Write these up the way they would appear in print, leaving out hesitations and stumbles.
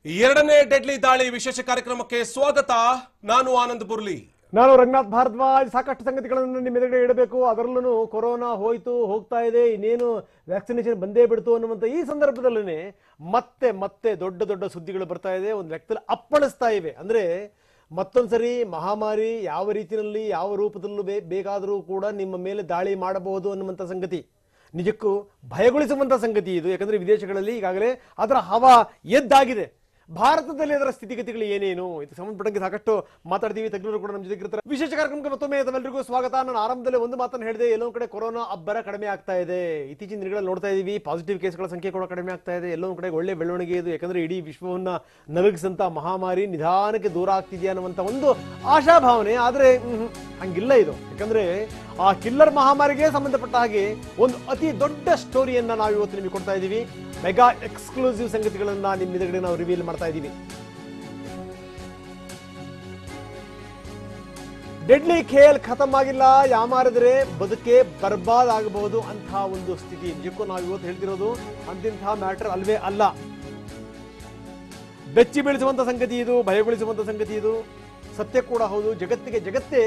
ಎರಡನೇ ಡೆಡ್ಲಿ ದಾಳಿ ವಿಶೇಷ ಕಾರ್ಯಕ್ರಮಕ್ಕೆ ಸ್ವಾಗತ. ನಾನು ಆನಂದ್ ಬುರ್ಲಿ. ನಾನು ರಂಗನಾಥ್ ಭಾರದ್ವಾಜ್. ಸಾಕಷ್ಟು ಸಂಗತಿಗಳನ್ನು ನಿಮ್ಮ ಎದುರುಗಡೆ ಇಡಬೇಕು. ಅದರಲ್ಲೂ ಕೊರೋನಾ ಹೋಯ್ತು, ಹೋಗ್ತಾ ಇದೆ, ಇನ್ನೇನು ವ್ಯಾಕ್ಸಿನೇಷನ್ ಬಂದೇ ಬಿಡ್ತು ಅನ್ನುವಂಥ ಈ ಸಂದರ್ಭದಲ್ಲೇ ಮತ್ತೆ ಮತ್ತೆ ದೊಡ್ಡ ದೊಡ್ಡ ಸುದ್ದಿಗಳು ಬರ್ತಾ ಇದೆ, ಒಂದು ಲೆಕ್ಕದಲ್ಲಿ ಅಪ್ಪಳಿಸ್ತಾ ಇವೆ. ಅಂದರೆ ಮತ್ತೊಂದ್ಸರಿ ಮಹಾಮಾರಿ ಯಾವ ರೀತಿಯಲ್ಲಿ ಯಾವ ರೂಪದಲ್ಲೂ ಬೇಕಾದರೂ ಕೂಡ ನಿಮ್ಮ ಮೇಲೆ ದಾಳಿ ಮಾಡಬಹುದು ಅನ್ನುವಂಥ ಸಂಗತಿ ನಿಜಕ್ಕೂ ಭಯಗೊಳಿಸುವಂಥ ಸಂಗತಿ ಇದು. ಯಾಕಂದರೆ ವಿದೇಶಗಳಲ್ಲಿ ಈಗಾಗಲೇ ಅದರ ಹವಾ ಎದ್ದಾಗಿದೆ. ಭಾರತದಲ್ಲಿ ಅದರ ಸ್ಥಿತಿಗತಿಗಳು ಏನೇನು ಇದು ಸಂಬಂಧಪಟ್ಟಂಗೆ ಸಾಕಷ್ಟು ಮಾತಾಡ್ತೀವಿ. ತಜ್ಞರು ಕೂಡ ನಮ್ಮ ಜೊತೆಗಿರ್ತಾರೆ. ವಿಶೇಷ ಕಾರ್ಯಕ್ರಮಕ್ಕೆ ಮತ್ತೊಮ್ಮೆ ತಮ್ಮೆಲ್ಲರಿಗೂ ಸ್ವಾಗತ. ನಾನು ಆರಂಭದಲ್ಲಿ ಒಂದು ಮಾತನ್ನು ಹೇಳಿದೆ, ಎಲ್ಲೋ ಕಡೆ ಕೊರೋನಾ ಅಬ್ಬರ ಕಡಿಮೆ ಆಗ್ತಾ ಇದೆ. ಇತ್ತೀಚಿನ ದಿನಗಳಲ್ಲಿ ನೋಡ್ತಾ ಇದೀವಿ, ಪಾಸಿಟಿವ್ ಕೇಸ್ಗಳ ಸಂಖ್ಯೆ ಕೂಡ ಕಡಿಮೆ ಆಗ್ತಾ ಇದೆ. ಎಲ್ಲೋ ಕಡೆ ಒಳ್ಳೆ ಬೆಳವಣಿಗೆ ಇದು. ಯಾಕಂದ್ರೆ ಇಡೀ ವಿಶ್ವವನ್ನ ನಲುಗಿಸಂತ ಮಹಾಮಾರಿ ನಿಧಾನಕ್ಕೆ ದೂರ ಆಗ್ತಿದೆಯಾ ಅನ್ನುವಂಥ ಒಂದು ಆಶಾಭಾವನೆ. ಆದರೆ ಹಂಗಿಲ್ಲ ಇದು. ಯಾಕಂದ್ರೆ ಆ ಕಿಲ್ಲರ್ ಮಹಾಮಾರಿಗೆ ಸಂಬಂಧಪಟ್ಟ ಹಾಗೆ ಒಂದು ಅತಿ ದೊಡ್ಡ ಸ್ಟೋರಿಯನ್ನ ನಾವು ಇವತ್ತು ನಿಮಗೆ ಕೊಡ್ತಾ ಇದ್ದೀವಿ. ಮೆಗಾ ಎಕ್ಸ್ಕ್ಲೂಸಿವ್ ಸಂಗತಿಗಳನ್ನ ನಿಮ್ಮ ಎದುರುಗಡೆ ನಾವು ರಿವೀಲ್ ಮಾಡ್ತಾ ಇದ್ದೀವಿ. ಡೆಡ್ಲಿ ಖೇಲ್ ಖತಮ್ ಆಗಿಲ್ಲ, ಯಾಮಾರಿದ್ರೆ ಬದುಕೆ ಬರ್ಬಾದ್ ಆಗಬಹುದು ಅಂತ ಒಂದು ಸ್ಥಿತಿ. ನಿಜಕ್ಕೂ ನಾವು ಇವತ್ತು ಹೇಳ್ತಿರೋದು ಅಂತಿಂತಹ ಮ್ಯಾಟರ್ ಅಲ್ವೇ ಅಲ್ಲ. ಬೆಚ್ಚಿ ಬೀಳಿಸುವಂತ ಸಂಗತಿ ಇದು, ಭಯಗೊಳಿಸುವಂತ ಸಂಗತಿ ಇದು. ಸತ್ಯ ಕೂಡ ಹೌದು. ಜಗತ್ತೇ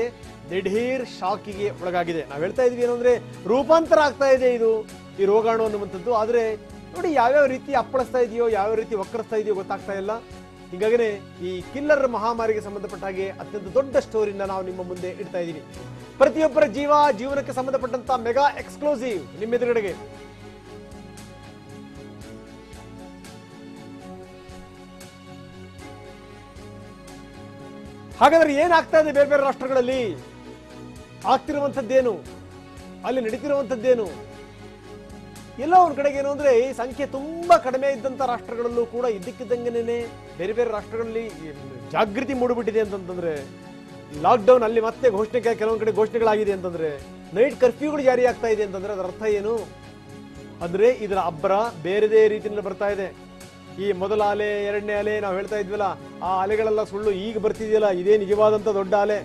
ದಿಢೀರ್ ಶಾಕಿಗೆ ಒಳಗಾಗಿದೆ. ನಾವು ಹೇಳ್ತಾ ಇದೀವಿ ಏನಂದ್ರೆ ರೂಪಾಂತರ ಆಗ್ತಾ ಇದೆ ಇದು ಈ ರೋಗಾಣು ಅನ್ನುವಂಥದ್ದು. ಆದ್ರೆ ನೋಡಿ ಯಾವ್ಯಾವ ರೀತಿ ಅಪ್ಪಳಿಸ್ತಾ ಇದೆಯೋ, ಯಾವ ರೀತಿ ವಕ್ರಿಸ್ತಾ ಇದೆಯೋ ಗೊತ್ತಾಗ್ತಾ ಇಲ್ಲ. ಹೀಗಾಗಿನೇ ಈ ಕಿಲ್ಲರ್ ಮಹಾಮಾರಿಗೆ ಸಂಬಂಧಪಟ್ಟ ಹಾಗೆ ಅತ್ಯಂತ ದೊಡ್ಡ ಸ್ಟೋರಿನ ನಾವು ನಿಮ್ಮ ಮುಂದೆ ಇಡ್ತಾ ಇದ್ದೀವಿ. ಪ್ರತಿಯೊಬ್ಬರ ಜೀವನಕ್ಕೆ ಸಂಬಂಧಪಟ್ಟಂತ ಮೆಗಾ ಎಕ್ಸ್ಕ್ಲೂಸಿವ್ ನಿಮ್ಮ ಎದುರುಗಡೆಗೆ. ಹಾಗಾದ್ರೆ ಏನಾಗ್ತಾ ಇದೆ ಬೇರೆ ಬೇರೆ ರಾಷ್ಟ್ರಗಳಲ್ಲಿ, ಆಗ್ತಿರುವಂಥದ್ದೇನು, ಅಲ್ಲಿ ನಡೀತಿರುವಂಥದ್ದೇನು? ಎಲ್ಲ ಒಂದ್ ಕಡೆಗೆ ಏನು ಅಂದ್ರೆ ಈ ಸಂಖ್ಯೆ ತುಂಬಾ ಕಡಿಮೆ ಇದ್ದಂತ ರಾಷ್ಟ್ರಗಳಲ್ಲೂ ಕೂಡ ಇದ್ದಕ್ಕಿದ್ದಂಗೆನೇ ಬೇರೆ ಬೇರೆ ರಾಷ್ಟ್ರಗಳಲ್ಲಿ ಜಾಗೃತಿ ಮೂಡಿಬಿಟ್ಟಿದೆ ಅಂತಂದ್ರೆ, ಲಾಕ್ಡೌನ್ ಅಲ್ಲಿ ಮತ್ತೆ ಕೆಲವೊಂದು ಕಡೆ ಘೋಷಣೆಗಳಾಗಿದೆ ಅಂತಂದ್ರೆ, ನೈಟ್ ಕರ್ಫ್ಯೂಗಳು ಜಾರಿ ಆಗ್ತಾ ಇದೆ ಅಂತಂದ್ರೆ ಅದರ ಅರ್ಥ ಏನು ಅಂದ್ರೆ ಇದರ ಅಬ್ಬರ ಬೇರೆದೇ ರೀತಿಯಲ್ಲಿ ಬರ್ತಾ ಇದೆ. ಈ ಮೊದಲ ಅಲೆ, ಎರಡನೇ ಅಲೆ ನಾವು ಹೇಳ್ತಾ ಇದ್ವಲ್ಲ, ಆ ಅಲೆಗಳೆಲ್ಲ ಸುಳ್ಳು. ಈಗ ಬರ್ತಿದೆಯಲ್ಲ ಇದೇ ನಿಜವಾದಂತ ದೊಡ್ಡ ಅಲೆ.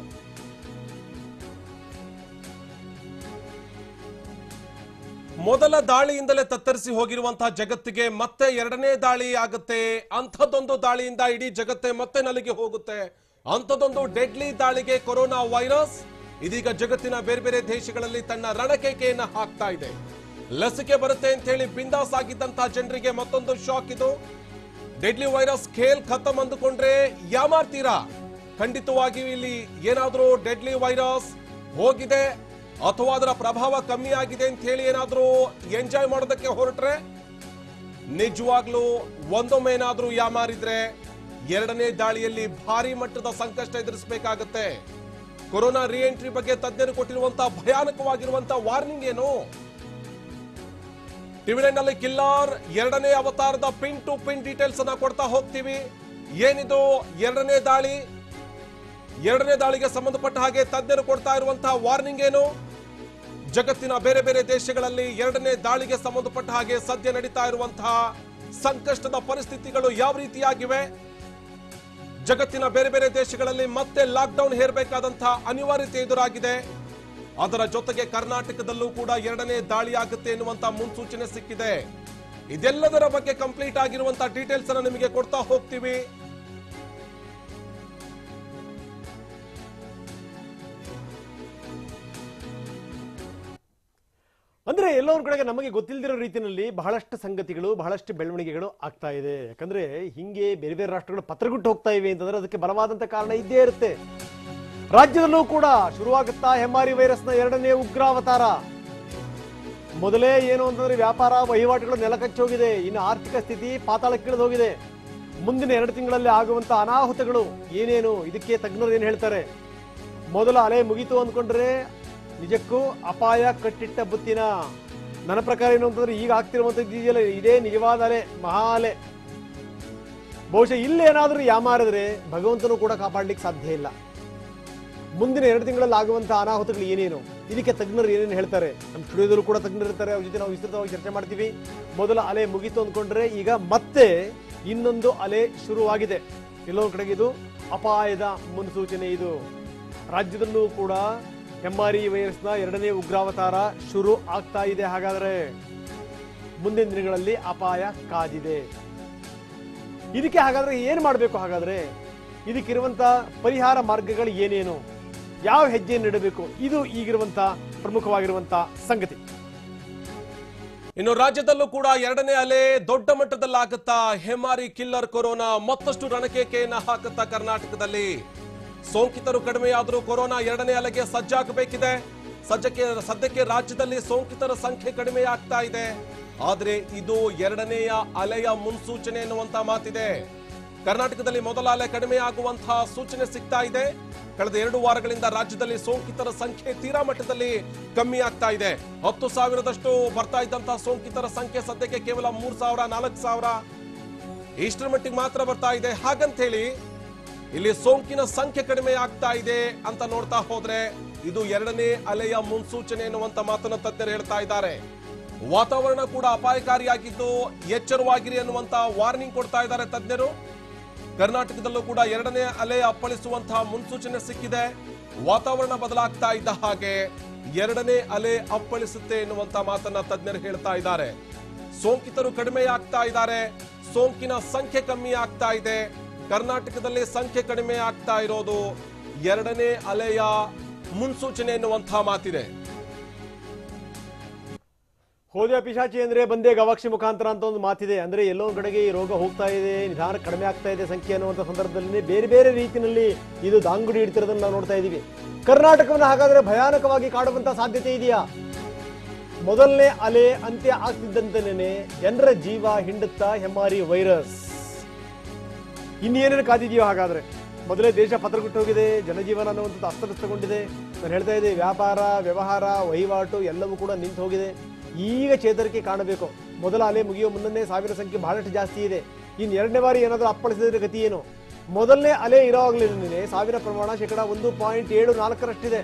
ಮೊದಲ ದಾಳಿಯಿಂದಲೇ ತತ್ತರಿಸಿ ಹೋಗಿರುವಂತಹ ಜಗತ್ತಿಗೆ ಮತ್ತೆ ಎರಡನೇ ದಾಳಿ ಆಗುತ್ತೆ. ಅಂಥದ್ದೊಂದು ದಾಳಿಯಿಂದ ಇಡೀ ಜಗತ್ತೇ ಮತ್ತೆ ನಲಿಗೆ ಹೋಗುತ್ತೆ. ಅಂಥದ್ದೊಂದು ಡೆಡ್ಲಿ ದಾಳಿಗೆ ಕೊರೋನಾ ವೈರಸ್ ಇದೀಗ ಜಗತ್ತಿನ ಬೇರೆ ಬೇರೆ ದೇಶಗಳಲ್ಲಿ ತನ್ನ ರಣಕೇಕೆಯನ್ನ ಹಾಕ್ತಾ ಇದೆ. ಲಸಿಕೆ ಬರುತ್ತೆ ಅಂತ ಹೇಳಿ ಬಿಂದಾಸ್ ಆಗಿದ್ದಂತಹ ಜನರಿಗೆ ಮತ್ತೊಂದು ಶಾಕ್ ಇದು. ಡೆಡ್ಲಿ ವೈರಸ್ ಖೇಲ್ ಖತಮ್ ಅಂದುಕೊಂಡ್ರೆ ಯಾಮಾರ್ತೀರಾ? ಖಂಡಿತವಾಗಿಯೂ ಇಲ್ಲಿ ಏನಾದ್ರೂ ಡೆಡ್ಲಿ ವೈರಸ್ ಹೋಗಿದೆ ಅಥವಾ ಅದರ ಪ್ರಭಾವ ಕಮ್ಮಿ ಆಗಿದೆ ಅಂತ ಹೇಳಿ ಏನಾದ್ರೂ ಎಂಜಾಯ್ ಮಾಡೋದಕ್ಕೆ ಹೊರಟ್ರೆ, ನಿಜವಾಗ್ಲೂ ಒಂದೊಮ್ಮೆ ಏನಾದ್ರೂ ಯಾಮಾರಿದ್ರೆ ಎರಡನೇ ದಾಳಿಯಲ್ಲಿ ಭಾರಿ ಮಟ್ಟದ ಸಂಕಷ್ಟ ಎದುರಿಸಬೇಕಾಗತ್ತೆ. ಕೊರೋನಾ ರಿ ಎಂಟ್ರಿ ಬಗ್ಗೆ ತಜ್ಞರು ಕೊಟ್ಟಿರುವಂತಹ ಭಯಾನಕವಾಗಿರುವಂತಹ ವಾರ್ನಿಂಗ್ ಏನು? ಟಿವಿನಲ್ಲಿ ಕಿಲ್ಲರ್ ಎರಡನೇ ಅವತಾರದ ಪಿನ್ ಟು ಪಿನ್ ಡೀಟೇಲ್ಸ್ ಅನ್ನ ಕೊಡ್ತಾ ಹೋಗ್ತೀವಿ. ಏನಿದು ಎರಡನೇ ದಾಳಿ? ಎರಡನೇ ದಾಳಿಗೆ ಸಂಬಂಧಪಟ್ಟ ಹಾಗೆ ತಜ್ಞರು ಕೊಡ್ತಾ ಇರುವಂತಹ ವಾರ್ನಿಂಗ್ ಏನು? ಜಗತ್ತಿನ ಬೇರೆ ಬೇರೆ ದೇಶಗಳಲ್ಲಿ ಎರಡನೇ ದಾಳಿಗೆ ಸಂಬಂಧಪಟ್ಟ ಹಾಗೆ ಸದ್ಯ ನಡೀತಾ ಇರುವಂತಹ ಸಂಕಷ್ಟದ ಪರಿಸ್ಥಿತಿಗಳು ಯಾವ ರೀತಿಯಾಗಿವೆ? ಜಗತ್ತಿನ ಬೇರೆ ಬೇರೆ ದೇಶಗಳಲ್ಲಿ ಮತ್ತೆ ಲಾಕ್ಡೌನ್ ಹೇರಬೇಕಾದಂತಹ ಅನಿವಾರ್ಯತೆ ಎದುರಾಗಿದೆ. ಅದರ ಜೊತೆಗೆ ಕರ್ನಾಟಕದಲ್ಲೂ ಕೂಡ ಎರಡನೇ ದಾಳಿ ಆಗುತ್ತೆ ಎನ್ನುವಂತ ಮುನ್ಸೂಚನೆ ಸಿಕ್ಕಿದೆ. ಇದೆಲ್ಲದರ ಬಗ್ಗೆ ಕಂಪ್ಲೀಟ್ ಆಗಿರುವಂತಹ ಡೀಟೇಲ್ಸ್ ಅನ್ನು ನಿಮಗೆ ಕೊಡ್ತಾ ಹೋಗ್ತೀವಿ. ಅಂದ್ರೆ ಎಲ್ಲೋ ಒಂದ್ ಕಡೆಗೆ ನಮಗೆ ಗೊತ್ತಿಲ್ಲದಿರೋ ರೀತಿಯಲ್ಲಿ ಬಹಳಷ್ಟು ಸಂಗತಿಗಳು, ಬಹಳಷ್ಟು ಬೆಳವಣಿಗೆಗಳು ಆಗ್ತಾ ಇದೆ. ಯಾಕಂದ್ರೆ ಹಿಂಗೆ ಬೇರೆ ಬೇರೆ ರಾಷ್ಟ್ರಗಳು ಪತ್ರಗುಟ್ಟು ಹೋಗ್ತಾ ಇವೆ ಅಂತಂದ್ರೆ ಅದಕ್ಕೆ ಬಲವಾದಂತ ಕಾರಣ ಇದ್ದೇ ಇರುತ್ತೆ. ರಾಜ್ಯದಲ್ಲೂ ಕೂಡ ಶುರುವಾಗುತ್ತಾ ಹೆಮ್ಮಾರಿ ವೈರಸ್ನ ಎರಡನೇ ಉಗ್ರಾವತಾರ. ಮೊದಲೇ ಏನು ಅಂತಂದ್ರೆ ವ್ಯಾಪಾರ ವಹಿವಾಟುಗಳು ನೆಲಕಚ್ಚಿ ಹೋಗಿದೆ, ಇನ್ನು ಆರ್ಥಿಕ ಸ್ಥಿತಿ ಪಾತಾಳಕ್ಕಿಳಿದು ಹೋಗಿದೆ. ಮುಂದಿನ 2 ತಿಂಗಳಲ್ಲಿ ಆಗುವಂತ ಅನಾಹುತಗಳು ಏನೇನು, ಇದಕ್ಕೆ ತಜ್ಞರು ಏನು ಹೇಳ್ತಾರೆ? ಮೊದಲ ಅಲೆ ಮುಗಿತು ಅಂದ್ಕೊಂಡ್ರೆ ನಿಜಕ್ಕೂ ಅಪಾಯ ಕಟ್ಟಿಟ್ಟ ಬುತ್ತಿನ. ನನ್ನ ಪ್ರಕಾರ ಏನು ಅಂತಂದ್ರೆ ಈಗ ಆಗ್ತಿರುವಂತದ್ದು ಇದೆಯಲ್ಲ, ಇದೇ ನಿಜವಾದ ಅಲೆ, ಮಹಾ ಅಲೆ. ಬಹುಶಃ ಇಲ್ಲೇನಾದ್ರೂ ಯಾಮಾರಿದ್ರೆ ಭಗವಂತನು ಕೂಡ ಕಾಪಾಡ್ಲಿಕ್ಕೆ ಸಾಧ್ಯ ಇಲ್ಲ. ಮುಂದಿನ 2 ತಿಂಗಳಲ್ಲಿ ಆಗುವಂತಹ ಅನಾಹುತಗಳು ಏನೇನು, ಇದಕ್ಕೆ ತಜ್ಞರು ಏನೇನು ಹೇಳ್ತಾರೆ? ನಮ್ಮ ಸ್ಟುಡಿಯೋದಲ್ಲೂ ಕೂಡ ತಜ್ಞರು ಇರ್ತಾರೆ, ಅವ್ರ ಜೊತೆ ನಾವು ವಿಸ್ತೃತವಾಗಿ ಚರ್ಚೆ ಮಾಡ್ತೀವಿ. ಮೊದಲ ಅಲೆ ಮುಗಿತು ಅಂದ್ಕೊಂಡ್ರೆ ಈಗ ಮತ್ತೆ ಇನ್ನೊಂದು ಅಲೆ ಶುರುವಾಗಿದೆ. ಎಲ್ಲೋ ಕಡೆಗೆ ಇದು ಅಪಾಯದ ಮುನ್ಸೂಚನೆ. ಇದು ರಾಜ್ಯದಲ್ಲೂ ಕೂಡ ಹೆಮ್ಮಾರಿ ವೈರಸ್ನ ಎರಡನೇ ಉಗ್ರಾವತಾರ ಶುರು ಆಗ್ತಾ ಇದೆ. ಹಾಗಾದರೆ ಮುಂದಿನ ದಿನಗಳಲ್ಲಿ ಅಪಾಯ ಕಾದಿದೆ. ಇದಕ್ಕೆ ಹಾಗಾದ್ರೆ ಏನ್ ಮಾಡಬೇಕು? ಹಾಗಾದ್ರೆ ಇದಕ್ಕಿರುವಂತ ಪರಿಹಾರ ಮಾರ್ಗಗಳು ಏನೇನು, ಯಾವ ಹೆಜ್ಜೆಯನ್ನು ಇಡಬೇಕು? ಇದು ಈಗಿರುವಂತ ಪ್ರಮುಖವಾಗಿರುವಂತ ಸಂಗತಿ. ಇನ್ನು ರಾಜ್ಯದಲ್ಲೂ ಕೂಡ ಎರಡನೇ ಅಲೆ ದೊಡ್ಡ ಮಟ್ಟದಲ್ಲಾಗುತ್ತಾ? ಹೆಮಾರಿ ಕಿಲ್ಲರ್ ಕೊರೋನಾ ಮತ್ತಷ್ಟು ರಣಕೇಕೆಯನ್ನ ಹಾಕುತ್ತಾ ಕರ್ನಾಟಕದಲ್ಲಿ? ಸೋಂಕಿತರು ಕಡಿಮೆಯಾದರೂ ಕೊರೋನಾ ಎರಡನೇ ಅಲೆಗೆ ಸಜ್ಜಾಗಬೇಕಿದೆ. ಸದ್ಯಕ್ಕೆ ರಾಜ್ಯದಲ್ಲಿ ಸೋಂಕಿತರ ಸಂಖ್ಯೆ ಕಡಿಮೆಯಾಗ್ತಾ ಇದೆ. ಆದ್ರೆ ಇದು ಎರಡನೆಯ ಅಲೆಯ ಮುನ್ಸೂಚನೆ ಎನ್ನುವಂತ ಮಾತಿದೆ. ಕರ್ನಾಟಕದಲ್ಲಿ ಮೊದಲ ಅಲೆ ಕಡಿಮೆಯಾಗುವಂತಹ ಸೂಚನೆ ಸಿಗ್ತಾ ಇದೆ. ಕಳೆದ 2 ವಾರಗಳಿಂದ ರಾಜ್ಯದಲ್ಲಿ ಸೋಂಕಿತರ ಸಂಖ್ಯೆ ತೀರಾ ಮಟ್ಟದಲ್ಲಿ ಕಮ್ಮಿ ಆಗ್ತಾ ಇದೆ. 10,000ದಷ್ಟು ಬರ್ತಾ ಇದ್ದಂತಹ ಸೋಂಕಿತರ ಸಂಖ್ಯೆ ಸದ್ಯಕ್ಕೆ ಕೇವಲ 3,000, 4,000 ಇಷ್ಟರ ಮಟ್ಟಿಗೆ ಮಾತ್ರ ಬರ್ತಾ ಇದೆ. ಹಾಗಂತ ಹೇಳಿ ಇಲ್ಲಿ ಸೋಂಕಿನ ಸಂಖ್ಯೆ ಕಡಿಮೆ ಆಗ್ತಾ ಇದೆ ಅಂತ ನೋಡ್ತಾ ಹೋದ್ರೆ ಇದು ಎರಡನೇ ಅಲೆಯ ಮುನ್ಸೂಚನೆ ಎನ್ನುವಂತ ಮಾತನ್ನ ತಜ್ಞರು ಹೇಳ್ತಾ ಇದ್ದಾರೆ. ವಾತಾವರಣ ಕೂಡ ಅಪಾಯಕಾರಿಯಾಗಿದ್ದು ಎಚ್ಚರವಾಗಿರಿ ಅನ್ನುವಂತ ವಾರ್ನಿಂಗ್ ಕೊಡ್ತಾ ಇದ್ದಾರೆ ತಜ್ಞರು. ಕರ್ನಾಟಕದಲ್ಲೂ ಕೂಡ ಎರಡನೇ ಅಲೆ ಅಪ್ಪಳಿಸುವಂತಹ ಮುನ್ಸೂಚನೆ ಸಿಕ್ಕಿದೆ. ವಾತಾವರಣ ಬದಲಾಗ್ತಾ ಇದ್ದ ಹಾಗೆ ಎರಡನೇ ಅಲೆ ಅಪ್ಪಳಿಸುತ್ತೆ ಎನ್ನುವಂತ ಮಾತನ್ನ ತಜ್ಞರು ಹೇಳ್ತಾ ಇದ್ದಾರೆ. ಸೋಂಕಿತರು ಕಡಿಮೆ ಆಗ್ತಾ ಇದ್ದಾರೆ, ಸೋಂಕಿನ ಸಂಖ್ಯೆ ಕಮ್ಮಿ ಆಗ್ತಾ ಇದೆ. ಕರ್ನಾಟಕದಲ್ಲಿ ಸಂಖ್ಯೆ ಕಡಿಮೆ ಆಗ್ತಾ ಇರೋದು ಎರಡನೇ ಅಲೆಯ ಮುನ್ಸೂಚನೆ ಎನ್ನುವಂತಹ ಮಾತಿದೆ. ಹೋದ ಪಿಶಾಚಿ ಅಂದ್ರೆ ಬಂದೇ ಗವಾಕ್ಷಿ ಮುಖಾಂತರ ಅಂತ ಒಂದು ಮಾತಿದೆ. ಅಂದ್ರೆ ಎಲ್ಲೋ ಒಂದ್ ಕಡೆಗೆ ಈ ರೋಗ ಹೋಗ್ತಾ ಇದೆ, ನಿಧಾನ ಕಡಿಮೆ ಆಗ್ತಾ ಇದೆ ಸಂಖ್ಯೆ ಅನ್ನುವಂಥ ಸಂದರ್ಭದಲ್ಲಿ ಬೇರೆ ಬೇರೆ ರೀತಿಯಲ್ಲಿ ಇದು ದಾಂಗುಡಿ ಇಡ್ತಿರೋದನ್ನ ನಾವು ನೋಡ್ತಾ ಇದೀವಿ. ಕರ್ನಾಟಕವನ್ನು ಹಾಗಾದ್ರೆ ಭಯಾನಕವಾಗಿ ಕಾಡುವಂತ ಸಾಧ್ಯತೆ ಇದೆಯಾ? ಮೊದಲನೇ ಅಲೆ ಅಂತ್ಯ ಆಗ್ತಿದ್ದಂತೆನೇ ಜನರ ಜೀವ ಹಿಂಡುತ್ತಾ ಹೆಮ್ಮಾರಿ ವೈರಸ್. ಇನ್ನೇನೇನು ಕಾದಿದೆಯೋ? ಹಾಗಾದ್ರೆ ಮೊದಲೇ ದೇಶ ಪತ್ರಗುಟ್ಟು ಹೋಗಿದೆ, ಜನಜೀವನ ಅನ್ನುವಂಥದ್ದು ಅಸ್ತವ್ಯಸ್ತಗೊಂಡಿದೆ. ನಾನು ಹೇಳ್ತಾ ಇದ್ದೆ, ವ್ಯಾಪಾರ ವ್ಯವಹಾರ ವಹಿವಾಟು ಎಲ್ಲವೂ ಕೂಡ ನಿಂತು ಹೋಗಿದೆ. ಈಗ ಚೇತರಿಕೆ ಕಾಣಬೇಕು. ಮೊದಲ ಅಲೆ ಮುಗಿಯೋ ಮುನ್ನನೇ ಸಾವಿರ ಸಂಖ್ಯೆ ಬಹಳಷ್ಟು ಜಾಸ್ತಿ ಇದೆ. ಇನ್ನು ಎರಡನೇ ಬಾರಿ ಏನಾದರೂ ಅಪ್ಪಳಿಸಿದ್ರೆ ಗತಿ ಏನು? ಮೊದಲನೇ ಅಲೆ ಇರೋವಾಗಲೇ ಸಾವಿರ ಪ್ರಮಾಣ -1.74ರಷ್ಟಿದೆ.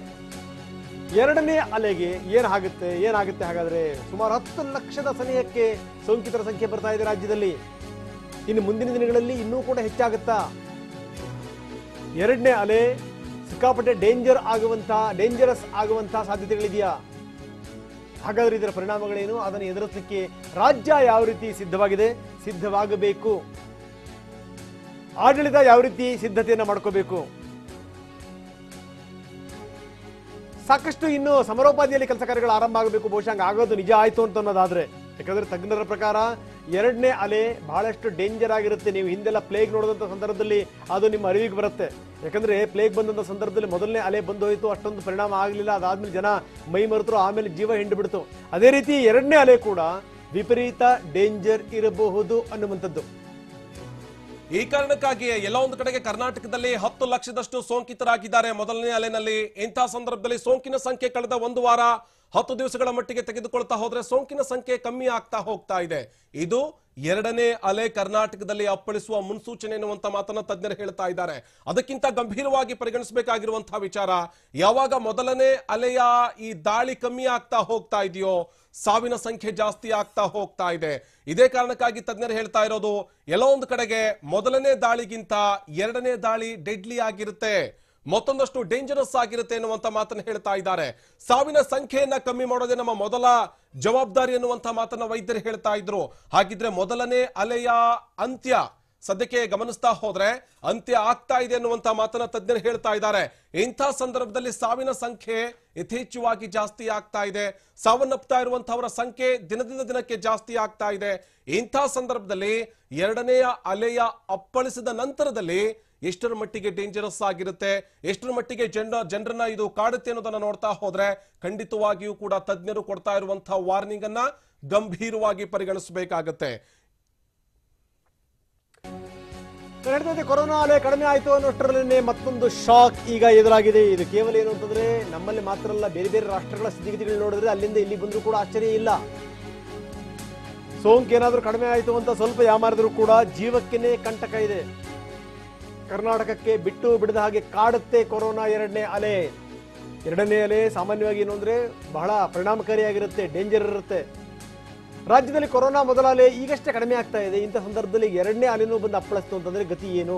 ಎರಡನೇ ಅಲೆಗೆ ಏನಾಗುತ್ತೆ ಹಾಗಾದ್ರೆ? ಸುಮಾರು 10 ಲಕ್ಷದ ಸನಿಹಕ್ಕೆ ಸೋಂಕಿತರ ಸಂಖ್ಯೆ ಬರ್ತಾ ಇದೆ ರಾಜ್ಯದಲ್ಲಿ. ಇನ್ನು ಮುಂದಿನ ದಿನಗಳಲ್ಲಿ ಇನ್ನೂ ಕೂಡ ಹೆಚ್ಚಾಗುತ್ತಾ? ಎರಡನೇ ಅಲೆ ಸಿಕ್ಕಾಪಟ್ಟೆ ಡೇಂಜರಸ್ ಆಗುವಂತಹ ಸಾಧ್ಯತೆಗಳಿದೆಯಾ? ಹಾಗಾದ್ರೆ ಇದರ ಪರಿಣಾಮಗಳೇನು? ಅದನ್ನು ಎದುರಿಸಲಿಕ್ಕೆ ರಾಜ್ಯ ಯಾವ ರೀತಿ ಸಿದ್ಧವಾಗಬೇಕು? ಆಡಳಿತ ಯಾವ ರೀತಿ ಸಿದ್ಧತೆಯನ್ನ ಮಾಡ್ಕೋಬೇಕು? ಸಾಕಷ್ಟು ಇನ್ನು ಸಮರೋಪಾದಿಯಲ್ಲಿ ಕೆಲಸ ಕಾರ್ಯಗಳು ಆರಂಭ ಆಗಬೇಕು. ಬಹುಶಃ ಆಗೋದು ನಿಜ ಆಯ್ತು ಅಂತ ಅನ್ನೋದಾದ್ರೆ, ಯಾಕಂದ್ರೆ ತಜ್ಞರ ಪ್ರಕಾರ ಎರಡನೇ ಅಲೆ ಬಹಳಷ್ಟು ಡೇಂಜರ್ ಆಗಿರುತ್ತೆ. ನೀವು ಹಿಂದೆಲ್ಲ ಪ್ಲೇಗ್ ನೋಡಿದಂಥ ಸಂದರ್ಭದಲ್ಲಿ ಅದು ನಿಮ್ಮ ಅರಿವಿಗೆ ಬರುತ್ತೆ. ಯಾಕಂದ್ರೆ ಪ್ಲೇಗ್ ಬಂದಂಥ ಸಂದರ್ಭದಲ್ಲಿ ಮೊದಲನೇ ಅಲೆ ಬಂದು ಹೋಯಿತು, ಅಷ್ಟೊಂದು ಪರಿಣಾಮ ಆಗಲಿಲ್ಲ. ಅದಾದ್ಮೇಲೆ ಜನ ಮೈ ಮರೆತರು, ಆಮೇಲೆ ಜೀವ ಹಿಂಡುಬಿಡ್ತು. ಅದೇ ರೀತಿ ಎರಡನೇ ಅಲೆ ಕೂಡ ವಿಪರೀತ ಡೇಂಜರ್ ಇರಬಹುದು ಅನ್ನುವಂಥದ್ದು. ಈ ಕಾರಣಕ್ಕಾಗಿ ಎಲ್ಲ ಒಂದು ಕಡೆಗೆ ಕರ್ನಾಟಕದಲ್ಲಿ 10 ಲಕ್ಷದಷ್ಟು ಸೋಂಕಿತರಾಗಿದ್ದಾರೆ ಮೊದಲನೇ ಅಲೆನಲ್ಲಿ. ಇಂತಹ ಸಂದರ್ಭದಲ್ಲಿ ಸೋಂಕಿನ ಸಂಖ್ಯೆ ಕಳೆದ 1 ವಾರ 10 ದಿವಸಗಳ ಮಟ್ಟಿಗೆ ತೆಗೆದುಕೊಳ್ತಾ ಹೋದ್ರೆ ಸೋಂಕಿನ ಸಂಖ್ಯೆ ಕಮ್ಮಿ ಆಗ್ತಾ ಹೋಗ್ತಾ ಇದೆ. ಇದು ಎರಡನೇ ಅಲೆ ಕರ್ನಾಟಕದಲ್ಲಿ ಅಪ್ಪಳಿಸುವ ಮುನ್ಸೂಚನೆ ಎನ್ನುವಂತ ಮಾತನ್ನ ತಜ್ಞರು ಹೇಳ್ತಾ ಇದ್ದಾರೆ. ಅದಕ್ಕಿಂತ ಗಂಭೀರವಾಗಿ ಪರಿಗಣಿಸಬೇಕಾಗಿರುವಂತಹ ವಿಚಾರ, ಯಾವಾಗ ಮೊದಲನೇ ಅಲೆಯ ಈ ದಾಳಿ ಕಮ್ಮಿ ಆಗ್ತಾ ಹೋಗ್ತಾ ಇದೆಯೋ ಸಾವಿನ ಸಂಖ್ಯೆ ಜಾಸ್ತಿ ಆಗ್ತಾ ಹೋಗ್ತಾ ಇದೆ. ಇದೇ ಕಾರಣಕ್ಕಾಗಿ ತಜ್ಞರು ಹೇಳ್ತಾ ಇರೋದು, ಎಲ್ಲೋ ಒಂದು ಕಡೆಗೆ ಮೊದಲನೇ ದಾಳಿಗಿಂತ ಎರಡನೇ ದಾಳಿ ಡೆಡ್ಲಿ ಆಗಿರುತ್ತೆ, ಮತ್ತೊಂದಷ್ಟು ಡೇಂಜರಸ್ ಆಗಿರುತ್ತೆ ಎನ್ನುವಂತ ಮಾತನ್ನು ಹೇಳ್ತಾ ಇದ್ದಾರೆ. ಸಾವಿನ ಸಂಖ್ಯೆಯನ್ನ ಕಮ್ಮಿ ಮಾಡೋದೇ ನಮ್ಮ ಮೊದಲ ಜವಾಬ್ದಾರಿ ಎನ್ನುವಂತ ಮಾತನ್ನ ವೈದ್ಯರು ಹೇಳ್ತಾ ಇದ್ರು. ಹಾಗಿದ್ರೆ ಮೊದಲನೇ ಅಲೆಯ ಅಂತ್ಯ ಸದ್ಯಕ್ಕೆ ಗಮನಿಸ್ತಾ ಹೋದ್ರೆ ಅಂತ್ಯ ಆಗ್ತಾ ಇದೆ ಎನ್ನುವಂತ ಮಾತನ್ನ ತಜ್ಞರು ಹೇಳ್ತಾ ಇದ್ದಾರೆ. ಇಂಥ ಸಂದರ್ಭದಲ್ಲಿ ಸಾವಿನ ಸಂಖ್ಯೆ ಯಥೇಚ್ಛವಾಗಿ ಜಾಸ್ತಿ ಆಗ್ತಾ ಇದೆ. ಸಾವನ್ನಪ್ತಾ ಇರುವಂತಹವರ ಸಂಖ್ಯೆ ದಿನದಿಂದ ದಿನಕ್ಕೆ ಜಾಸ್ತಿ ಆಗ್ತಾ ಇದೆ. ಇಂಥ ಸಂದರ್ಭದಲ್ಲಿ ಎರಡನೆಯ ಅಲೆಯ ಅಪ್ಪಳಿಸಿದ ನಂತರದಲ್ಲಿ ಎಷ್ಟರ ಮಟ್ಟಿಗೆ ಡೇಂಜರಸ್ ಆಗಿರುತ್ತೆ, ಎಷ್ಟರ ಮಟ್ಟಿಗೆ ಜನರನ್ನ ಇದು ಕಾಡುತ್ತೆ ಅನ್ನೋದನ್ನ ನೋಡ್ತಾ ಹೋದ್ರೆ ಖಂಡಿತವಾಗಿಯೂ ಕೂಡ ತಜ್ಞರು ಕೊಡ್ತಾ ಇರುವಂತಹ ವಾರ್ನಿಂಗ್ ಅನ್ನ ಗಂಭೀರವಾಗಿ ಪರಿಗಣಿಸಬೇಕಾಗತ್ತೆ. ಕೊರೋನಾ ಅಲೆ ಕಡಿಮೆ ಆಯ್ತು ಅನ್ನೋಷ್ಟರಲ್ಲೇ ಮತ್ತೊಂದು ಶಾಕ್ ಈಗ ಎದುರಾಗಿದೆ. ಇದು ಕೇವಲ ಏನು ಅಂತಂದ್ರೆ ನಮ್ಮಲ್ಲಿ ಮಾತ್ರ ಅಲ್ಲ, ಬೇರೆ ಬೇರೆ ರಾಷ್ಟ್ರಗಳ ಸ್ಥಿತಿಗತಿಗಳು ನೋಡಿದ್ರೆ ಅಲ್ಲಿಂದ ಇಲ್ಲಿ ಬಂದರೂ ಕೂಡ ಆಶ್ಚರ್ಯ ಇಲ್ಲ. ಸೋಂಕು ಏನಾದ್ರೂ ಕಡಿಮೆ ಆಯ್ತು ಅಂತ ಸ್ವಲ್ಪ ಯಾಮಾರಿದ್ರು ಕೂಡ ಜೀವಕ್ಕೇನೆ ಕಂಟಕ ಇದೆ. ಕರ್ನಾಟಕಕ್ಕೆ ಬಿಟ್ಟು ಬಿಡದ ಹಾಗೆ ಕಾಡುತ್ತೆ ಕೊರೋನಾ ಎರಡನೇ ಅಲೆ. ಎರಡನೇ ಅಲೆ ಸಾಮಾನ್ಯವಾಗಿ ಏನು ಅಂದ್ರೆ ಬಹಳ ಪರಿಣಾಮಕಾರಿಯಾಗಿರುತ್ತೆ, ಡೇಂಜರ್ ಇರುತ್ತೆ. ರಾಜ್ಯದಲ್ಲಿ ಕೊರೋನಾ ಮೊದಲ ಅಲೆ ಈಗಷ್ಟೇ ಕಡಿಮೆ ಆಗ್ತಾ ಇದೆ. ಇಂಥ ಸಂದರ್ಭದಲ್ಲಿ ಎರಡನೇ ಅಲೆನೂ ಬಂದು ಅಪ್ಪಳಿಸ್ತು ಅಂತಂದ್ರೆ ಗತಿ ಏನು?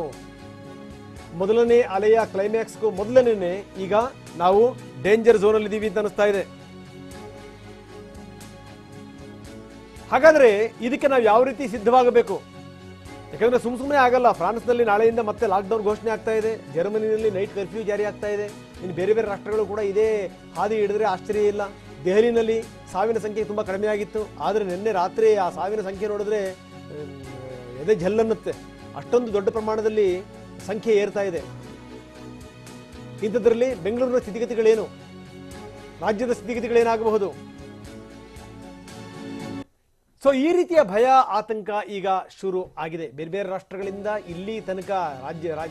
ಮೊದಲನೇ ಅಲೆಯ ಕ್ಲೈಮ್ಯಾಕ್ಸ್ಗೂ ಮೊದಲನೇ ಈಗ ನಾವು ಡೇಂಜರ್ ಝೋನ್ ಅಲ್ಲಿ ಇದೀವಿ ಅಂತ ಅನಿಸ್ತಾ ಇದೆ. ಹಾಗಾದ್ರೆ ಇದಕ್ಕೆ ನಾವು ಯಾವ ರೀತಿ ಸಿದ್ಧವಾಗಬೇಕು? ಯಾಕಂದ್ರೆ ಸುಮ್ಮನೆ ಆಗಲ್ಲ. ಫ್ರಾನ್ಸ್ನಲ್ಲಿ ನಾಳೆಯಿಂದ ಮತ್ತೆ ಲಾಕ್ಡೌನ್ ಘೋಷಣೆ ಆಗ್ತಾ ಇದೆ, ಜರ್ಮನಿನಲ್ಲಿ ನೈಟ್ ಕರ್ಫ್ಯೂ ಜಾರಿ ಆಗ್ತಾ ಇದೆ, ಇನ್ನು ಬೇರೆ ಬೇರೆ ರಾಷ್ಟ್ರಗಳು ಕೂಡ ಇದೇ ಹಾದಿ ಹಿಡಿದ್ರೆ ಆಶ್ಚರ್ಯ ಇಲ್ಲ. ದೆಹಲಿನಲ್ಲಿ ಸಾವಿನ ಸಂಖ್ಯೆ ತುಂಬಾ ಕಡಿಮೆ ಆಗಿತ್ತು, ಆದರೆ ನಿನ್ನೆ ರಾತ್ರಿ ಆ ಸಾವಿನ ಸಂಖ್ಯೆ ನೋಡಿದ್ರೆ ಎದೆ ಜಲ್ಲನ್ನುತ್ತೆ. ಅಷ್ಟೊಂದು ದೊಡ್ಡ ಪ್ರಮಾಣದಲ್ಲಿ ಸಂಖ್ಯೆ ಏರ್ತಾ ಇದೆ. ಇಂಥದ್ರಲ್ಲಿ ಬೆಂಗಳೂರಿನ ಸ್ಥಿತಿಗತಿಗಳೇನು, ರಾಜ್ಯದ ಸ್ಥಿತಿಗತಿಗಳೇನಾಗಬಹುದು? ಸೊ ಈ ರೀತಿಯ ಭಯ ಆತಂಕ ಈಗ ಶುರು ಆಗಿದೆ. ಬೇರೆ ಬೇರೆ ರಾಷ್ಟ್ರಗಳಿಂದ ಇಲ್ಲಿ ತನಕ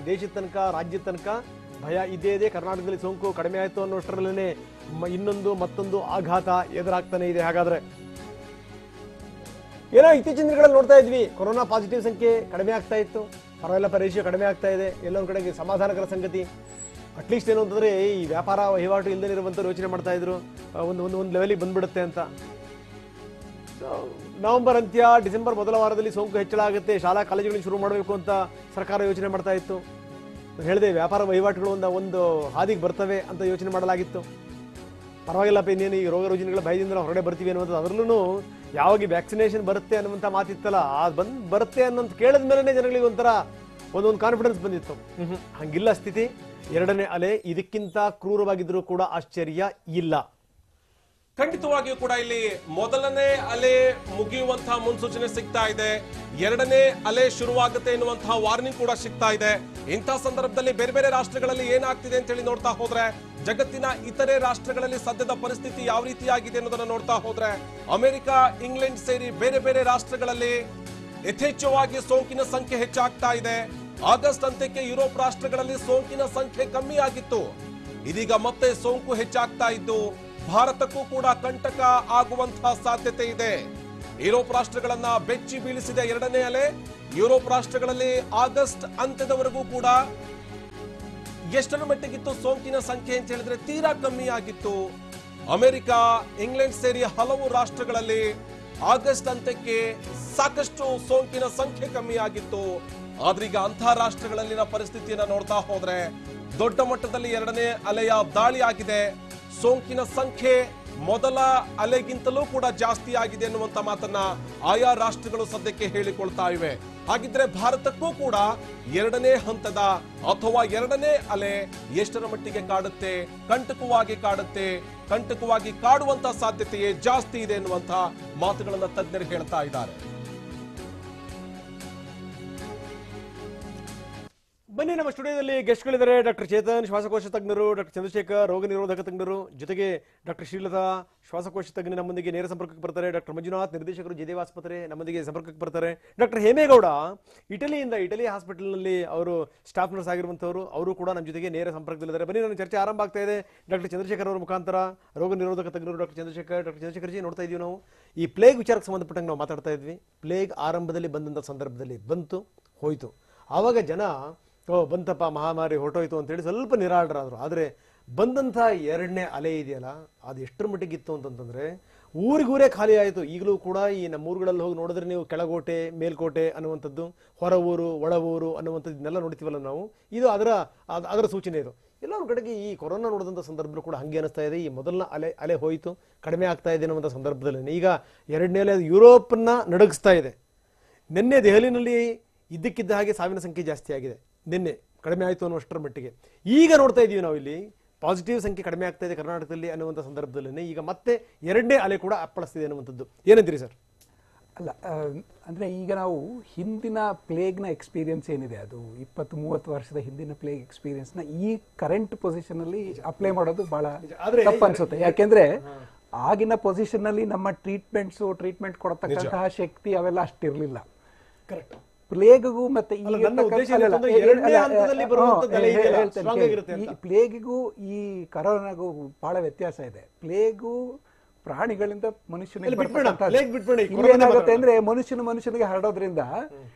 ದೇಶದ ತನಕ, ರಾಜ್ಯದ ತನಕ ಭಯ ಇದ್ದೇ ಇದೆ. ಕರ್ನಾಟಕದಲ್ಲಿ ಸೋಂಕು ಕಡಿಮೆ ಆಯಿತು ಅನ್ನೋಷ್ಟರಲ್ಲೇ ಮತ್ತೊಂದು ಆಘಾತ ಎದುರಾಗ್ತಾನೆ ಇದೆ. ಹಾಗಾದ್ರೆ ಏನೋ ಇತ್ತೀಚಿನ ದಿನಗಳಲ್ಲಿ ನೋಡ್ತಾ ಇದ್ವಿ, ಕೊರೋನಾ ಪಾಸಿಟಿವ್ ಸಂಖ್ಯೆ ಕಡಿಮೆ ಆಗ್ತಾ ಇತ್ತು, ಪರವಾಗಿಲ್ಲ ಪರೀಕ್ಷೆ ಕಡಿಮೆ ಆಗ್ತಾ ಇದೆ, ಎಲ್ಲೊಂದು ಕಡೆಗೆ ಸಮಾಧಾನಕರ ಸಂಗತಿ. ಅಟ್ಲೀಸ್ಟ್ ಏನು ಅಂತಂದ್ರೆ ಈ ವ್ಯಾಪಾರ ವಹಿವಾಟು ಇಲ್ಲದೆ ಇರುವಂತ ಯೋಚನೆ ಮಾಡ್ತಾ ಇದ್ರು, ಒಂದು ಲೆವೆಲಿಗೆ ಬಂದ್ಬಿಡುತ್ತೆ ಅಂತ. ನವೆಂಬರ್ ಅಂತ್ಯ, ಡಿಸೆಂಬರ್ ಮೊದಲ ವಾರದಲ್ಲಿ ಸೋಂಕು ಹೆಚ್ಚಳ ಆಗುತ್ತೆ, ಶಾಲಾ ಕಾಲೇಜುಗಳಿಗೆ ಶುರು ಮಾಡಬೇಕು ಅಂತ ಸರ್ಕಾರ ಯೋಚನೆ ಮಾಡ್ತಾ ಇತ್ತು. ಹೇಳಿದೆ ವ್ಯಾಪಾರ ವಹಿವಾಟುಗಳು ಒಂದು ಹಾದಿಗೆ ಬರ್ತವೆ ಅಂತ ಯೋಚನೆ ಮಾಡಲಾಗಿತ್ತು. ಪರವಾಗಿಲ್ಲಪ್ಪ, ಇನ್ನೇನು ಈ ರೋಗ ರುಜಿನಗಳ ಭಯದಿಂದ ನಾವು ಹೊರಗಡೆ ಬರ್ತೀವಿ ಅನ್ನುವಂಥದ್ದು. ಅದರಲ್ಲೂ ಯಾವಾಗ ವ್ಯಾಕ್ಸಿನೇಷನ್ ಬರುತ್ತೆ ಅನ್ನುವಂಥ ಮಾತಿತ್ತಲ್ಲ, ಬರುತ್ತೆ ಅನ್ನೋದು ಕೇಳಿದ ಮೇಲೆ ಜನಗಳಿಗೆ ಒಂದೊಂದು ಕಾನ್ಫಿಡೆನ್ಸ್ ಬಂದಿತ್ತು. ಹಂಗಿಲ್ಲ ಸ್ಥಿತಿ. ಎರಡನೇ ಅಲೆ ಇದಕ್ಕಿಂತ ಕ್ರೂರವಾಗಿದ್ರೂ ಕೂಡ ಆಶ್ಚರ್ಯ ಇಲ್ಲ. ಖಂಡಿತವಾಗಿಯೂ ಕೂಡ ಇಲ್ಲಿ ಮೊದಲನೇ ಅಲೆ ಮುಗಿಯುವಂತಹ ಮುನ್ಸೂಚನೆ ಸಿಗ್ತಾ ಇದೆ, ಎರಡನೇ ಅಲೆ ಶುರುವಾಗುತ್ತೆ ಎನ್ನುವಂತಹ ವಾರ್ನಿಂಗ್ ಕೂಡ ಸಿಗ್ತಾ ಇದೆ. ಇಂತಹ ಸಂದರ್ಭದಲ್ಲಿ ಬೇರೆ ಬೇರೆ ರಾಷ್ಟ್ರಗಳಲ್ಲಿ ಏನಾಗ್ತಿದೆ ಅಂತ ಹೇಳಿ ನೋಡ್ತಾ ಹೋದ್ರೆ, ಜಗತ್ತಿನ ಇತರೆ ರಾಷ್ಟ್ರಗಳಲ್ಲಿ ಸದ್ಯದ ಪರಿಸ್ಥಿತಿ ಯಾವ ರೀತಿಯಾಗಿದೆ ಅನ್ನೋದನ್ನ ನೋಡ್ತಾ ಹೋದ್ರೆ, ಅಮೆರಿಕ, ಇಂಗ್ಲೆಂಡ್ ಸೇರಿ ಬೇರೆ ಬೇರೆ ರಾಷ್ಟ್ರಗಳಲ್ಲಿ ಯಥೇಚ್ಛವಾಗಿ ಸೋಂಕಿನ ಸಂಖ್ಯೆ ಹೆಚ್ಚಾಗ್ತಾ ಇದೆ. ಆಗಸ್ಟ್ ಅಂತ್ಯಕ್ಕೆ ಯುರೋಪ್ ರಾಷ್ಟ್ರಗಳಲ್ಲಿ ಸೋಂಕಿನ ಸಂಖ್ಯೆ ಕಮ್ಮಿ ಆಗಿತ್ತು, ಇದೀಗ ಮತ್ತೆ ಸೋಂಕು ಹೆಚ್ಚಾಗ್ತಾ ಇದ್ದು ಭಾರತಕ್ಕೂ ಕೂಡ ಕಂಟಕ ಆಗುವಂತಹ ಸಾಧ್ಯತೆ ಇದೆ. ಯುರೋಪ್ ರಾಷ್ಟ್ರಗಳನ್ನ ಬೆಚ್ಚಿ ಬೀಳಿಸಿದ ಎರಡನೇ ಅಲೆ. ಯುರೋಪ್ ರಾಷ್ಟ್ರಗಳಲ್ಲಿ ಆಗಸ್ಟ್ ಅಂತ್ಯದವರೆಗೂ ಕೂಡ ಎಷ್ಟರ ಮಟ್ಟಿಗಿತ್ತು ಸೋಂಕಿನ ಸಂಖ್ಯೆ ಅಂತ ಹೇಳಿದ್ರೆ ತೀರಾ ಕಮ್ಮಿ ಆಗಿತ್ತು. ಅಮೆರಿಕ, ಇಂಗ್ಲೆಂಡ್ ಸೇರಿ ಹಲವು ರಾಷ್ಟ್ರಗಳಲ್ಲಿ ಆಗಸ್ಟ್ ಅಂತ್ಯಕ್ಕೆ ಸಾಕಷ್ಟು ಸೋಂಕಿನ ಸಂಖ್ಯೆ ಕಮ್ಮಿ ಆಗಿತ್ತು. ಆದ್ರೀಗ ಅಂತಹ ರಾಷ್ಟ್ರಗಳಲ್ಲಿನ ಪರಿಸ್ಥಿತಿಯನ್ನ ನೋಡ್ತಾ ಹೋದ್ರೆ ದೊಡ್ಡ ಮಟ್ಟದಲ್ಲಿ ಎರಡನೇ ಅಲೆಯ ದಾಳಿ ಆಗಿದೆ. ಸೋಂಕಿನ ಸಂಖ್ಯೆ ಮೊದಲ ಅಲೆಗಿಂತಲೂ ಕೂಡ ಜಾಸ್ತಿ ಆಗಿದೆ ಎನ್ನುವಂತ ಮಾತನ್ನ ಆಯಾ ರಾಷ್ಟ್ರಗಳು ಸದ್ಯಕ್ಕೆ ಹೇಳಿಕೊಳ್ತಾ ಇವೆ. ಹಾಗಿದ್ರೆ ಭಾರತಕ್ಕೂ ಕೂಡ ಎರಡನೇ ಹಂತದ ಅಥವಾ ಎರಡನೇ ಅಲೆ ಎಷ್ಟರ ಮಟ್ಟಿಗೆ ಕಾಡುತ್ತೆ, ಕಂಟಕವಾಗಿ ಕಾಡುವಂತ ಸಾಧ್ಯತೆಯೇ ಜಾಸ್ತಿ ಇದೆ ಎನ್ನುವಂತ ಮಾತುಗಳನ್ನ ತಜ್ಞರು ಹೇಳ್ತಾ ಇದ್ದಾರೆ. ಬನ್ನಿ, ನಮ್ಮ ಸ್ಟುಡಿಯೋದಲ್ಲಿ ಗೆಸ್ಟ್ಗಳಿದ್ದಾರೆ. ಡಾಕ್ಟರ್ ಚೇತನ್, ಶ್ವಾಸಕೋಶ ತಜ್ಞರು, ಡಾಕ್ಟರ್ ಚಂದ್ರಶೇಖರ್, ರೋಗ ನಿರೋಧಕ ತಜ್ಞರು, ಜೊತೆಗೆ ಡಾಕ್ಟರ್ ಶ್ರೀಲತಾ, ಶ್ವಾಸಕೋಶ ತಜ್ಞ ನಮ್ಮೊಂದಿಗೆ ನೇರ ಸಂಪರ್ಕಕ್ಕೆ ಬರ್ತಾರೆ. ಡಾಕ್ಟರ್ ಮಂಜುನಾಥ್, ನಿರ್ದೇಶಕರು ಜಯದೇವ ಆಸ್ಪತ್ರೆ, ನಮ್ಮೊಂದಿಗೆ ಸಂಪರ್ಕಕ್ಕೆ ಬರ್ತಾರೆ. ಡಾಕ್ಟರ್ ಹೇಮೇಗೌಡ, ಇಟಲಿ ಹಾಸ್ಪಿಟಲ್ನಲ್ಲಿ ಅವರು ಸ್ಟಾಫ್ ನರ್ಸ್ ಆಗಿರುವಂಥವರು, ಅವರು ಕೂಡ ನಮ್ಮ ಜೊತೆಗೆ ನೇರ ಸಂಪರ್ಕದಲ್ಲಿದ್ದಾರೆ. ಬನ್ನಿ, ನನ್ನ ಚರ್ಚೆ ಆರಂಭ ಆಗ್ತಾ ಇದೆ. ಡಾಕ್ಟರ್ ಚಂದ್ರಶೇಖರ್ ಅವರ ಮುಖಾಂತರ ರೋಗ ನಿರೋಧಕ ತಜ್ಞರು ಡಾಕ್ಟರ್ ಚಂದ್ರಶೇಖರ್ ಜಿ, ನೋಡ್ತಾ ಇದೀವಿ ನಾವು ಈ ಪ್ಲೇಗ್ ವಿಚಾರಕ್ಕೆ ಸಂಬಂಧಪಟ್ಟಂಗೆ ನಾವು ಮಾತಾಡ್ತಾ ಇದ್ವಿ. ಪ್ಲೇಗ್ ಆರಂಭದಲ್ಲಿ ಬಂದಂಥ ಸಂದರ್ಭದಲ್ಲಿ ಬಂತು ಹೋಯ್ತು, ಆವಾಗ ಜನ ಬಂತಪ್ಪ ಮಹಾಮಾರಿ ಹೊರಟೋಯ್ತು ಅಂತೇಳಿ ಸ್ವಲ್ಪ ನಿರಾಳರಾದ್ರು. ಆದರೆ ಬಂದಂಥ ಎರಡನೇ ಅಲೆ ಇದೆಯಲ್ಲ, ಅದು ಎಷ್ಟರ ಮಟ್ಟಿಗಿತ್ತು ಅಂತಂತಂದ್ರೆ ಊರಿಗೂರೇ ಖಾಲಿ ಆಯಿತು. ಈಗಲೂ ಕೂಡ ಈ ನಮ್ಮ ಊರುಗಳಲ್ಲಿ ಹೋಗಿ ನೋಡಿದ್ರೆ ನೀವು ಕೆಳಗೋಟೆ, ಮೇಲ್ಕೋಟೆ ಅನ್ನುವಂಥದ್ದು, ಹೊರ ಊರು, ಒಳ ಊರು ಅನ್ನುವಂಥದ್ದನ್ನೆಲ್ಲ ನೋಡ್ತೀವಲ್ಲ ನಾವು, ಇದು ಅದರ ಸೂಚನೆ. ಇದು ಎಲ್ಲ ಒಂದು ಕಡೆಗೆ ಈ ಕೊರೋನಾ ನೋಡಿದಂಥ ಸಂದರ್ಭದಲ್ಲೂ ಕೂಡ ಹಂಗೆ ಅನಿಸ್ತಾ ಇದೆ. ಈ ಮೊದಲನ ಅಲೆ ಹೋಯಿತು, ಕಡಿಮೆ ಆಗ್ತಾ ಇದೆ ಅನ್ನುವಂಥ ಸಂದರ್ಭದಲ್ಲಿ ಈಗ ಎರಡನೇ ಅಲೆ ಯುರೋಪನ್ನ ನಡಗಿಸ್ತಾ ಇದೆ. ನಿನ್ನೆ ದೆಹಲಿನಲ್ಲಿ ಇದ್ದಕ್ಕಿದ್ದ ಹಾಗೆ ಸಾವಿನ ಸಂಖ್ಯೆ ಜಾಸ್ತಿ ಆಗಿದೆ, ನಿನ್ನೆ ಕಡಿಮೆ ಆಯಿತು ಅನ್ನೋಷ್ಟರ ಮಟ್ಟಿಗೆ. ಈಗ ನೋಡ್ತಾ ಇದ್ದೀವಿ ನಾವು ಇಲ್ಲಿ ಪಾಸಿಟಿವ್ ಸಂಖ್ಯೆ ಕಡಿಮೆ ಆಗ್ತಾ ಇದೆ ಕರ್ನಾಟಕದಲ್ಲಿ ಅನ್ನುವಂಥ ಸಂದರ್ಭದಲ್ಲಿ ಈಗ ಮತ್ತೆ ಎರಡನೇ ಅಲೆ ಕೂಡ ಅಪ್ಪಳಿಸ್ತಿದೆ ಅನ್ನುವಂಥದ್ದು. ಏನಂತೀರಿ ಸರ್? ಅಲ್ಲ, ಅಂದರೆ ಈಗ ನಾವು ಹಿಂದಿನ ಪ್ಲೇಗ್ನ ಎಕ್ಸ್ಪೀರಿಯನ್ಸ್ ಏನಿದೆ, ಅದು 20-30 ವರ್ಷದ ಹಿಂದಿನ ಪ್ಲೇಗ್ ಎಕ್ಸ್ಪೀರಿಯನ್ಸ್ನ ಈ ಕರೆಂಟ್ ಪೊಸಿಷನಲ್ಲಿ ಅಪ್ಲೈ ಮಾಡೋದು ಭಾಳ ತಪ್ಪು ಅನ್ಸುತ್ತೆ. ಯಾಕೆಂದರೆ ಆಗಿನ ಪೊಸಿಷನ್ನಲ್ಲಿ ನಮ್ಮ ಟ್ರೀಟ್ಮೆಂಟ್ ಕೊಡತಕ್ಕಂತಹ ಶಕ್ತಿ ಅವೆಲ್ಲ ಅಷ್ಟಿರಲಿಲ್ಲ. ಕರೆಕ್ಟ್. ಪ್ಲೇಗಿಗೂ ಮತ್ತೆ ಪ್ಲೇಗಿಗೂ ಈ ಕರೋನಾಗೂ ಬಹಳ ವ್ಯತ್ಯಾಸ ಇದೆ. ಪ್ಲೇಗು ಪ್ರಾಣಿಗಳಿಂದ ಏನಾಗುತ್ತೆ ಅಂದ್ರೆ ಮನುಷ್ಯನಿಗೆ ಹರಡೋದ್ರಿಂದ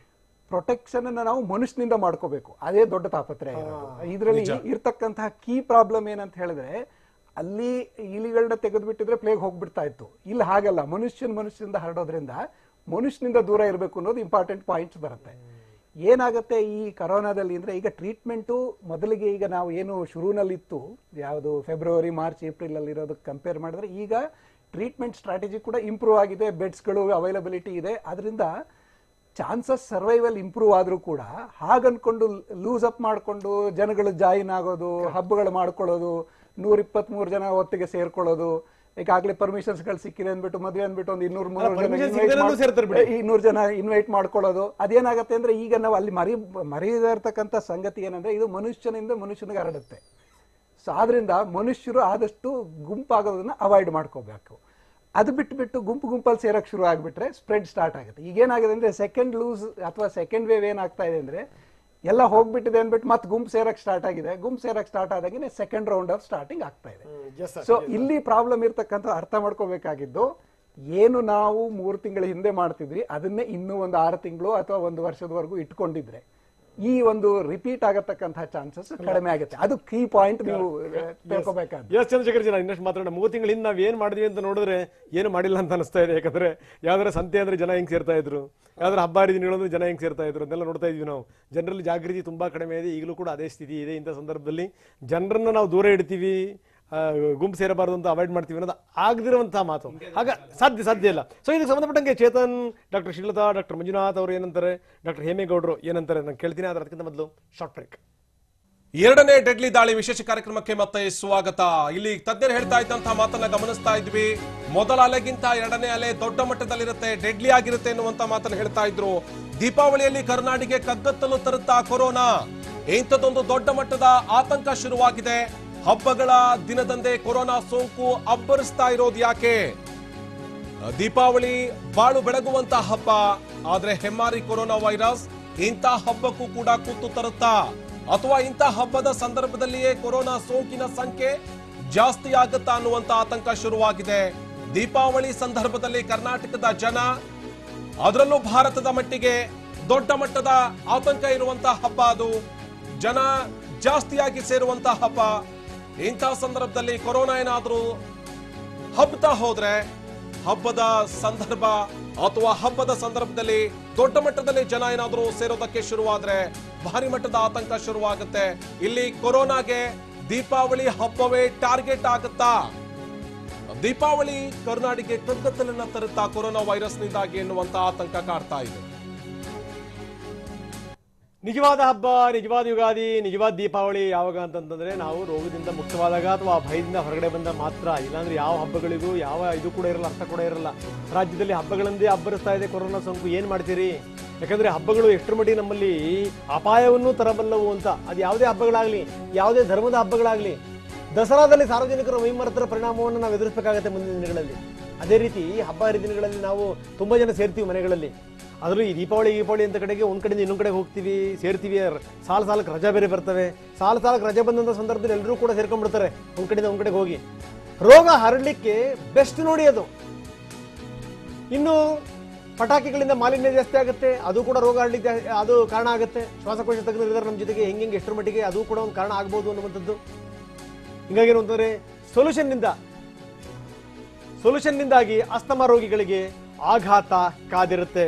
ಪ್ರೊಟೆಕ್ಷನ್ ಅನ್ನ ನಾವು ಮನುಷ್ಯನಿಂದ ಮಾಡ್ಕೋಬೇಕು, ಅದೇ ದೊಡ್ಡ ತಾಪತ್ರೆ. ಇದರಲ್ಲಿ ಇರ್ತಕ್ಕಂತಹ ಕೀ ಪ್ರಾಬ್ಲಮ್ ಏನಂತ ಹೇಳಿದ್ರೆ, ಅಲ್ಲಿ ಇಲಿಗಳನ್ನ ತೆಗೆದುಬಿಟ್ಟಿದ್ರೆ ಪ್ಲೇಗ್ ಹೋಗ್ಬಿಡ್ತಾ ಇತ್ತು. ಇಲ್ಲಿ ಹಾಗಲ್ಲ, ಮನುಷ್ಯನಿಂದ ಹರಡೋದ್ರಿಂದ ಮನುಷ್ಯನಿಂದ ದೂರ ಇರಬೇಕು ಅನ್ನೋದು ಇಂಪಾರ್ಟೆಂಟ್ ಪಾಯಿಂಟ್ಸ್ ಬರುತ್ತೆ. ಏನಾಗುತ್ತೆ ಈ ಕರೋನಾದಲ್ಲಿ ಅಂದರೆ, ಈಗ ಟ್ರೀಟ್ಮೆಂಟು ಮೊದಲಿಗೆ ಈಗ ನಾವು ಏನು ಶುರುವಿನಲ್ಲಿತ್ತು, ಯಾವುದು ಫೆಬ್ರವರಿ, ಮಾರ್ಚ್, ಏಪ್ರಿಲ್ ಅಲ್ಲಿ ಇರೋದಕ್ಕೆ ಕಂಪೇರ್ ಮಾಡಿದ್ರೆ ಈಗ ಟ್ರೀಟ್ಮೆಂಟ್ ಸ್ಟ್ರಾಟಜಿ ಕೂಡ ಇಂಪ್ರೂವ್ ಆಗಿದೆ, ಬೆಡ್ಸ್ಗಳು ಅವೈಲಬಿಲಿಟಿ ಇದೆ. ಅದರಿಂದ ಚಾನ್ಸಸ್ ಸರ್ವೈವಲ್ ಇಂಪ್ರೂವ್ ಆದ್ರೂ ಕೂಡ ಹಾಗನ್ಕೊಂಡು ಲೂಸ್ ಅಪ್ ಮಾಡ್ಕೊಂಡು ಜನಗಳು ಜಾಯಿನ್ ಆಗೋದು, ಹಬ್ಬಗಳು ಮಾಡ್ಕೊಳ್ಳೋದು, 123 ಜನ ಒತ್ತಿಗೆ ಸೇರ್ಕೊಳ್ಳೋದು, ಈಗಾಗಲೇ ಪರ್ಮಿಷನ್ಸ್ಗಳು ಸಿಕ್ಕಿದೆ ಅಂದ್ಬಿಟ್ಟು ಮದುವೆ ಅಂದ್ಬಿಟ್ಟು ಒಂದು 200 ಜನ ಇನ್ವೈಟ್ ಮಾಡ್ಕೊಳ್ಳೋದು. ಅದೇನಾಗತ್ತೆ ಅಂದ್ರೆ ಈಗ ನಾವು ಅಲ್ಲಿ ಮರೆಯದೇ ಇರ್ತಕ್ಕಂಥ ಸಂಗತಿ ಏನಂದ್ರೆ ಇದು ಮನುಷ್ಯನಿಂದ ಮನುಷ್ಯನಿಗೆ ಹರಡುತ್ತೆ. ಸೊ ಆದ್ರಿಂದ ಮನುಷ್ಯರು ಆದಷ್ಟು ಗುಂಪಾಗೋದನ್ನ ಅವಾಯ್ಡ್ ಮಾಡ್ಕೋಬೇಕು. ಅದು ಬಿಟ್ಟು ಗುಂಪಲ್ಲಿ ಸೇರಕ್ಕೆ ಶುರು ಆಗ್ಬಿಟ್ರೆ ಸ್ಪ್ರೆಡ್ ಸ್ಟಾರ್ಟ್ ಆಗುತ್ತೆ. ಈಗೇನಾಗಿದೆ ಅಂದ್ರೆ ಸೆಕೆಂಡ್ ಲೂಸ್ ಅಥವಾ ಸೆಕೆಂಡ್ ವೇವ್ ಏನಾಗ್ತಾ ಇದೆ ಅಂದ್ರೆ ಎಲ್ಲ ಹೋಗ್ಬಿಟ್ಟಿದೆ ಅಂದ್ಬಿಟ್ಟು ಮತ್ತೆ ಗುಂಪು ಸೇರಕ್ಕೆ ಸ್ಟಾರ್ಟ್ ಆಗಿದೆ. ಗುಂಪು ಸೇರಕ್ಕೆ ಸ್ಟಾರ್ಟ್ ಆದಾಗೆ ಸೆಕೆಂಡ್ ರೌಂಡ್ ಆಫ್ ಸ್ಟಾರ್ಟಿಂಗ್ ಆಗ್ತಾ ಇದೆ. ಸೊ ಇಲ್ಲಿ ಪ್ರಾಬ್ಲಮ್ ಇರ್ತಕ್ಕಂಥ ಅರ್ಥ ಮಾಡ್ಕೋಬೇಕಾಗಿದ್ದು, ಏನು ನಾವು 3 ತಿಂಗಳ ಹಿಂದೆ ಮಾಡ್ತಿದ್ವಿ ಅದನ್ನೇ ಇನ್ನೂ ಒಂದು 6 ತಿಂಗಳು ಅಥವಾ 1 ವರ್ಷದವರೆಗೂ ಇಟ್ಕೊಂಡಿದ್ರೆ ಈ ಒಂದು ರಿಪೀಟ್ ಆಗತಕ್ಕಂತಹ ಚಾನ್ಸಸ್ ಕಡಿಮೆ ಆಗುತ್ತೆ. ಅದು ಕೀ ಪಾಯಿಂಟ್ ನೀವು ತಿಳ್ಕೊಬೇಕಾದ್ರೆ. ಎಸ್ ಚಂದ್ರಶೇಖರ್ ಜನ ಇನ್ನಷ್ಟು ಮಾತಾಡೋಣ. 3 ತಿಂಗಳ ಹಿಂದೆ ನಾವ್ ಏನ್ ಮಾಡಿದ್ವಿ ಅಂತ ನೋಡಿದ್ರೆ ಏನು ಮಾಡಿಲ್ಲ ಅಂತ ಅನಿಸ್ತಾ ಇದೆ. ಯಾಕಂದ್ರೆ ಯಾವ್ದಾರ ಸಂತೆ ಅಂದ್ರೆ ಜನ ಹೆಂಗ್ ಸೇರ್ತಾ ಇದ್ರು, ಯಾವ್ದಾರ ಹಬ್ಬ ಹರಿದಿನಗಳು ಜನ ಹೆಂಗ್ ಸೇರ್ತಾ ಇದ್ರು ಅಂತೆಲ್ಲ ನೋಡ್ತಾ ಇದ್ವಿ ನಾವು. ಜನರಲ್ಲಿ ಜಾಗೃತಿ ತುಂಬಾ ಕಡಿಮೆ ಇದೆ. ಈಗಲೂ ಕೂಡ ಅದೇ ಸ್ಥಿತಿ ಇದೆ. ಇಂಥ ಸಂದರ್ಭದಲ್ಲಿ ಜನರನ್ನ ನಾವು ದೂರ ಇಡ್ತೀವಿ, ಗುಂಪು ಸೇರಬಾರದು ಅಂತ ಅವಾಯ್ಡ್ ಮಾಡ್ತೀವಿ ಅನ್ನೋದು ಆಗದಿರುವಂತಹ ಮಾತು. ಆಗ ಸಾಧ್ಯ ಇಲ್ಲ. ಸೊ ಇದಕ್ಕೆ ಸಂಬಂಧಪಟ್ಟಂಗೆ ಚೇತನ್, ಡಾಕ್ಟರ್ ಶ್ರೀಲತಾ, ಡಾಕ್ಟರ್ ಮಂಜುನಾಥ್ ಅವರು ಏನಂತಾರೆ, ಡಾಕ್ಟರ್ ಹೇಮೇಗೌಡರು ಏನಂತಾರೆ ನಾನು ಕೇಳ್ತೀನಿ. ಅದಕ್ಕಿಂತ ಮೊದಲು ಶಾರ್ಟ್ ಬ್ರೇಕ್. 2ನೇ ಡೆಡ್ಲಿ ದಾಳಿ ವಿಶೇಷ ಕಾರ್ಯಕ್ರಮಕ್ಕೆ ಮತ್ತೆ ಸ್ವಾಗತ. ಇಲ್ಲಿ ತಜ್ಞರು ಹೇಳ್ತಾ ಇದ್ದಂತಹ ಮಾತನ್ನ ಗಮನಿಸ್ತಾ ಇದ್ವಿ. ಮೊದಲ ಅಲೆಗಿಂತ 2ನೇ ಅಲೆ ದೊಡ್ಡ ಮಟ್ಟದಲ್ಲಿರುತ್ತೆ, ಡೆಡ್ಲಿ ಆಗಿರುತ್ತೆ ಎನ್ನುವಂತ ಮಾತನ್ನ ಹೇಳ್ತಾ ಇದ್ರು. ದೀಪಾವಳಿಯಲ್ಲಿ ಕರ್ನಾಟಕಕ್ಕೆ ಕಗ್ಗತ್ತಲು ತರುತ್ತಾ ಕೊರೋನಾ, ಇಂಥದ್ದೊಂದು ದೊಡ್ಡ ಮಟ್ಟದ ಆತಂಕ ಶುರುವಾಗಿದೆ. ಹಬ್ಬಗಳ ದಿನದಂದೇ ಕೊರೋನಾ ಸೋಂಕು ಅಬ್ಬರಿಸ್ತಾ ಇರೋದು ಯಾಕೆ? ದೀಪಾವಳಿ ಬಾಳು ಬೆಳಗುವಂತ ಹಬ್ಬ, ಆದ್ರೆ ಹೆಮ್ಮಾರಿ ಕೊರೋನಾ ವೈರಸ್ ಇಂಥ ಹಬ್ಬಕ್ಕೂ ಕೂಡ ಕುತ್ತು ತರುತ್ತಾ? ಅಥವಾ ಇಂಥ ಹಬ್ಬದ ಸಂದರ್ಭದಲ್ಲಿಯೇ ಕೊರೋನಾ ಸೋಂಕಿನ ಸಂಖ್ಯೆ ಜಾಸ್ತಿ ಆಗುತ್ತಾ ಅನ್ನುವಂತ ಆತಂಕ ಶುರುವಾಗಿದೆ. ದೀಪಾವಳಿ ಸಂದರ್ಭದಲ್ಲಿ ಕರ್ನಾಟಕದ ಜನ, ಅದರಲ್ಲೂ ಭಾರತದ ಮಟ್ಟಿಗೆ ದೊಡ್ಡ ಮಟ್ಟದ ಆತಂಕ ಇರುವಂತಹ ಹಬ್ಬ, ಅದು ಜನ ಜಾಸ್ತಿಯಾಗಿ ಸೇರುವಂತಹ ಹಬ್ಬ. ಇಂಥ ಸಂದರ್ಭದಲ್ಲಿ ಕೊರೋನಾ ಏನಾದ್ರೂ ಹಬ್ಬತಾ ಹೋದ್ರೆ, ಹಬ್ಬದ ಸಂದರ್ಭ ಅಥವಾ ಹಬ್ಬದ ಸಂದರ್ಭದಲ್ಲಿ ದೊಡ್ಡ ಮಟ್ಟದಲ್ಲಿ ಜನ ಏನಾದ್ರೂ ಸೇರೋದಕ್ಕೆ ಶುರುವಾದ್ರೆ ಭಾರಿ ಮಟ್ಟದ ಆತಂಕ ಶುರುವಾಗುತ್ತೆ. ಇಲ್ಲಿ ಕೊರೋನಾಗೆ ದೀಪಾವಳಿ ಹಬ್ಬವೇ ಟಾರ್ಗೆಟ್ ಆಗುತ್ತಾ? ದೀಪಾವಳಿ ಕರ್ನಾಟಕಕ್ಕೆ ಕಗ್ಗತ್ತಲನ್ನ ತರುತ್ತಾ ಕೊರೋನಾ ವೈರಸ್ನಿಂದಾಗಿ ಎನ್ನುವಂತ ಆತಂಕ ಕಾಡ್ತಾ ಇದೆ. ನಿಜವಾದ ಹಬ್ಬ, ನಿಜವಾದ ಯುಗಾದಿ, ನಿಜವಾದ ದೀಪಾವಳಿ ಯಾವಾಗ ಅಂತಂದ್ರೆ ನಾವು ರೋಗದಿಂದ ಮುಕ್ತವಾದಾಗ ಅಥವಾ ಭಯದಿಂದ ಹೊರಗಡೆ ಬಂದ ಮಾತ್ರ. ಇಲ್ಲಾಂದ್ರೆ ಯಾವ ಹಬ್ಬಗಳಿಗೂ ಯಾವ ಇದು ಕೂಡ ಇರಲ್ಲ, ಅರ್ಥ ಕೂಡ ಇರಲ್ಲ. ರಾಜ್ಯದಲ್ಲಿ ಹಬ್ಬಗಳಂದೇ ಅಬ್ಬರಿಸ್ತಾ ಇದೆ ಕೊರೋನಾ ಸೋಂಕು. ಏನ್ ಮಾಡ್ತೀರಿ? ಯಾಕಂದ್ರೆ ಹಬ್ಬಗಳು ಎಷ್ಟರ ಮಟ್ಟಿಗೆ ನಮ್ಮಲ್ಲಿ ಅಪಾಯವನ್ನು ತರಬಲ್ಲವು ಅಂತ. ಅದು ಯಾವುದೇ ಹಬ್ಬಗಳಾಗ್ಲಿ, ಯಾವುದೇ ಧರ್ಮದ ಹಬ್ಬಗಳಾಗ್ಲಿ, ದಸರಾದಲ್ಲಿ ಸಾರ್ವಜನಿಕರ ವೈಮನಸ್ಸರ ಪರಿಣಾಮವನ್ನು ನಾವು ಎದುರಿಸಬೇಕಾಗತ್ತೆ ಮುಂದಿನ ದಿನಗಳಲ್ಲಿ. ಅದೇ ರೀತಿ ಹಬ್ಬ ಹರಿದಿನಗಳಲ್ಲಿ ನಾವು ತುಂಬಾ ಜನ ಸೇರ್ತೀವಿ ಮನೆಗಳಲ್ಲಿ. ಅದರಲ್ಲೂ ಈ ದೀಪಾವಳಿ ಅಂತ ಕಡೆಗೆ ಒಂದ್ ಕಡೆಯಿಂದ ಇನ್ನೊಂದ್ ಕಡೆ ಹೋಗ್ತೀವಿ, ಸೇರ್ತೀವಿ. ಸಾಲಕ್ಕೆ ರಜಾ ಬೇರೆ ಬರ್ತವೆ. ಸಾಲಕ್ಕೆ ರಜೆ ಬಂದಂತ ಸಂದರ್ಭದಲ್ಲಿ ಎಲ್ಲರೂ ಕೂಡ ಸೇರ್ಕೊಂಡ್ಬಿಡ್ತಾರೆ ಒಂದ್ ಕಡೆಯಿಂದ ಒಂದ್ ಕಡೆಗೆ ಹೋಗಿ. ರೋಗ ಹರಡ್ಲಿಕ್ಕೆ ಬೆಸ್ಟ್ ನೋಡಿ ಅದು. ಇನ್ನು ಪಟಾಕಿಗಳಿಂದ ಮಾಲಿನ್ಯ ಜಾಸ್ತಿ ಆಗುತ್ತೆ, ಅದು ಕೂಡ ರೋಗ ಹರಡ್ಲಿಕ್ಕೆ ಅದು ಕಾರಣ ಆಗುತ್ತೆ. ಶ್ವಾಸಕೋಶ ತಜ್ಞರಿದ್ದಾರೆ ನಮ್ಮ ಜೊತೆಗೆ, ಹೆಂಗೆ ಎಷ್ಟರ ಮಟ್ಟಿಗೆ ಅದು ಕೂಡ ಒಂದು ಕಾರಣ ಆಗ್ಬೋದು ಅನ್ನುವಂಥದ್ದು. ಹಿಂಗಾಗಿ ಏನು ಅಂತಂದ್ರೆ ಸೊಲ್ಯೂಷನ್ನಿಂದಾಗಿ ಅಸ್ತಮಾ ರೋಗಿಗಳಿಗೆ ಆಘಾತ ಕಾದಿರುತ್ತೆ.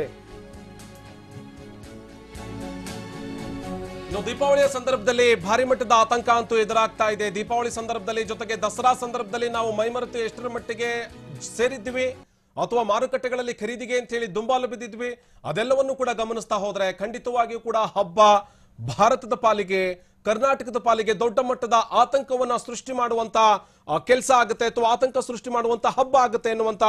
ದೀಪಾವಳಿಯ ಸಂದರ್ಭದಲ್ಲಿ ಭಾರಿ ಮಟ್ಟದ ಆತಂಕ ಅಂತೂ ಎದುರಾಗ್ತಾ ಇದೆ. ದೀಪಾವಳಿ ಸಂದರ್ಭದಲ್ಲಿ ಜೊತೆಗೆ ದಸರಾ ಸಂದರ್ಭದಲ್ಲಿ ನಾವು ಮೈಮರೆತು ಎಷ್ಟರ ಮಟ್ಟಿಗೆ ಸೇರಿದ್ವಿ ಅಥವಾ ಮಾರುಕಟ್ಟೆಗಳಲ್ಲಿ ಖರೀದಿಗೆ ಅಂತ ಹೇಳಿ ದುಂಬಾಲು ಬಿದ್ದಿದ್ವಿ, ಅದೆಲ್ಲವನ್ನು ಕೂಡ ಗಮನಿಸ್ತಾ ಹೋದ್ರೆ ಖಂಡಿತವಾಗಿಯೂ ಕೂಡ ಹಬ್ಬ ಭಾರತದ ಪಾಲಿಗೆ, ಕರ್ನಾಟಕದ ಪಾಲಿಗೆ ದೊಡ್ಡ ಮಟ್ಟದ ಆತಂಕವನ್ನ ಸೃಷ್ಟಿ ಮಾಡುವಂತ ಕೆಲಸ ಆಗುತ್ತೆ ಅಥವಾ ಆತಂಕ ಸೃಷ್ಟಿ ಮಾಡುವಂತ ಹಬ್ಬ ಆಗುತ್ತೆ ಎನ್ನುವಂತ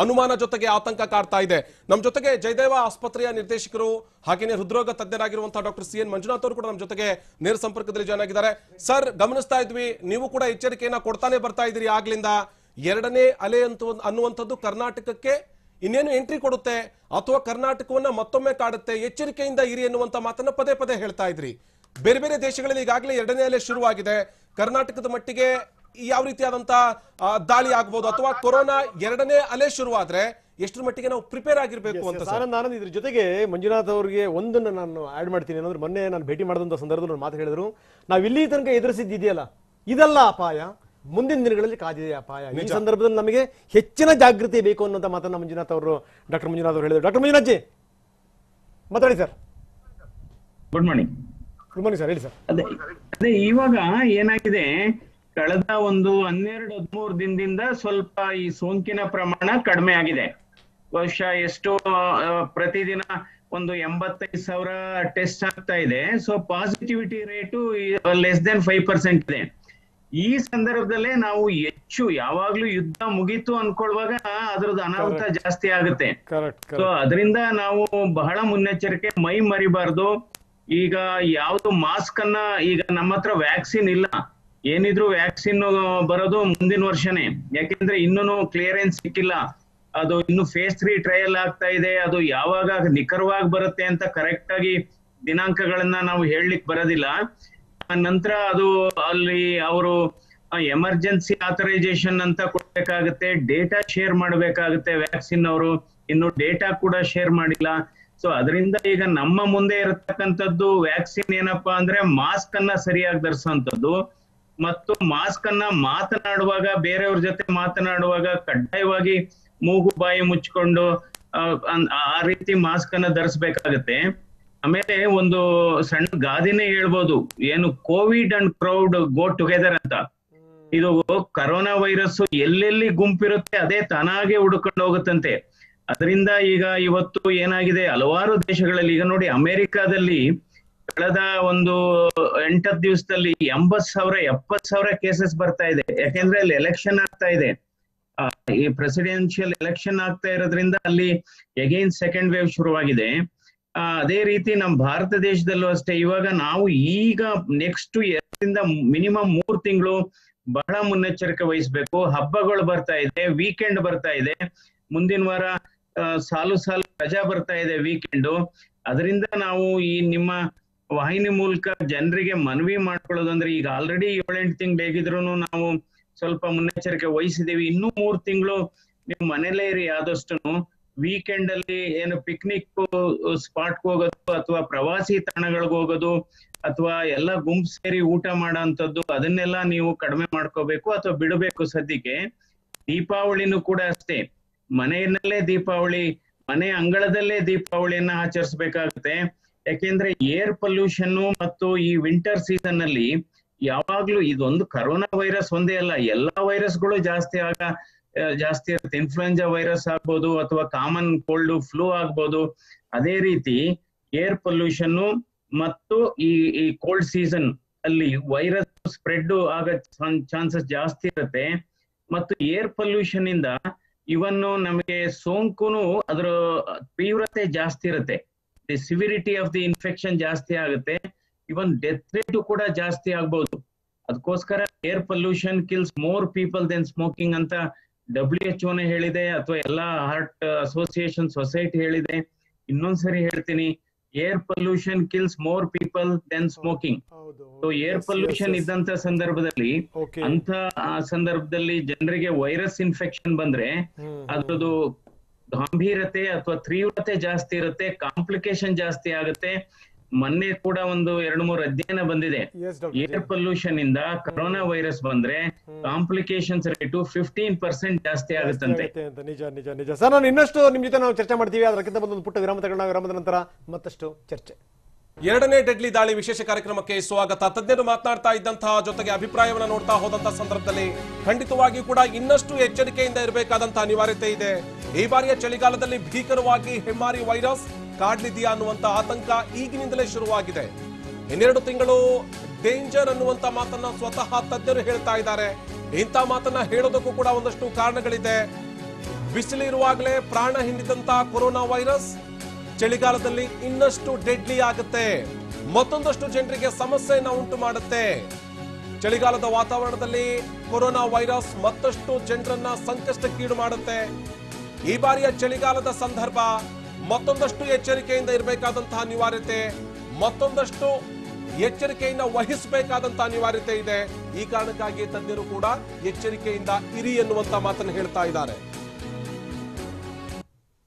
ಅನುಮಾನ ಜೊತೆಗೆ ಆತಂಕ ಕಾಡ್ತಾ ಇದೆ. ನಮ್ಮ ಜೊತೆಗೆ ಜಯದೇವ ಆಸ್ಪತ್ರೆಯ ನಿರ್ದೇಶಕರು ಹಾಗೇನೆ ಹೃದ್ರೋಗ ತಜ್ಞರಾಗಿರುವಂತಹ ಡಾಕ್ಟರ್ ಸಿ ಎನ್ ಮಂಜುನಾಥ್ ಅವರು ಕೂಡ ನಮ್ಮ ಜೊತೆಗೆ ನೇರ ಸಂಪರ್ಕದಲ್ಲಿ ಜಾಯ್ನ್ ಆಗಿದ್ದಾರೆ. ಸರ್, ಗಮನಿಸ್ತಾ ಇದ್ವಿ, ನೀವು ಕೂಡ ಎಚ್ಚರಿಕೆಯನ್ನ ಕೊಡ್ತಾನೆ ಬರ್ತಾ ಇದ್ದೀರಿ ಆಗ್ಲಿಂದ. 2ನೇ ಅಲೆ ಅನ್ನುವಂಥದ್ದು ಕರ್ನಾಟಕಕ್ಕೆ ಇನ್ನೇನು ಎಂಟ್ರಿ ಕೊಡುತ್ತೆ ಅಥವಾ ಕರ್ನಾಟಕವನ್ನ ಮತ್ತೊಮ್ಮೆ ಕಾಡುತ್ತೆ, ಎಚ್ಚರಿಕೆಯಿಂದ ಇರಿ ಎನ್ನುವಂತ ಮಾತನ್ನ ಪದೇ ಪದೇ ಹೇಳ್ತಾ ಇದ್ರಿ. ಬೇರೆ ಬೇರೆ ದೇಶಗಳಲ್ಲಿ ಈಗಾಗಲೇ 2ನೇ ಅಲೆ ಶುರುವಾಗಿದೆ. ಕರ್ನಾಟಕದ ಮಟ್ಟಿಗೆ ಯಾವ ರೀತಿಯಾದಂತಹ ದಾಳಿ ಆಗಬಹುದು ಅಥವಾ ಕೊರೋನಾ 2ನೇ ಅಲೆ ಶುರುವಾದ್ರೆ ಎಷ್ಟರ ಮಟ್ಟಿಗೆ ನಾವು ಪ್ರಿಪೇರ್ ಆಗಿರ್ಬೇಕು ಅಂತ? ಆನಂದ್, ಇದ್ರ ಜೊತೆಗೆ ಮಂಜುನಾಥ್ ಅವರಿಗೆ ಒಂದನ್ನು ನಾನು ಆಡ್ ಮಾಡ್ತೀನಿ. ಏನಂದ್ರೆ ಮೊನ್ನೆ ನಾನು ಭೇಟಿ ಮಾಡಿದಂತ ಸಂದರ್ಭದಲ್ಲಿ ಮಾತು ಹೇಳಿದ್ರು, ನಾವ್ ಇಲ್ಲಿ ತನಕ ಎದುರಿಸಿದ್ದಿದೆಯಲ್ಲ ಇದೆಲ್ಲ ಅಪಾಯ, ಮುಂದಿನ ದಿನಗಳಲ್ಲಿ ಕಾದಿದೆ ಅಪಾಯ. ಈ ಸಂದರ್ಭದಲ್ಲಿ ನಮಗೆ ಹೆಚ್ಚಿನ ಜಾಗೃತಿ ಬೇಕು ಅನ್ನೋಂಥ ಮಾತನ್ನ ಡಾಕ್ಟರ್ ಮಂಜುನಾಥ್ ಅವರು ಹೇಳಿದ್ರು. ಡಾಕ್ಟರ್ ಮಂಜುನಾಥ್ ಜಿ ಮಾತಾಡಿ sir. Good morning. Good morning sir, ಹೇಳಿ ಸರ್. ಅದೇ ಇವಾಗ ಏನಾಗಿದೆ, ಕಳೆದ ಒಂದು 12-13 ದಿನದಿಂದ ಸ್ವಲ್ಪ ಈ ಸೋಂಕಿನ ಪ್ರಮಾಣ ಕಡಿಮೆ ಆಗಿದೆ. ಬಹುಶಃ ಎಷ್ಟೋ ಪ್ರತಿದಿನ ಒಂದು 85,000 ಟೆಸ್ಟ್ ಆಗ್ತಾ ಇದೆ. So positivity rate less than 5% ಇದೆ. ಈ ಸಂದರ್ಭದಲ್ಲೇ ನಾವು ಹೆಚ್ಚು ಯಾವಾಗ್ಲೂ ಯುದ್ಧ ಮುಗೀತು ಅನ್ಕೊಳ್ಳುವಾಗ ಅದ್ರದ್ದು ಅನಾಹುತ ಜಾಸ್ತಿ ಆಗುತ್ತೆ. ಸೊ ಅದರಿಂದ ನಾವು ಬಹಳ ಮುನ್ನೆಚ್ಚರಿಕೆ, ಮೈ ಮರಿಬಾರ್ದು. ಈಗ ಯಾವ್ದು ಮಾಸ್ಕ್ ಅನ್ನ, ಈಗ ನಮ್ಮ ಹತ್ರ ವ್ಯಾಕ್ಸಿನ್ ಇಲ್ಲ, ಏನಿದ್ರು ವ್ಯಾಕ್ಸಿನ್ ಬರೋದು ಮುಂದಿನ ವರ್ಷನೇ, ಯಾಕೆಂದ್ರೆ ಇನ್ನೂ ಕ್ಲಿಯರೆನ್ಸ್ ಸಿಕ್ಕಿಲ್ಲ. ಅದು ಇನ್ನು ಫೇಸ್ 3 ಟ್ರಯಲ್ ಆಗ್ತಾ ಇದೆ. ಅದು ಯಾವಾಗ ನಿಖರವಾಗಿ ಬರುತ್ತೆ ಅಂತ ಕರೆಕ್ಟ್ ಆಗಿ ದಿನಾಂಕಗಳನ್ನ ನಾವು ಹೇಳಲಿಕ್ಕೆ ಬರೋದಿಲ್ಲ. ನಂತರ ಅದು ಅಲ್ಲಿ ಅವರು ಎಮರ್ಜೆನ್ಸಿ ಆಥರೈಸೇಷನ್ ಅಂತ ಕೊಡ್ಬೇಕಾಗುತ್ತೆ, ಡೇಟಾ ಶೇರ್ ಮಾಡ್ಬೇಕಾಗುತ್ತೆ. ವ್ಯಾಕ್ಸಿನ್ ಅವರು ಇನ್ನು ಡೇಟಾ ಕೂಡ ಶೇರ್ ಮಾಡಿಲ್ಲ. ಸೊ ಅದರಿಂದ ಈಗ ನಮ್ಮ ಮುಂದೆ ಇರತಕ್ಕಂಥದ್ದು ವ್ಯಾಕ್ಸಿನ್ ಏನಪ್ಪಾ ಅಂದ್ರೆ ಮಾಸ್ಕ್ ಅನ್ನ ಸರಿಯಾಗಿ ಧರಿಸುವಂಥದ್ದು, ಮತ್ತು ಮಾಸ್ಕ್ ಅನ್ನ ಮಾತನಾಡುವಾಗ, ಬೇರೆಯವ್ರ ಜೊತೆ ಮಾತನಾಡುವಾಗ ಕಡ್ಡಾಯವಾಗಿ ಮೂಗು ಬಾಯಿ ಮುಚ್ಕೊಂಡು ಆ ರೀತಿ ಮಾಸ್ಕ್ ಅನ್ನ ಧರಿಸ್ಬೇಕಾಗತ್ತೆ. ಆಮೇಲೆ ಒಂದು ಸಣ್ಣ ಗಾದಿನೇ ಹೇಳ್ಬೋದು, ಏನು Covid and crowd go together ಅಂತ. ಇದು ಕರೋನಾ ವೈರಸ್ ಎಲ್ಲೆಲ್ಲಿ ಗುಂಪಿರುತ್ತೆ ಅದೇ ತಾನಾಗೆ ಹುಡುಕೊಂಡು ಹೋಗುತ್ತಂತೆ. ಅದರಿಂದ ಈಗ ಇವತ್ತು ಏನಾಗಿದೆ ಹಲವಾರು ದೇಶಗಳಲ್ಲಿ, ಈಗ ನೋಡಿ ಅಮೆರಿಕಾದಲ್ಲಿ ಕಳೆದ ಒಂದು 8 ದಿವಸದಲ್ಲಿ 80,000 70,000 ಕೇಸಸ್ ಬರ್ತಾ ಇದೆ. ಯಾಕೆಂದ್ರೆ ಅಲ್ಲಿ ಎಲೆಕ್ಷನ್ ಆಗ್ತಾ ಇದೆ, ಈ ಪ್ರೆಸಿಡೆನ್ಷಿಯಲ್ ಎಲೆಕ್ಷನ್ ಆಗ್ತಾ ಇರೋದ್ರಿಂದ ಅಲ್ಲಿ ಅಗೈನ್ ಸೆಕೆಂಡ್ ವೇವ್ ಶುರುವಾಗಿದೆ. ಅದೇ ರೀತಿ ನಮ್ಮ ಭಾರತ ದೇಶದಲ್ಲೂ ಅಷ್ಟೇ. ಇವಾಗ ನಾವು ಈಗ ನೆಕ್ಸ್ಟ್ 2ರಿಂದ ಮಿನಿಮಮ್ 3 ತಿಂಗಳು ಬಹಳ ಮುನ್ನೆಚ್ಚರಿಕೆ ವಹಿಸ್ಬೇಕು. ಹಬ್ಬಗಳು ಬರ್ತಾ ಇದೆ, ವೀಕೆಂಡ್ ಬರ್ತಾ ಇದೆ, ಮುಂದಿನ ವಾರ ಸಾಲು ರಜಾ ಬರ್ತಾ ಇದೆ ವೀಕೆಂಡು. ಅದರಿಂದ ನಾವು ಈ ನಿಮ್ಮ ವಾಹಿನಿ ಮೂಲಕ ಜನರಿಗೆ ಮನವಿ ಮಾಡ್ಕೊಳ್ಳೋದಂದ್ರೆ, ಈಗ ಆಲ್ರೆಡಿ 7-8 ತಿಂಗಳು ಹೇಗಿದ್ರು ನಾವು ಸ್ವಲ್ಪ ಮುನ್ನೆಚ್ಚರಿಕೆ ವಹಿಸಿದೀವಿ. ಇನ್ನೂ 3 ತಿಂಗಳು ನೀವು ಮನೇಲೇ ಇರಿ. ಆದಷ್ಟು ವೀಕೆಂಡ್ ಅಲ್ಲಿ ಏನು ಪಿಕ್ನಿಕ್ ಸ್ಪಾಟ್ಗೆ ಹೋಗೋದು ಅಥವಾ ಪ್ರವಾಸಿ ತಾಣಗಳಿಗೆ ಹೋಗೋದು ಅಥವಾ ಎಲ್ಲ ಗುಂಪು ಸೇರಿ ಊಟ ಮಾಡೋಂಥದ್ದು, ಅದನ್ನೆಲ್ಲ ನೀವು ಕಡಿಮೆ ಮಾಡ್ಕೋಬೇಕು ಅಥವಾ ಬಿಡಬೇಕು ಸದ್ಯಕ್ಕೆ. ದೀಪಾವಳಿನೂ ಕೂಡ ಅಷ್ಟೇ, ಮನೆಯಲ್ಲೇ ದೀಪಾವಳಿ, ಮನೆ ಅಂಗಳದಲ್ಲೇ ದೀಪಾವಳಿಯನ್ನ ಆಚರಿಸಬೇಕಾಗುತ್ತೆ. ಯಾಕೆಂದ್ರೆ ಏರ್ ಪೊಲ್ಯೂಷನ್ ಮತ್ತು ಈ ವಿಂಟರ್ ಸೀಸನ್ ಅಲ್ಲಿ ಯಾವಾಗ್ಲೂ ಇದೊಂದು ಕರೋನಾ ವೈರಸ್ ಒಂದೇ ಅಲ್ಲ, ಎಲ್ಲಾ ವೈರಸ್ಗಳು ಜಾಸ್ತಿ ಇರುತ್ತೆ. ಇನ್ಫ್ಲುಯೆಂಜಾ ವೈರಸ್ ಆಗ್ಬೋದು ಅಥವಾ ಕಾಮನ್ ಕೋಲ್ಡ್ ಫ್ಲೂ ಆಗ್ಬೋದು. ಅದೇ ರೀತಿ ಏರ್ ಪೊಲ್ಯೂಷನ್ ಮತ್ತು ಈ ಕೋಲ್ಡ್ ಸೀಸನ್ ಅಲ್ಲಿ ವೈರಸ್ ಸ್ಪ್ರೆಡ್ ಆಗೋ ಚಾನ್ಸಸ್ ಜಾಸ್ತಿ ಇರುತ್ತೆ. ಮತ್ತು ಏರ್ ಪೊಲ್ಯೂಷನ್ ಇಂದ ಇವನ್ ನಮಗೆ ಸೋಂಕುನು ಅದರ ತೀವ್ರತೆ ಜಾಸ್ತಿ ಇರುತ್ತೆ. The severity of the infection ಜಾಸ್ತಿ ಆಗುತ್ತೆ. ಇವನ್ ಡೆತ್ ರೇಟ್ ಕೂಡ ಜಾಸ್ತಿ ಆಗ್ಬಹುದು. ಅದಕ್ಕೋಸ್ಕರ air pollution kills more people than smoking ಅಂತ WHO ನೇ ಹೇಳಿದೆ, ಅಥವಾ ಎಲ್ಲಾ ಹಾರ್ಟ್ ಅಸೋಸಿಯೇಷನ್ ಸೊಸೈಟಿ ಹೇಳಿದೆ. ಇನ್ನೊಂದ್ಸರಿ ಹೇಳ್ತೀನಿ, air pollution kills more people than smoking. So air pollution ಇದ್ದಂತ ಸಂದರ್ಭದಲ್ಲಿ, ಅಂತ ಸಂದರ್ಭದಲ್ಲಿ ಜನರಿಗೆ ವೈರಸ್ ಇನ್ಫೆಕ್ಷನ್ ಬಂದ್ರೆ ಅದ್ರದ್ದು ಗಂಭೀರತೆ ಅಥವಾ ತೀವ್ರತೆ ಜಾಸ್ತಿ ಇರುತ್ತೆ, ಕಾಂಪ್ಲಿಕೇಶನ್ ಜಾಸ್ತಿ ಆಗುತ್ತೆ. ಮೊನ್ನೆ ಕೂಡ ಒಂದು 2-3 ಅಧ್ಯಯನ ಬಂದಿದೆ. ಏರ್ ಪೊಲ್ಯೂಷನ್ ಇಂದ ಕರೋನಾ ವೈರಸ್ ಬಂದ್ರೆ ಕಾಂಪ್ಲಿಕೇಶನ್ಸ್ ರೇಟು 15% ಜಾಸ್ತಿ ಆಗುತ್ತಂತೆ. ನಿಜ ನಿಜ ನಿಜ ಸರ್. ನಾನು ಇನ್ನಷ್ಟು ನಿಮ್ ಜೊತೆ ನಾವು ಚರ್ಚೆ ಮಾಡ್ತೀವಿ. ಅದಕ್ಕಿಂತ ಒಂದು ಪುಟ್ಟ ವಿರಾಮ ತಗೊಂಡ ವಿರಾಮದ ನಂತರ ಮತ್ತಷ್ಟು ಚರ್ಚೆ. 2ನೇ ಡೆಡ್ಲಿ ದಾಳಿ ವಿಶೇಷ ಕಾರ್ಯಕ್ರಮಕ್ಕೆ ಸ್ವಾಗತ. ತಜ್ಞರು ಮಾತನಾಡ್ತಾ ಇದ್ದಂತಹ ಜೊತೆಗೆ ಅಭಿಪ್ರಾಯವನ್ನು ನೋಡ್ತಾ ಹೋದಂತಹ ಸಂದರ್ಭದಲ್ಲಿ ಖಂಡಿತವಾಗಿ ಕೂಡ ಇನ್ನಷ್ಟು ಎಚ್ಚರಿಕೆಯಿಂದ ಇರಬೇಕಾದಂತಹ ಅನಿವಾರ್ಯತೆ ಇದೆ. ಈ ಬಾರಿಯ ಚಳಿಗಾಲದಲ್ಲಿ ಭೀಕರವಾಗಿ ಹೆಮ್ಮಾರಿ ವೈರಸ್ ಕಾಡ್ಲಿದೆಯಾ ಅನ್ನುವಂತ ಆತಂಕ ಈಗಿನಿಂದಲೇ ಶುರುವಾಗಿದೆ. 2 ತಿಂಗಳು ಡೇಂಜರ್ ಅನ್ನುವಂತ ಮಾತನ್ನ ಸ್ವತಃ ತಜ್ಞರು ಹೇಳ್ತಾ ಇದ್ದಾರೆ. ಇಂಥ ಮಾತನ್ನ ಹೇಳೋದಕ್ಕೂ ಕೂಡ ಒಂದಷ್ಟು ಕಾರಣಗಳಿದೆ. ಬಿಸಿಲಿರುವಾಗಲೇ ಪ್ರಾಣ ಹಿಂಡಿದಂತ ಕೊರೋನಾ ವೈರಸ್ ಚಳಿಗಾಲದಲ್ಲಿ ಇನ್ನಷ್ಟು ಡೆಡ್ಲಿ ಆಗುತ್ತೆ, ಮತ್ತೊಂದಷ್ಟು ಜನರಿಗೆ ಸಮಸ್ಯೆಯನ್ನ ಉಂಟು ಮಾಡುತ್ತೆ. ಚಳಿಗಾಲದ ವಾತಾವರಣದಲ್ಲಿ ಕೊರೋನಾ ವೈರಸ್ ಮತ್ತಷ್ಟು ಜನರನ್ನ ಸಂಕಷ್ಟಕ್ಕೀಡು ಮಾಡುತ್ತೆ. ಈ ಬಾರಿಯ ಚಳಿಗಾಲದ ಸಂದರ್ಭ ಮತ್ತೊಂದಷ್ಟು ಎಚ್ಚರಿಕೆಯಿಂದ ಇರಬೇಕಾದಂತಹ ಅನಿವಾರ್ಯತೆ, ಮತ್ತೊಂದಷ್ಟು ಎಚ್ಚರಿಕೆಯಿಂದ ವಹಿಸಬೇಕಾದಂತಹ ಅನಿವಾರ್ಯತೆ ಇದೆ. ಈ ಕಾರಣಕ್ಕಾಗಿ ತಜ್ಞರು ಕೂಡ ಎಚ್ಚರಿಕೆಯಿಂದ ಇರಿ ಎನ್ನುವಂತ ಮಾತನ್ನು ಹೇಳ್ತಾ ಇದ್ದಾರೆ.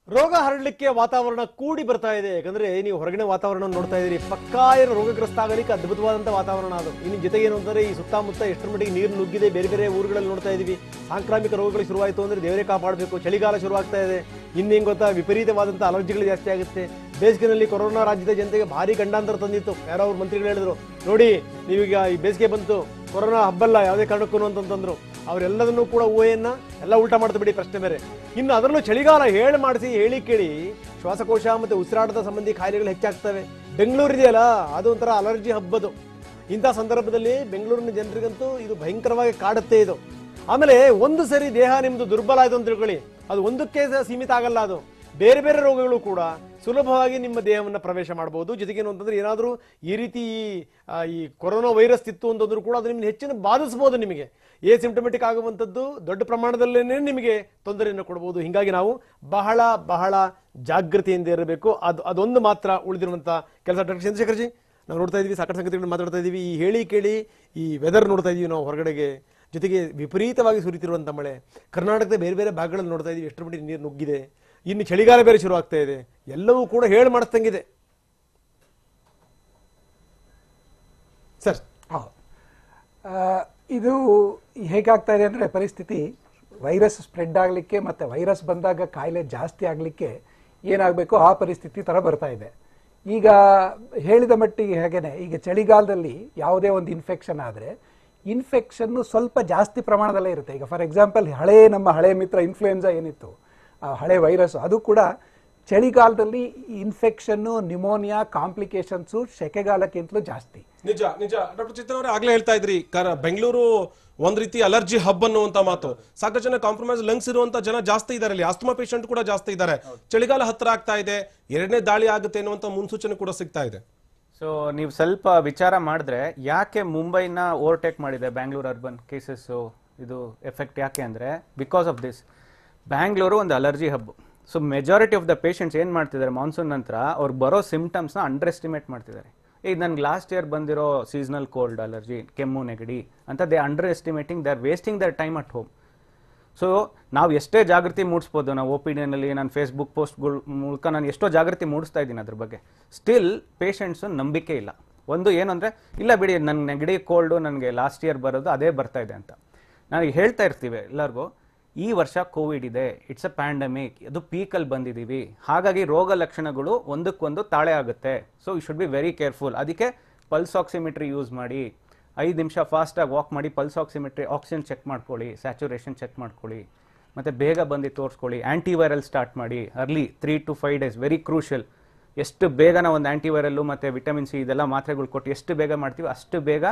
ರೋಗ ಹರಡಲಿಕ್ಕೆ ವಾತಾವರಣ ಕೂಡಿ ಬರ್ತಾ ಇದೆ. ಯಾಕಂದ್ರೆ ನೀವು ಹೊರಗಿನ ವಾತಾವರಣ ನೋಡ್ತಾ ಇದ್ದೀರಿ, ಪಕ್ಕಾ ಏನು ರೋಗಗ್ರಸ್ತ ಆಗಲಿಕ್ಕೆ ಅದ್ಭುತವಾದಂತಹ ವಾತಾವರಣ ಅದು. ಇನ್ನು ಜೊತೆಗೆ ಏನು ಅಂದರೆ ಈ ಸುತ್ತಮುತ್ತ ಎಷ್ಟರ ಮಟ್ಟಿಗೆ ನೀರು ನುಗ್ಗಿದೆ, ಬೇರೆ ಬೇರೆ ಊರುಗಳಲ್ಲಿ ನೋಡ್ತಾ ಇದೀವಿ. ಸಾಂಕ್ರಾಮಿಕ ರೋಗಗಳು ಶುರುವಾಯಿತು ಅಂದ್ರೆ ದೇವರೇ ಕಾಪಾಡಬೇಕು. ಚಳಿಗಾಲ ಶುರುವಾಗ್ತಾ ಇದೆ, ಇನ್ನೇನು ಗೊತ್ತಾ, ವಿಪರೀತವಾದಂಥ ಅಲರ್ಜಿಗಳು ಜಾಸ್ತಿ ಆಗುತ್ತೆ. ಬೇಸಿಗೆನಲ್ಲಿ ಕೊರೋನಾ ರಾಜ್ಯದ ಜನತೆಗೆ ಭಾರಿ ಗಂಡಾಂತರ ತಂದಿತ್ತು. ಯಾರೋ ಅವ್ರ ಮಂತ್ರಿಗಳು ಹೇಳಿದ್ರು, ನೋಡಿ ನೀವೀಗ ಈ ಬೇಸಿಗೆ ಬಂತು, ಕೊರೋನಾ ಹಬ್ಬಲ್ಲ ಯಾವುದೇ ಕಾರಣಕ್ಕೂ ಅಂತಂದ್ರು. ಅವರೆಲ್ಲದನ್ನೂ ಕೂಡ ಊಹೆಯನ್ನ ಎಲ್ಲ ಉಲ್ಟಾ ಮಾಡ್ತಾ ಬಿಡಿ, ಪ್ರಶ್ನೆ ಬೇರೆ. ಇನ್ನು ಅದರಲ್ಲೂ ಚಳಿಗಾಲ ಹೇಳಿ ಮಾಡಿಸಿ ಹೇಳಿ ಕೇಳಿ ಶ್ವಾಸಕೋಶ ಮತ್ತೆ ಉಸಿರಾಟದ ಸಂಬಂಧಿ ಕಾಯಿಲೆಗಳು ಹೆಚ್ಚಾಗ್ತವೆ. ಬೆಂಗಳೂರು ಇದೆಯಲ್ಲ, ಅದು ಒಂಥರ ಅಲರ್ಜಿ ಹಬ್ಬದು. ಇಂಥ ಸಂದರ್ಭದಲ್ಲಿ ಬೆಂಗಳೂರಿನ ಜನರಿಗಂತೂ ಇದು ಭಯಂಕರವಾಗಿ ಕಾಡುತ್ತೆ ಇದು. ಆಮೇಲೆ ಒಂದು ಸರಿ ದೇಹ ನಿಮ್ದು ದುರ್ಬಲ ಆಯ್ತು ಅಂತ ತಿಳ್ಕೊಳ್ಳಿ, ಅದು ಒಂದಕ್ಕೆ ಸೀಮಿತ ಆಗಲ್ಲ, ಅದು ಬೇರೆ ಬೇರೆ ರೋಗಗಳು ಕೂಡ ಸುಲಭವಾಗಿ ನಿಮ್ಮ ದೇಹವನ್ನು ಪ್ರವೇಶ ಮಾಡಬಹುದು. ಜೊತೆಗೇನು ಅಂತಂದ್ರೆ ಏನಾದರೂ ಈ ರೀತಿ ಈ ಕೊರೋನಾ ವೈರಸ್ ಇತ್ತು ಅಂತಂದ್ರೂ ಕೂಡ ಅದು ನಿಮ್ಗೆ ಹೆಚ್ಚಿನ ಬಾಧಿಸಬಹುದು. ನಿಮಗೆ ಸಿಂಪ್ಟಮೆಟಿಕ್ ಆಗುವಂಥದ್ದು ದೊಡ್ಡ ಪ್ರಮಾಣದಲ್ಲೇನೆ ನಿಮಗೆ ತೊಂದರೆಯನ್ನು ಕೊಡಬಹುದು. ಹೀಗಾಗಿ ನಾವು ಬಹಳ ಬಹಳ ಜಾಗೃತಿಯಿಂದ ಇರಬೇಕು. ಅದೊಂದು ಮಾತ್ರ ಉಳಿದಿರುವಂಥ ಕೆಲಸ. ಡಾಕ್ಟರ್ ಚಂದ್ರಶೇಖರ್ ಜಿ, ನಾವು ನೋಡ್ತಾ ಇದೀವಿ, ಸಾಕಷ್ಟು ಸಂಗತಿಗಳನ್ನು ಮಾತಾಡ್ತಾ ಇದೀವಿ. ಈ ಹೇಳಿ ಕೇಳಿ ಈ ವೆದರ್ ನೋಡ್ತಾ ಇದೀವಿ ನಾವು ಹೊರಗಡೆಗೆ, ಜೊತೆಗೆ ವಿಪರೀತವಾಗಿ ಸುರಿತಿರುವಂಥ ಮಳೆ. ಕರ್ನಾಟಕದ ಬೇರೆ ಬೇರೆ ಭಾಗಗಳಲ್ಲಿ ನೋಡ್ತಾ ಇದೀವಿ ಎಷ್ಟರ ಮಟ್ಟಿಗೆ ನೀರು ನುಗ್ಗಿದೆ. ಇನ್ನು ಚಳಿಗಾಲ ಬೇರೆ ಶುರು ಆಗ್ತಾ ಇದೆ. ಎಲ್ಲವೂ ಕೂಡ ಹೇಳಿ ಮಾಡಿಸ್ತಂಗಿದೆ ಸರ್. ಇದು ಹೇಗಾಗ್ತಾ ಇದೆ ಅಂದರೆ ಪರಿಸ್ಥಿತಿ ವೈರಸ್ ಸ್ಪ್ರೆಡ್ ಆಗಲಿಕ್ಕೆ ಮತ್ತು ವೈರಸ್ ಬಂದಾಗ ಕಾಯಿಲೆ ಜಾಸ್ತಿ ಆಗಲಿಕ್ಕೆ ಏನಾಗಬೇಕು ಆ ಪರಿಸ್ಥಿತಿ ಥರ ಬರ್ತಾ ಇದೆ. ಈಗ ಹೇಳಿದ ಮಟ್ಟಿಗೆ ಹಾಗೇನೆ ಈಗ ಚಳಿಗಾಲದಲ್ಲಿ ಯಾವುದೇ ಒಂದು ಇನ್ಫೆಕ್ಷನ್ ಆದರೆ ಇನ್ಫೆಕ್ಷನ್ನು ಸ್ವಲ್ಪ ಜಾಸ್ತಿ ಪ್ರಮಾಣದಲ್ಲೇ ಇರುತ್ತೆ. ಈಗ ಫಾರ್ ಎಕ್ಸಾಂಪಲ್ ನಮ್ಮ ಹಳೆ ಮಿತ್ರ ಇನ್ಫ್ಲೂಯೆನ್ಸಾ ಏನಿತ್ತು, ಆ ಹಳೆ ವೈರಸ್, ಅದು ಕೂಡ ಚಳಿಗಾಲದಲ್ಲಿ ಇನ್ಫೆಕ್ಷನ್ನು, ನ್ಯೂಮೋನಿಯಾ, ಕಾಂಪ್ಲಿಕೇಶನ್ಸು ಸೆಕೆಗಾಲಕ್ಕಿಂತಲೂ ಜಾಸ್ತಿ. ನಿಜ ನಿಜ. ಡಾಕ್ಟರ್ ಚಿತ್ರ ಅವರೇ ಆಗ್ಲೇ ಹೇಳ್ತಾ ಇದ್ರಿ, ಬೆಂಗಳೂರು ಒಂದ್ ರೀತಿ ಅಲರ್ಜಿ ಹಬ್ ಅನ್ನುವಂತ ಮಾತು. ಸಾಕಷ್ಟು ಜನ ಕಾಂಪ್ರಮೈಸ್ ಲಂಗ್ಸ್ ಇರುವಂತ ಜನ ಜಾಸ್ತಿ ಇದ್ದಾರೆ, ಇಲ್ಲಿ ಆಸ್ತಮಾ ಪೇಷಂಟ್ ಕೂಡ ಜಾಸ್ತಿ ಇದ್ದಾರೆ. ಚಳಿಗಾಲ ಹತ್ರ ಆಗ್ತಾ ಇದೆ, ಎರಡನೇ ದಾಳಿ ಆಗುತ್ತೆ ಅನ್ನುವಂತ ಮುನ್ಸೂಚನೆ ಕೂಡ ಸಿಗ್ತಾ ಇದೆ. ಸೊ ನೀವು ಸ್ವಲ್ಪ ವಿಚಾರ ಮಾಡಿದ್ರೆ ಯಾಕೆ ಮುಂಬೈನ ಓವರ್ಟೇಕ್ ಮಾಡಿದೆ ಬ್ಯಾಂಗ್ಳೂರ್ ಅರ್ಬನ್ ಕೇಸಸ್, ಇದು ಎಫೆಕ್ಟ್ ಯಾಕೆ ಅಂದರೆ ಬಿಕಾಸ್ ಆಫ್ ದಿಸ್. ಬ್ಯಾಂಗ್ಳೂರು ಒಂದು allergy hub. So majority of the patients ಏನು ಮಾಡ್ತಿದ್ದಾರೆ ಮಾನ್ಸೂನ್ ನಂತರ ಅವ್ರು ಬರೋ ಸಿಂಪ್ಟಮ್ಸ್ನ ಅಂಡರ್ ಎಸ್ಟಿಮೇಟ್ ಮಾಡ್ತಿದ್ದಾರೆ. ಈಗ ನನ್ಗೆ ಲಾಸ್ಟ್ ಇಯರ್ ಬಂದಿರೋ ಸೀಸನಲ್ ಕೋಲ್ಡ್ ಅಲರ್ಜಿ, ಕೆಮ್ಮು, ನೆಗಡಿ ಅಂತ they underestimating, they are wasting their time at home. So ನಾವು ಎಷ್ಟೇ ಜಾಗೃತಿ ಮೂಡಿಸ್ಬೋದು, ನಾವು ಒಪಿನಿಯನಲ್ಲಿ ನಾನು ಫೇಸ್ಬುಕ್ ಪೋಸ್ಟ್ಗಳ ಮೂಲಕ ನಾನು ಎಷ್ಟೋ ಜಾಗೃತಿ ಮೂಡಿಸ್ತಾ ಇದ್ದೀನಿ ಅದ್ರ ಬಗ್ಗೆ, ಸ್ಟಿಲ್ ಪೇಷಂಟ್ಸು ನಂಬಿಕೆ ಇಲ್ಲ. ಒಂದು ಏನು ಅಂದರೆ, ಇಲ್ಲ ಬಿಡಿ ನನ್ನ ನೆಗಡಿ ಕೋಲ್ಡು ನನಗೆ ಲಾಸ್ಟ್ ಇಯರ್ ಬರೋದು ಅದೇ ಬರ್ತಾ ಇದೆ ಅಂತ. ನನಗೆ ಹೇಳ್ತಾ ಇರ್ತೀವಿ ಎಲ್ಲರಿಗೂ, ಈ ವರ್ಷ ಕೋವಿಡ್ ಇದೆ, ಇಟ್ಸ್ ಅ ಪ್ಯಾಂಡಮಿಕ್, ಅದು ಪೀಕಲ್ಲಿ ಬಂದಿದ್ದೀವಿ, ಹಾಗಾಗಿ ರೋಗ ಲಕ್ಷಣಗಳು ಒಂದಕ್ಕೊಂದು ತಾಳೆ ಆಗುತ್ತೆ. So you should be very careful. ಅದಕ್ಕೆ ಪಲ್ಸ್ ಆಕ್ಸಿಮೆಟ್ರಿ ಯೂಸ್ ಮಾಡಿ, 5 ನಿಮಿಷ ಫಾಸ್ಟಾಗಿ ವಾಕ್ ಮಾಡಿ ಪಲ್ಸ್ ಆಕ್ಸಿಮೆಟ್ರಿ, ಆಕ್ಸಿಜನ್ ಚೆಕ್ ಮಾಡ್ಕೊಳ್ಳಿ, ಸ್ಯಾಚುರೇಷನ್ ಚೆಕ್ ಮಾಡ್ಕೊಳ್ಳಿ, ಮತ್ತು ಬೇಗ ಬಂದು ತೋರಿಸ್ಕೊಳ್ಳಿ. ಆ್ಯಂಟಿವೈರಲ್ ಸ್ಟಾರ್ಟ್ ಮಾಡಿ early, 3 to 5 days, very crucial. ಎಷ್ಟು ಬೇಗ ನಾವು ಒಂದು ಆ್ಯಂಟಿವೈರಲ್ಲು ಮತ್ತು ವಿಟಮಿನ್ ಸಿ ಇದೆಲ್ಲ ಮಾತ್ರೆಗಳು ಕೊಟ್ಟು ಎಷ್ಟು ಬೇಗ ಮಾಡ್ತೀವಿ ಅಷ್ಟು ಬೇಗ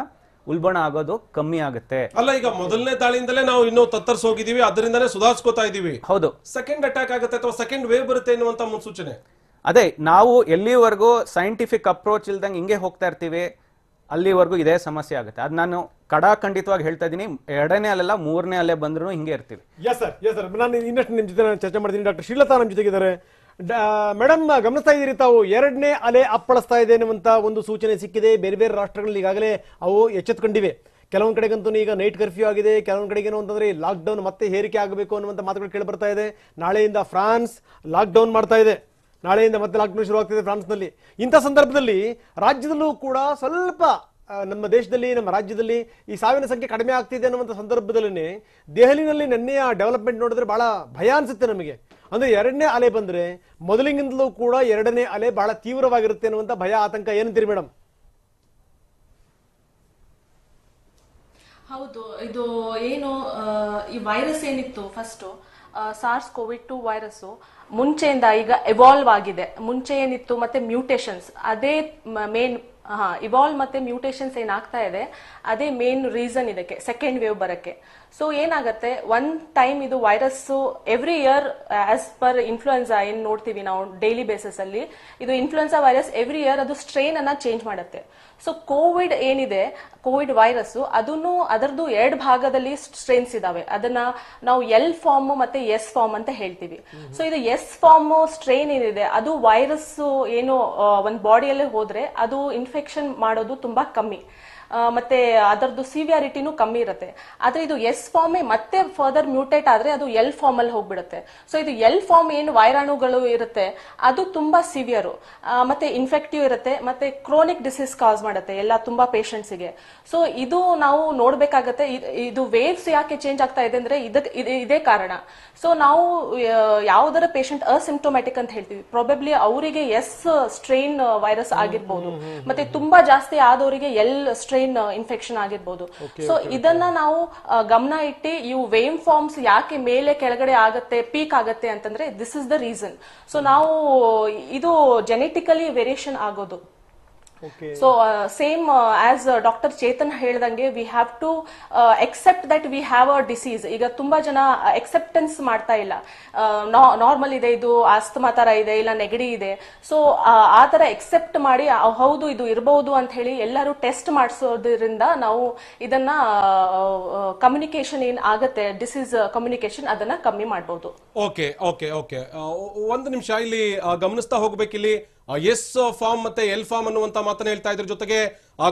ಉಲ್ಬಣ ಆಗೋದು ಕಮ್ಮಿ ಆಗುತ್ತೆ. ಅಲ್ಲ, ಈಗ ಮೊದಲನೇ ದಾಳಿಯಿಂದಲೇ ನಾವು ಇನ್ನೂ ತತ್ತರಿಸಿ ಹೋಗಿದೀವಿ, ಅದರಿಂದನೇ ಸುಧಾರಿಸ್ಕೋತಾ ಇದೀವಿ. ಹೌದು, ಸೆಕೆಂಡ್ ಅಟ್ಯಾಕ್ ಆಗುತ್ತೆ ಅಥವಾ ಸೆಕೆಂಡ್ ವೇವ್ ಬರುತ್ತೆ ಎನ್ನುವಂತ ಮುನ್ಸೂಚನೆ. ಅದೇ ನಾವು ಎಲ್ಲಿವರೆಗೂ ಸೈಂಟಿಫಿಕ್ ಅಪ್ರೋಚ್ ಇಲ್ದಂಗೆ ಹಿಂಗೆ ಹೋಗ್ತಾ ಇರ್ತೀವಿ ಅಲ್ಲಿವರೆಗೂ ಇದೇ ಸಮಸ್ಯೆ ಆಗುತ್ತೆ. ಅದು ನಾನು ಖಂಡಿತವಾಗಿ ಹೇಳ್ತಾ ಇದ್ದೀನಿ, 2ನೇ ಅಲೆಲ್ಲ 3ನೇ ಅಲೆ ಬಂದ್ರು ಹಿಂಗೆ ಇರ್ತೀವಿ. Yes sir. ನಾನು ಇನ್ನಷ್ಟು ನಿಮ್ಮ ಜೊತೆ ಚರ್ಚೆ ಮಾಡ್ತೀನಿ. ಡಾಕ್ಟರ್ ಶ್ರೀಲತಾ ನಮ್ಮ ಜೊತೆಗಿದ್ದಾರೆ. ಮೇಡಮ್, ಗಮನಿಸ್ತಾ ಇದ್ದೀರಿ ತಾವು, 2ನೇ ಅಲೆ ಅಪ್ಪಳಿಸ್ತಾ ಇದೆ ಅನ್ನುವಂತ ಒಂದು ಸೂಚನೆ ಸಿಕ್ಕಿದೆ. ಬೇರೆ ಬೇರೆ ರಾಷ್ಟ್ರಗಳಲ್ಲಿ ಈಗಾಗಲೇ ಅವು ಎಚ್ಚೆತ್ತುಕೊಂಡಿವೆ. ಕೆಲವೊಂದು ಕಡೆಗಂತೂ ಈಗ ನೈಟ್ ಕರ್ಫ್ಯೂ ಆಗಿದೆ, ಕೆಲವೊಂದು ಕಡೆಗೇನು ಅಂತಂದ್ರೆ ಲಾಕ್ಡೌನ್ ಮತ್ತೆ ಹೇರಿಕೆ ಆಗಬೇಕು ಅನ್ನುವಂಥ ಮಾತುಗಳು ಕೇಳಿ ಬರ್ತಾ ಇದೆ. ನಾಳೆಯಿಂದ ಫ್ರಾನ್ಸ್ ಲಾಕ್ಡೌನ್ ಮಾಡ್ತಾ ಇದೆ, ನಾಳೆಯಿಂದ ಮತ್ತೆ ಲಾಕ್ಡೌನ್ ಶುರು ಆಗ್ತಿದೆ ಫ್ರಾನ್ಸ್ನಲ್ಲಿ. ಇಂಥ ಸಂದರ್ಭದಲ್ಲಿ ರಾಜ್ಯದಲ್ಲೂ ಕೂಡ ಸ್ವಲ್ಪ ನಮ್ಮ ದೇಶದಲ್ಲಿ, ನಮ್ಮ ರಾಜ್ಯದಲ್ಲಿ ಈ ಸಾವಿನ ಸಂಖ್ಯೆ ಕಡಿಮೆ ಆಗ್ತಿದೆ ಅನ್ನುವಂಥ ಸಂದರ್ಭದಲ್ಲಿ ದೆಹಲಿನಲ್ಲಿ ನಿನ್ನೆಯ ಡೆವಲಪ್ಮೆಂಟ್ ನೋಡಿದ್ರೆ ಬಹಳ ಭಯ ಅನ್ಸುತ್ತೆ ನಮಗೆ. ಅಂದ್ರೆ 2ನೇ ಅಲೆ ಬಂದ್ರೆ ಮೊದಲಿಗಿಂತಲೂ ಕೂಡ 2ನೇ ಅಲೆ ಬಹಳ ತೀವ್ರವಾಗಿರುತ್ತೆ ಅನ್ನುವಂಥ ಭಯ, ಆತಂಕ ಏನಂತೀರಿ ಮೇಡಮ್? ಹೌದು, ಇದು ಏನು ಈ ವೈರಸ್ ಏನಿತ್ತು ಫಸ್ಟ್ ಸಾರ್ಸ್ ಕೋವಿಡ್-2 ವೈರಸ್ ಮುಂಚೆಯಿಂದ ಈಗ ಎವಾಲ್ವ್ ಆಗಿದೆ. ಮುಂಚೆ ಏನಿತ್ತು ಮತ್ತೆ ಮ್ಯೂಟೇಷನ್ಸ್, ಅದೇ ಮೇನ್ ಇವಾಲ್ವ್ ಮತ್ತೆ ಮ್ಯೂಟೇಷನ್ಸ್ ಏನಾಗ್ತಾ ಇದೆ ಅದೇ ಮೇನ್ ರೀಸನ್ ಇದಕ್ಕೆ ಸೆಕೆಂಡ್ ವೇವ್ ಬರಕ್ಕೆ. ಸೊ ಏನಾಗತ್ತೆ, ಒನ್ ಟೈಮ್ ಇದು virus every year as per influenza ಏನ್ ನೋಡ್ತೀವಿ ನಾವು ಡೈಲಿ ಬೇಸಿಸ್ ಅಲ್ಲಿ, ಇದು ಇನ್ಫ್ಲೂಯೆನ್ಸಾ ವೈರಸ್ ಎವ್ರಿ ಇಯರ್ ಅದು ಸ್ಟ್ರೇನ್ ಅನ್ನ ಚೇಂಜ್ ಮಾಡುತ್ತೆ. ಸೊ ಕೋವಿಡ್ ಏನಿದೆ, ಕೋವಿಡ್ ವೈರಸ್ ಅದನ್ನು ಅದರದ್ದು 2 ಭಾಗದಲ್ಲಿ ಸ್ಟ್ರೇನ್ಸ್ ಇದಾವೆ. ಅದನ್ನ ನಾವು ಎಲ್ ಫಾರ್ಮ್ ಮತ್ತೆ ಎಸ್ ಫಾರ್ಮ್ ಅಂತ ಹೇಳ್ತೀವಿ. ಸೊ ಇದು ಎಸ್ ಫಾರ್ಮ್ ಸ್ಟ್ರೇನ್ ಏನಿದೆ ಅದು ವೈರಸ್ ಏನು ಒಂದ್ ಬಾಡಿಯಲ್ಲೇ ಹೋದ್ರೆ ಅದು ಇನ್ಫೆಕ್ಷನ್ ಮಾಡೋದು ತುಂಬಾ ಕಮ್ಮಿ, ಮತ್ತೆ ಅದರದ್ದು ಸಿವಿಯಾರಿಟಿನೂ ಕಮ್ಮಿ ಇರುತ್ತೆ. ಆದ್ರೆ ಇದು ಎಸ್ ಫಾರ್ಮ್ ಮತ್ತೆ ಫರ್ದರ್ ಮ್ಯೂಟೇಟ್ ಆದ್ರೆ ಅದು ಎಲ್ ಫಾರ್ಮ್ ಅಲ್ಲಿ ಹೋಗ್ಬಿಡುತ್ತೆ. ಸೊ ಇದು ಎಲ್ ಫಾರ್ಮ್ ಏನು ವೈರಾಣುಗಳು ಇರುತ್ತೆ ಅದು ತುಂಬಾ ಸಿವಿಯರು, ಮತ್ತೆ ಇನ್ಫೆಕ್ಟಿವ್ ಇರುತ್ತೆ, ಮತ್ತೆ ಕ್ರೋನಿಕ್ ಡಿಸೀಸ್ ಕಾಸ್ ಮಾಡುತ್ತೆ ಎಲ್ಲ ತುಂಬಾ ಪೇಷಂಟ್ಸ್ಗೆ. ಸೊ ಇದು ನಾವು ನೋಡ್ಬೇಕಾಗತ್ತೆ. ಇದು ವೇವ್ಸ್ ಯಾಕೆ ಚೇಂಜ್ ಆಗ್ತಾ ಇದೆ ಅಂದ್ರೆ ಇದೇ ಕಾರಣ. ಸೊ ನಾವು ಯಾವ್ದಾರ ಪೇಷಂಟ್ ಅಸಿಂಪ್ಟೊಮ್ಯಾಟಿಕ್ ಅಂತ ಹೇಳ್ತೀವಿ, ಪ್ರಾಬಬ್ಲಿ ಅವರಿಗೆ ಎಸ್ ಸ್ಟ್ರೈನ್ ವೈರಸ್ ಆಗಿರ್ಬೋದು, ಮತ್ತೆ ತುಂಬಾ ಜಾಸ್ತಿ ಆದವರಿಗೆ ಎಲ್ ಸ್ಟ್ರೈನ್ ಸ್ಟ್ರೈನ್ ಇನ್ಫೆಕ್ಷನ್ ಆಗಿರ್ಬೋದು. ಸೊ ಇದನ್ನ ನಾವು ಗಮನ ಇಟ್ಟು ಇವು ವೇವ್ ಫಾರ್ಮ್ಸ್ ಯಾಕೆ ಮೇಲೆ ಕೆಳಗಡೆ ಆಗತ್ತೆ, ಪೀಕ್ ಆಗತ್ತೆ ಅಂತಂದ್ರೆ this is the reason. So ನಾವು ಇದು ಜೆನೆಟಿಕಲಿ ವೇರಿಯೇಷನ್ ಆಗೋದು. So same as doctor Chetan ಹೇಳ್ದಂಗೆ we have to accept that we have a disease. ಈಗ ತುಂಬಾ ಜನ ಎಕ್ಸೆಪ್ಟೆನ್ಸ್ ಮಾಡ್ತಾ ಇಲ್ಲ, ನಾರ್ಮಲ್ ಇದೆ, ಇದು ಆಸ್ತಮಾ ತರ ಇದೆ, ಇಲ್ಲ ನೆಗಡಿ ಇದೆ. ಸೊ ಆ ತರ ಎಕ್ಸೆಪ್ಟ್ ಮಾಡಿ ಹೌದು ಇದು ಇರಬಹುದು ಅಂತ ಹೇಳಿ ಎಲ್ಲರೂ ಟೆಸ್ಟ್ ಮಾಡಿಸೋದ್ರಿಂದ ನಾವು ಇದನ್ನ ಕಮ್ಯುನಿಕೇಶನ್ ಏನ್ ಆಗತ್ತೆ, ಡಿಸೀಸ್ ಕಮ್ಯುನಿಕೇಶನ್ ಅದನ್ನ ಕಮ್ಮಿ ಮಾಡಬಹುದು. ಓಕೆ ಓಕೆ ಓಕೆ, ಒಂದು ನಿಮಿಷ ಇಲ್ಲಿ ಗಮನಿಸ್ತಾ ಹೋಗ್ಬೇಕಿಲ್ಲಿ. ಎಸ್ ಫಾರ್ಮ್ ಮತ್ತೆ ಎಲ್ ಫಾರ್ಮ್ ಅನ್ನುವಂತ ಮಾತನ್ನ ಹೇಳ್ತಾ ಇದ್ರ ಜೊತೆಗೆ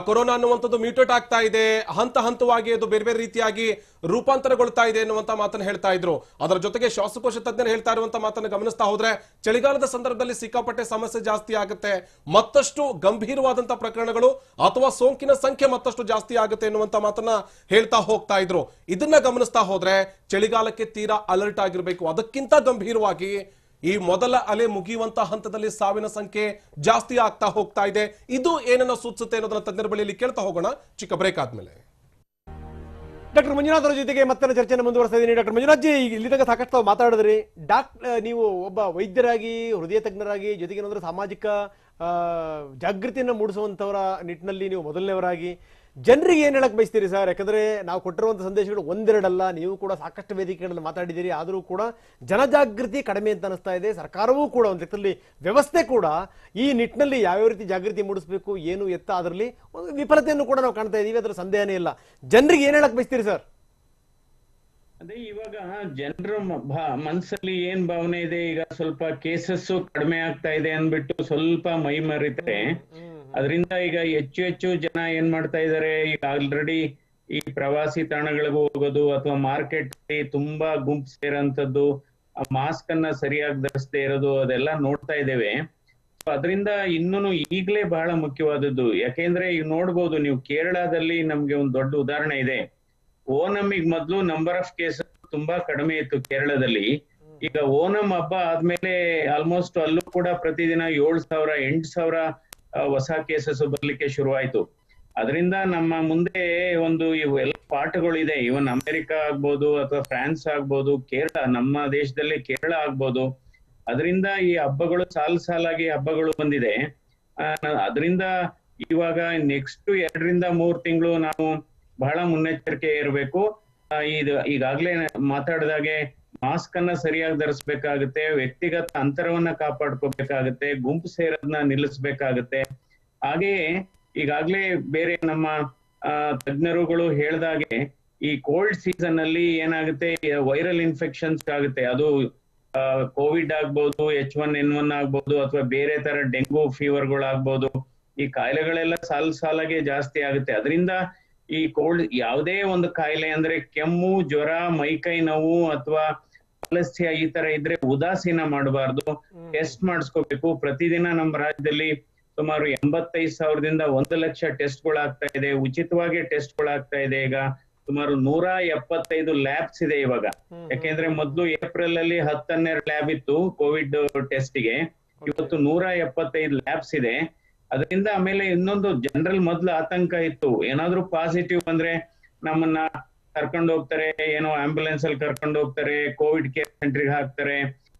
ಕೊರೋನಾ ಅನ್ನುವಂಥದ್ದು ಮ್ಯೂಟೇಟ್ ಆಗ್ತಾ ಇದೆ, ಹಂತ ಹಂತವಾಗಿ ಅದು ಬೇರೆ ಬೇರೆ ರೀತಿಯಾಗಿ ರೂಪಾಂತರಗೊಳ್ತಾ ಇದೆ ಅನ್ನುವಂತ ಮಾತನ್ನ ಹೇಳ್ತಾ ಇದ್ರು. ಅದರ ಜೊತೆಗೆ ಶ್ವಾಸಕೋಶ ತಜ್ಞರು ಹೇಳ್ತಾ ಇರುವಂತ ಮಾತನ್ನ ಗಮನಿಸ್ತಾ ಹೋದ್ರೆ ಚಳಿಗಾಲದ ಸಂದರ್ಭದಲ್ಲಿ ಸಿಕ್ಕಾಪಟ್ಟೆ ಸಮಸ್ಯೆ ಜಾಸ್ತಿ ಆಗುತ್ತೆ, ಮತ್ತಷ್ಟು ಗಂಭೀರವಾದಂತ ಪ್ರಕರಣಗಳು ಅಥವಾ ಸೋಂಕಿನ ಸಂಖ್ಯೆ ಮತ್ತಷ್ಟು ಜಾಸ್ತಿ ಆಗುತ್ತೆ ಎನ್ನುವಂತ ಮಾತನ್ನ ಹೇಳ್ತಾ ಹೋಗ್ತಾ ಇದ್ರು. ಇದನ್ನ ಗಮನಿಸ್ತಾ ಹೋದ್ರೆ ಚಳಿಗಾಲಕ್ಕೆ ತೀರಾ ಅಲರ್ಟ್ ಆಗಿರ್ಬೇಕು. ಅದಕ್ಕಿಂತ ಗಂಭೀರವಾಗಿ ಈ ಮೊದಲ ಅಲೆ ಮುಗಿಯುವಂತ ಹಂತದಲ್ಲಿ ಸಾವಿನ ಸಂಖ್ಯೆ ಜಾಸ್ತಿ ಆಗ್ತಾ ಹೋಗ್ತಾ ಇದೆ. ಇದು ಏನನ್ನ ಸೂಚಿಸುತ್ತೆ ಅನ್ನೋದನ್ನ ತಜ್ಞರ ಬಳಿಯಲ್ಲಿ ಕೇಳ್ತಾ ಹೋಗೋಣ ಚಿಕ್ಕ ಬ್ರೇಕ್ ಆದ್ಮೇಲೆ. ಡಾಕ್ಟರ್ ಮಂಜುನಾಥ್ ಅವರ ಜೊತೆಗೆ ಮತ್ತೊಂದು ಚರ್ಚೆಯನ್ನು ಮುಂದುವರಿಸ್ತಾ ಇದ್ದೀನಿ. ಡಾಕ್ಟರ್ ಮಂಜುನಾಥ್ ಜಿ, ಇಲ್ಲಿ ತನಕ ಸಾಕಷ್ಟು ಮಾತಾಡಿದ್ರಿ. ನೀವು ಒಬ್ಬ ವೈದ್ಯರಾಗಿ, ಹೃದಯ ತಜ್ಞರಾಗಿ, ಜೊತೆಗೆ ಏನಾದರೂ ಸಾಮಾಜಿಕ ಜಾಗೃತಿಯನ್ನು ಮೂಡಿಸುವಂತವರ ನಿಟ್ಟಿನಲ್ಲಿ ನೀವು ಮೊದಲನೇವರಾಗಿ ಜನರಿಗೆ ಏನ್ ಹೇಳಕ್ ಬಯಸ್ತೀರಿ ಸರ್? ಯಾಕಂದ್ರೆ ನಾವು ಕೊಟ್ಟಿರುವಂತ ಸಂದೇಶಗಳು ಒಂದೆರಡಲ್ಲ, ನೀವು ಕೂಡ ಸಾಕಷ್ಟು ವೇದಿಕೆಗಳಲ್ಲಿ ಮಾತಾಡಿದ್ದೀರಿ. ಆದರೂ ಕೂಡ ಜನಜಾಗೃತಿ ಕಡಿಮೆ ಅಂತ ಅನಿಸ್ತಾ ಇದೆ. ಸರ್ಕಾರವೂ ಕೂಡ ಒಂದು ಲೆಕ್ಕದಲ್ಲಿ, ವ್ಯವಸ್ಥೆ ಕೂಡ ಈ ನಿಟ್ಟಿನಲ್ಲಿ ಯಾವ್ಯಾವ ರೀತಿ ಜಾಗೃತಿ ಮೂಡಿಸಬೇಕು, ಏನು ಎತ್ತ, ಅದರಲ್ಲಿ ಒಂದು ವಿಫಲತೆಯನ್ನು ಕೂಡ ನಾವು ಕಾಣ್ತಾ ಇದೀವಿ, ಅದರ ಸಂದೇಹನೇ ಇಲ್ಲ. ಜನರಿಗೆ ಏನ್ ಹೇಳಕ್ ಬಯಸ್ತೀರಿ ಸರ್? ಅದೇ ಇವಾಗ ಜನರ ಮನಸ್ಸಲ್ಲಿ ಏನ್ ಭಾವನೆ ಇದೆ, ಈಗ ಸ್ವಲ್ಪ ಕೇಸಸ್ ಕಡಿಮೆ ಆಗ್ತಾ ಇದೆ ಅಂದ್ಬಿಟ್ಟು ಸ್ವಲ್ಪ ಮೈ ಮರಿತಾರೆ. ಅದರಿಂದ ಈಗ ಹೆಚ್ಚು ಹೆಚ್ಚು ಜನ ಏನ್ ಮಾಡ್ತಾ ಇದಾರೆ, ಈಗ ಆಲ್ರೆಡಿ ಈ ಪ್ರವಾಸಿ ತಾಣಗಳಿಗೆ ಹೋಗೋದು ಅಥವಾ ಮಾರ್ಕೆಟ್ ತುಂಬಾ ಗುಂಪು ಸೇರೋಂಥದ್ದು, ಮಾಸ್ಕ್ ಅನ್ನ ಸರಿಯಾಗಿ ಧರಿಸದೇ ಇರೋದು, ಅದೆಲ್ಲ ನೋಡ್ತಾ ಇದ್ದೇವೆ. ಅದರಿಂದ ಇನ್ನೂ ಈಗಲೇ ಬಹಳ ಮುಖ್ಯವಾದದ್ದು, ಯಾಕೆಂದ್ರೆ ಈಗ ನೋಡ್ಬೋದು ನೀವು, ಕೇರಳದಲ್ಲಿ ನಮ್ಗೆ ಒಂದು ದೊಡ್ಡ ಉದಾಹರಣೆ ಇದೆ. ಓಣಂಗೆ ಮೊದಲು ನಂಬರ್ ಆಫ್ ಕೇಸಸ್ ತುಂಬಾ ಕಡಿಮೆ ಇತ್ತು ಕೇರಳದಲ್ಲಿ. ಈಗ ಓಣಂ ಹಬ್ಬ ಆದ್ಮೇಲೆ ಆಲ್ಮೋಸ್ಟ್ ಅಲ್ಲೂ ಕೂಡ ಪ್ರತಿದಿನ 7,000 8,000 ಹೊಸ ಕೇಸಸ್ ಬರ್ಲಿಕ್ಕೆ ಶುರುವಾಯ್ತು. ಅದರಿಂದ ನಮ್ಮ ಮುಂದೆ ಒಂದು ಇವೆಲ್ಲ ಪಾಠಗಳಿದೆ. ಇವನ್ ಅಮೆರಿಕ ಆಗ್ಬೋದು ಅಥವಾ ಫ್ರಾನ್ಸ್ ಆಗ್ಬೋದು, ಕೇರಳ, ನಮ್ಮ ದೇಶದಲ್ಲಿ ಕೇರಳ ಆಗ್ಬೋದು. ಅದರಿಂದ ಈ ಹಬ್ಬಗಳು ಸಾಲಾಗಿ ಹಬ್ಬಗಳು ಬಂದಿದೆ. ಅದರಿಂದ ಇವಾಗ ನೆಕ್ಸ್ಟ್ 2 ರಿಂದ 3 ತಿಂಗಳು ನಾವು ಬಹಳ ಮುನ್ನೆಚ್ಚರಿಕೆ ಇರಬೇಕು. ಈಗಾಗ್ಲೇ ಮಾತಾಡಿದಾಗೆ ಮಾಸ್ಕ್ ಅನ್ನ ಸರಿಯಾಗಿ ಧರಿಸ್ಬೇಕಾಗುತ್ತೆ, ವ್ಯಕ್ತಿಗತ ಅಂತರವನ್ನ ಕಾಪಾಡ್ಕೋಬೇಕಾಗುತ್ತೆ, ಗುಂಪು ಸೇರೋದನ್ನ ನಿಲ್ಲಿಸ್ಬೇಕಾಗುತ್ತೆ. ಹಾಗೆಯೇ ಈಗಾಗ್ಲೇ ಬೇರೆ ನಮ್ಮ ತಜ್ಞರುಗಳು ಹೇಳ್ದಾಗೆ ಈ ಕೋಲ್ಡ್ ಸೀಸನ್ ಅಲ್ಲಿ ಏನಾಗುತ್ತೆ, ವೈರಲ್ ಇನ್ಫೆಕ್ಷನ್ಸ್ ಆಗುತ್ತೆ. ಅದು ಕೋವಿಡ್ ಆಗ್ಬೋದು, H1N1 ಆಗ್ಬೋದು, ಅಥವಾ ಬೇರೆ ತರ ಡೆಂಗು ಫೀವರ್ಗಳು ಆಗ್ಬೋದು. ಈ ಕಾಯಿಲೆಗಳೆಲ್ಲ ಸಾಲಾಗಿ ಜಾಸ್ತಿ ಆಗುತ್ತೆ. ಅದರಿಂದ ಈ ಕೋಲ್ಡ್ ಯಾವುದೇ ಒಂದು ಕಾಯಿಲೆ ಅಂದ್ರೆ ಕೆಮ್ಮು, ಜ್ವರ, ಮೈಕೈ ನೋವು ಅಥವಾ ಆಲಸ್ಯ ಈ ತರ ಇದ್ರೆ ಉದಾಸೀನ ಮಾಡಬಾರ್ದು, ಟೆಸ್ಟ್ ಮಾಡಿಸ್ಕೋಬೇಕು. ಪ್ರತಿದಿನ ನಮ್ಮ ರಾಜ್ಯದಲ್ಲಿ ಸುಮಾರು 85,000ದಿಂದ 1 ಲಕ್ಷ ಟೆಸ್ಟ್ಗಳು ಆಗ್ತಾ ಇದೆ. ಉಚಿತವಾಗಿ ಟೆಸ್ಟ್ಗಳು ಆಗ್ತಾ ಇದೆ. ಈಗ ಸುಮಾರು 175 ಲ್ಯಾಬ್ಸ್ ಇದೆ ಇವಾಗ. ಯಾಕೆಂದ್ರೆ ಮೊದಲು ಏಪ್ರಿಲ್ ಅಲ್ಲಿ 10-12 ಲ್ಯಾಬ್ ಇತ್ತು ಕೋವಿಡ್ ಟೆಸ್ಟ್ಗೆ, ಇವತ್ತು 175 ಲ್ಯಾಬ್ಸ್ ಇದೆ. ಅದರಿಂದ ಆಮೇಲೆ ಇನ್ನೊಂದು ಜನರಲ್ ಮೊದ್ಲು ಆತಂಕ ಇತ್ತು, ಏನಾದ್ರೂ ಪಾಸಿಟಿವ್ ಬಂದ್ರೆ ನಮ್ಮನ್ನ ಕರ್ಕೊಂಡು ಹೋಗ್ತಾರೆ, ಏನೋ ಆಂಬ್ಯುಲೆನ್ಸ್ ಅಲ್ಲಿ ಕರ್ಕೊಂಡು ಹೋಗ್ತಾರೆ, ಕೋವಿಡ್ ಕೇರ್ ಸೆಂಟರ್ಗೆ ಹಾಕ್ತಾರೆ,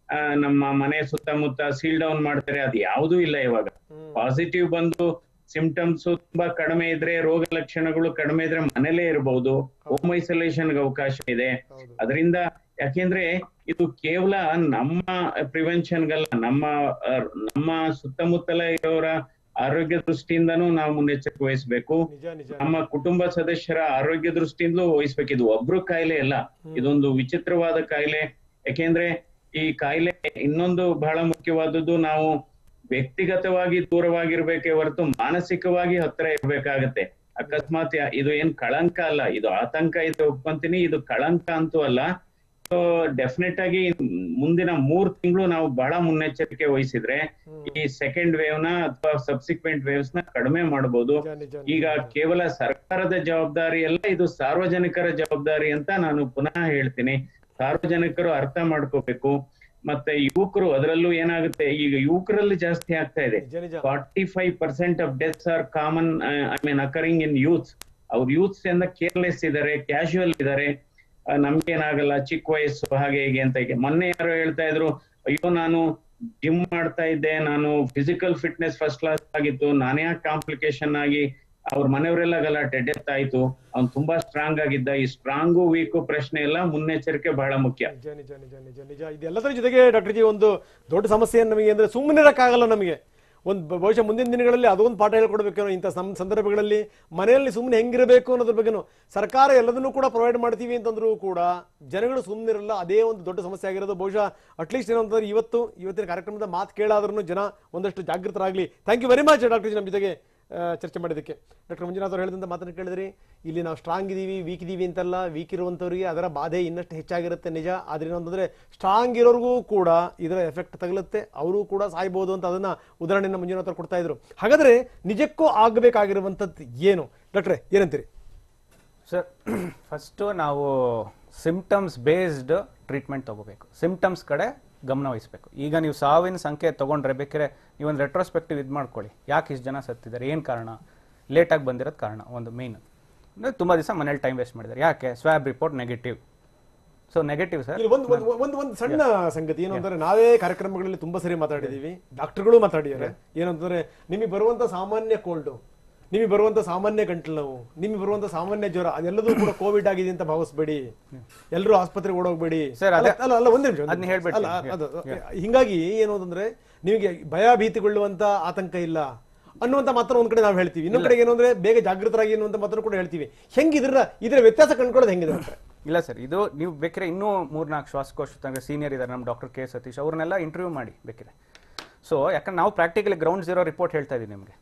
ನಮ್ಮ ಮನೆ ಸುತ್ತಮುತ್ತ ಸೀಲ್ ಡೌನ್ ಮಾಡ್ತಾರೆ. ಅದು ಯಾವುದೂ ಇಲ್ಲ ಇವಾಗ. ಪಾಸಿಟಿವ್ ಬಂದು ಸಿಂಪ್ಟಮ್ಸ್ ತುಂಬಾ ಕಡಿಮೆ ಇದ್ರೆ, ರೋಗ ಲಕ್ಷಣಗಳು ಕಡಿಮೆ ಇದ್ರೆ ಮನೇಲೇ ಇರಬಹುದು, ಹೋಮ್ ಐಸೋಲೇಷನ್ಗೆ ಅವಕಾಶ ಇದೆ. ಅದರಿಂದ ಯಾಕೆಂದ್ರೆ ಇದು ಕೇವಲ ನಮ್ಮ ಪ್ರಿವೆನ್ಷನ್ಗಲ್ಲ, ನಮ್ಮ ಸುತ್ತಮುತ್ತಲ ಇರೋರ ಆರೋಗ್ಯ ದೃಷ್ಟಿಯಿಂದನೂ ನಾವು ಮುನ್ನೆಚ್ಚರಿಕೆ ವಹಿಸ್ಬೇಕು. ನಮ್ಮ ಕುಟುಂಬ ಸದಸ್ಯರ ಆರೋಗ್ಯ ದೃಷ್ಟಿಯಿಂದಲೂ ವಹಿಸ್ಬೇಕು. ಇದು ಒಬ್ರು ಕಾಯಿಲೆ ಅಲ್ಲ, ಇದೊಂದು ವಿಚಿತ್ರವಾದ ಕಾಯಿಲೆ. ಯಾಕೆಂದ್ರೆ ಈ ಕಾಯಿಲೆ ಇನ್ನೊಂದು ಬಹಳ ಮುಖ್ಯವಾದದ್ದು, ನಾವು ವ್ಯಕ್ತಿಗತವಾಗಿ ದೂರವಾಗಿರ್ಬೇಕೇ ಹೊರತು ಮಾನಸಿಕವಾಗಿ ಹತ್ರ ಇರ್ಬೇಕಾಗತ್ತೆ. ಅಕಸ್ಮಾತ್ ಇದು ಏನ್ ಕಳಂಕ ಅಲ್ಲ, ಇದು ಆತಂಕ ಇದೆ ಒಪ್ಕೊಂತೀನಿ, ಇದು ಕಳಂಕ ಅಂತೂ ಅಲ್ಲ. ಸೊ ಡೆಫಿನೆಟ್ ಆಗಿ ಮುಂದಿನ 3 ತಿಂಗಳು ನಾವು ಬಹಳ ಮುನ್ನೆಚ್ಚರಿಕೆ ವಹಿಸಿದ್ರೆ ಈ ಸೆಕೆಂಡ್ ವೇವ್ ನ ಅಥವಾ ಸಬ್ಸಿಕ್ವೆಂಟ್ ವೇವ್ಸ್ ನ ಕಡಿಮೆ ಮಾಡಬಹುದು. ಈಗ ಕೇವಲ ಸರ್ಕಾರದ ಜವಾಬ್ದಾರಿ ಅಲ್ಲ, ಇದು ಸಾರ್ವಜನಿಕರ ಜವಾಬ್ದಾರಿ ಅಂತ ನಾನು ಪುನಃ ಹೇಳ್ತೀನಿ. ಸಾರ್ವಜನಿಕರು ಅರ್ಥ ಮಾಡ್ಕೋಬೇಕು. ಮತ್ತೆ ಯುವಕರು, ಅದರಲ್ಲೂ ಏನಾಗುತ್ತೆ ಈಗ ಯುವಕರಲ್ಲಿ ಜಾಸ್ತಿ ಆಗ್ತಾ ಇದೆ. ನಿಜ ನಿಜ 45% of deaths are common, I mean occurring in youths. ಅವ್ರ ಯೂತ್ಸ್ ಇಂದ ಕೇರ್ಲೆಸ್ ಇದಾರೆ, ಕ್ಯಾಶುವಲ್ ಇದಾರೆ, ನಮ್ಗೇನಾಗಲ್ಲ ಚಿಕ್ಕ ವಯಸ್ಸು ಹಾಗೆ ಹೀಗೆ ಅಂತ. ಈಗ ಮೊನ್ನೆ ಯಾರೋ ಹೇಳ್ತಾ ಇದ್ರು, ಅಯ್ಯೋ ನಾನು ಜಿಮ್ ಮಾಡ್ತಾ ಇದ್ದೆ, ನಾನು ಫಿಸಿಕಲ್ ಫಿಟ್ನೆಸ್ ಫಸ್ಟ್ ಕ್ಲಾಸ್ ಆಗಿತ್ತು, ನಾನೇ ಕಾಂಪ್ಲಿಕೇಶನ್ ಆಗಿ ಅವ್ರ ಮನೆಯವರೆಲ್ಲ ಗಲಾಟೆ, ಡೆತ್ ಆಯ್ತು. ಅವ್ನು ತುಂಬಾ ಸ್ಟ್ರಾಂಗ್ ಆಗಿದ್ದ. ಈ ಸ್ಟ್ರಾಂಗು ವೀಕು ಪ್ರಶ್ನೆ ಎಲ್ಲ ಮುನ್ನೆಚ್ಚರಿಕೆ ಬಹಳ ಮುಖ್ಯ. ನಿಜ ನಿಜ ನಿಜ ನಿಜ ನಿಜ ಇದೆಲ್ಲದರ ಜೊತೆಗೆ ಡಾಕ್ಟರ್ ಜಿ ಒಂದು ದೊಡ್ಡ ಸಮಸ್ಯೆ ನಮಗೆ ಅಂದ್ರೆ ಸುಮ್ಮನೆ ಇರಕ್ಕಾಗಲ್ಲ ನಮಗೆ. ಒಂದು ಬಹುಶಃ ಮುಂದಿನ ದಿನಗಳಲ್ಲಿ ಅದೊಂದು ಪಾಠ ಹೇಳ್ಕೊಡ್ಬೇಕೇನೋ ಇಂಥ ಸಂದರ್ಭಗಳಲ್ಲಿ ಮನೆಯಲ್ಲಿ ಸುಮ್ಮನೆ ಹೆಂಗಿರಬೇಕು ಅನ್ನೋದ್ರ ಬಗ್ಗೆನೂ. ಸರ್ಕಾರ ಎಲ್ಲದನ್ನೂ ಕೂಡ ಪ್ರೊವೈಡ್ ಮಾಡ್ತೀವಿ ಅಂತಂದ್ರೂ ಕೂಡ ಜನಗಳು ಸುಮ್ಮನಿರಲ್ಲ. ಅದೇ ಒಂದು ದೊಡ್ಡ ಸಮಸ್ಯೆ ಆಗಿರೋದು. ಬಹುಶಃ ಅಟ್ಲೀಸ್ಟ್ ಏನು ಅಂತಂದ್ರೆ ಇವತ್ತಿನ ಕಾರ್ಯಕ್ರಮದ ಮಾತು ಕೇಳಾದ್ರೂ ಜನ ಒಂದಷ್ಟು ಜಾಗೃತರಾಗಲಿ. Thank you very much doctor ji ನಮ್ಮ ಜೊತೆಗೆ ಚರ್ಚೆ ಮಾಡಿದ್ದಕ್ಕೆ. ಡಾಕ್ಟರ್ ಮಂಜುನಾಥ್ ಅವರು ಹೇಳಿದಂಥ ಮಾತನ್ನು ಕೇಳಿದ್ರಿ. ಇಲ್ಲಿ ನಾವು ಸ್ಟ್ರಾಂಗ್ ಇದೀವಿ, ವೀಕ್ ಇದೀವಿ ಅಂತಲ್ಲ. ವೀಕ್ ಇರುವಂಥವ್ರಿಗೆ ಅದರ ಬಾಧೆ ಇನ್ನಷ್ಟು ಹೆಚ್ಚಾಗಿರುತ್ತೆ ನಿಜ. ಆದ್ರೆ ಏನಂತಂದ್ರೆ ಸ್ಟ್ರಾಂಗ್ ಇರೋರ್ಗೂ ಕೂಡ ಇದರ ಎಫೆಕ್ಟ್ ತಗಲುತ್ತೆ, ಅವರು ಕೂಡ ಸಾಯ್ಬೋದು ಅಂತ ಅದನ್ನ ಉದಾಹರಣೆಯನ್ನು ಮಂಜುನಾಥ್ ಅವರು ಕೊಡ್ತಾ ಇದ್ರು. ಹಾಗಾದ್ರೆ ನಿಜಕ್ಕೂ ಆಗಬೇಕಾಗಿರುವಂಥದ್ದು ಏನು ಡಾಕ್ಟ್ರೆ, ಏನಂತೀರಿ? ಸರ್, ಫಸ್ಟು ನಾವು ಸಿಂಪ್ಟಮ್ಸ್ ಬೇಸ್ಡ್ ಟ್ರೀಟ್ಮೆಂಟ್ ತಗೋಬೇಕು. ಸಿಂಪ್ಟಮ್ಸ್ ಕಡೆ ಗಮನ ವಹಿಸಬೇಕು. ಈಗ ನೀವು ಸಾವಿನ ಸಂಖ್ಯೆ ತೊಗೊಂಡ್ರೆ ಬೇಕಾದ್ರೆ ನೀವೊಂದು ರೆಟ್ರೋಸ್ಪೆಕ್ಟಿವ್ ಇದು ಮಾಡ್ಕೊಳ್ಳಿ. ಯಾಕೆ ಇಷ್ಟು ಜನ ಸತ್ತಿದ್ದಾರೆ, ಏನು ಕಾರಣ? ಲೇಟಾಗಿ ಬಂದಿರೋದು ಕಾರಣ ಒಂದು ಮೇನ್. ಅಂದರೆ ತುಂಬ ದಿವಸ ಮನೇಲಿ ಟೈಮ್ ವೇಸ್ಟ್ ಮಾಡಿದ್ದಾರೆ. ಯಾಕೆ? Swab report negative. So negative sir. ಒಂದು ಸಣ್ಣ ಸಂಗತಿ ಏನು ಅಂದ್ರೆ, ನಾವೇ ಕಾರ್ಯಕ್ರಮಗಳಲ್ಲಿ ತುಂಬಾ ಸರಿ ಮಾತಾಡಿದೀವಿ, ಡಾಕ್ಟರ್ಗಳು ಮಾತಾಡಿದ್ದಾರೆ. ಏನಂತಂದ್ರೆ ನಿಮಗೆ ಬರುವಂತ ಸಾಮಾನ್ಯ ಕೋಲ್ಡು, ನಿಮಗೆ ಬರುವಂತ ಸಾಮಾನ್ಯ ಗಂಟಲು ನೋವು, ನಿಮಗೆ ಬರುವಂತ ಸಾಮಾನ್ಯ ಜ್ವರ, ಅದೆಲ್ಲದೂ ಕೂಡ ಕೋವಿಡ್ ಆಗಿದೆ ಅಂತ ಭಾವಿಸ್ಬೇಡಿ. ಎಲ್ಲರೂ ಆಸ್ಪತ್ರೆಗೆ ಓಡೋಗ್ಬೇಡಿ ಸರ್. ಅಲ್ಲ ಒಂದೇ ನಿಮಿಷ. ಹಿಂಗಾಗಿ ಏನು ಅಂತಂದ್ರೆ ನಿಮಗೆ ಭಯ ಭೀತಿಗೊಳ್ಳುವಂತ ಆತಂಕ ಇಲ್ಲ ಅನ್ನುವಂತ ಮಾತ್ರ ಒಂದ್ ಕಡೆ ನಾವು ಹೇಳ್ತೀವಿ. ಇನ್ನೊಂದ್ ಕಡೆ ಏನು ಅಂದ್ರೆ ಬೇಗ ಜಾಗೃತರಾಗಿ ಅನ್ನುವಂತ ಮಾತ್ರ ಕೂಡ ಹೇಳ್ತೀವಿ. ಹೆಂಗ್ ಇದರ ವ್ಯತ್ಯಾಸ ಕಂಡುಕೊಳ್ಳೋದು ಹೆಂಗಿದೆ? ಇಲ್ಲ ಸರ್, ಇದು ನೀವು ಬೇಕಿದ್ರೆ ಇನ್ನೂ 3-4 ಶ್ವಾಸಕೋಶ ಸೀನಿಯರ್ ಇದ್ದಾರೆ ನಮ್ಮ ಡಾಕ್ಟರ್ ಕೆ ಸತೀಶ್, ಅವ್ರನ್ನೆಲ್ಲ ಇಂಟರ್ವ್ಯೂ ಮಾಡಿ ಬೇಕಿದ್ರೆ. ಸೊ ಯಾಕಂದ್ರೆ ನಾವು ಪ್ರಾಕ್ಟಿಕಲಿ ಗ್ರೌಂಡ್ ಝೀರೋ ರಿಪೋರ್ಟ್ ಹೇಳ್ತಾ ಇದೀವಿ ನಿಮಗೆ.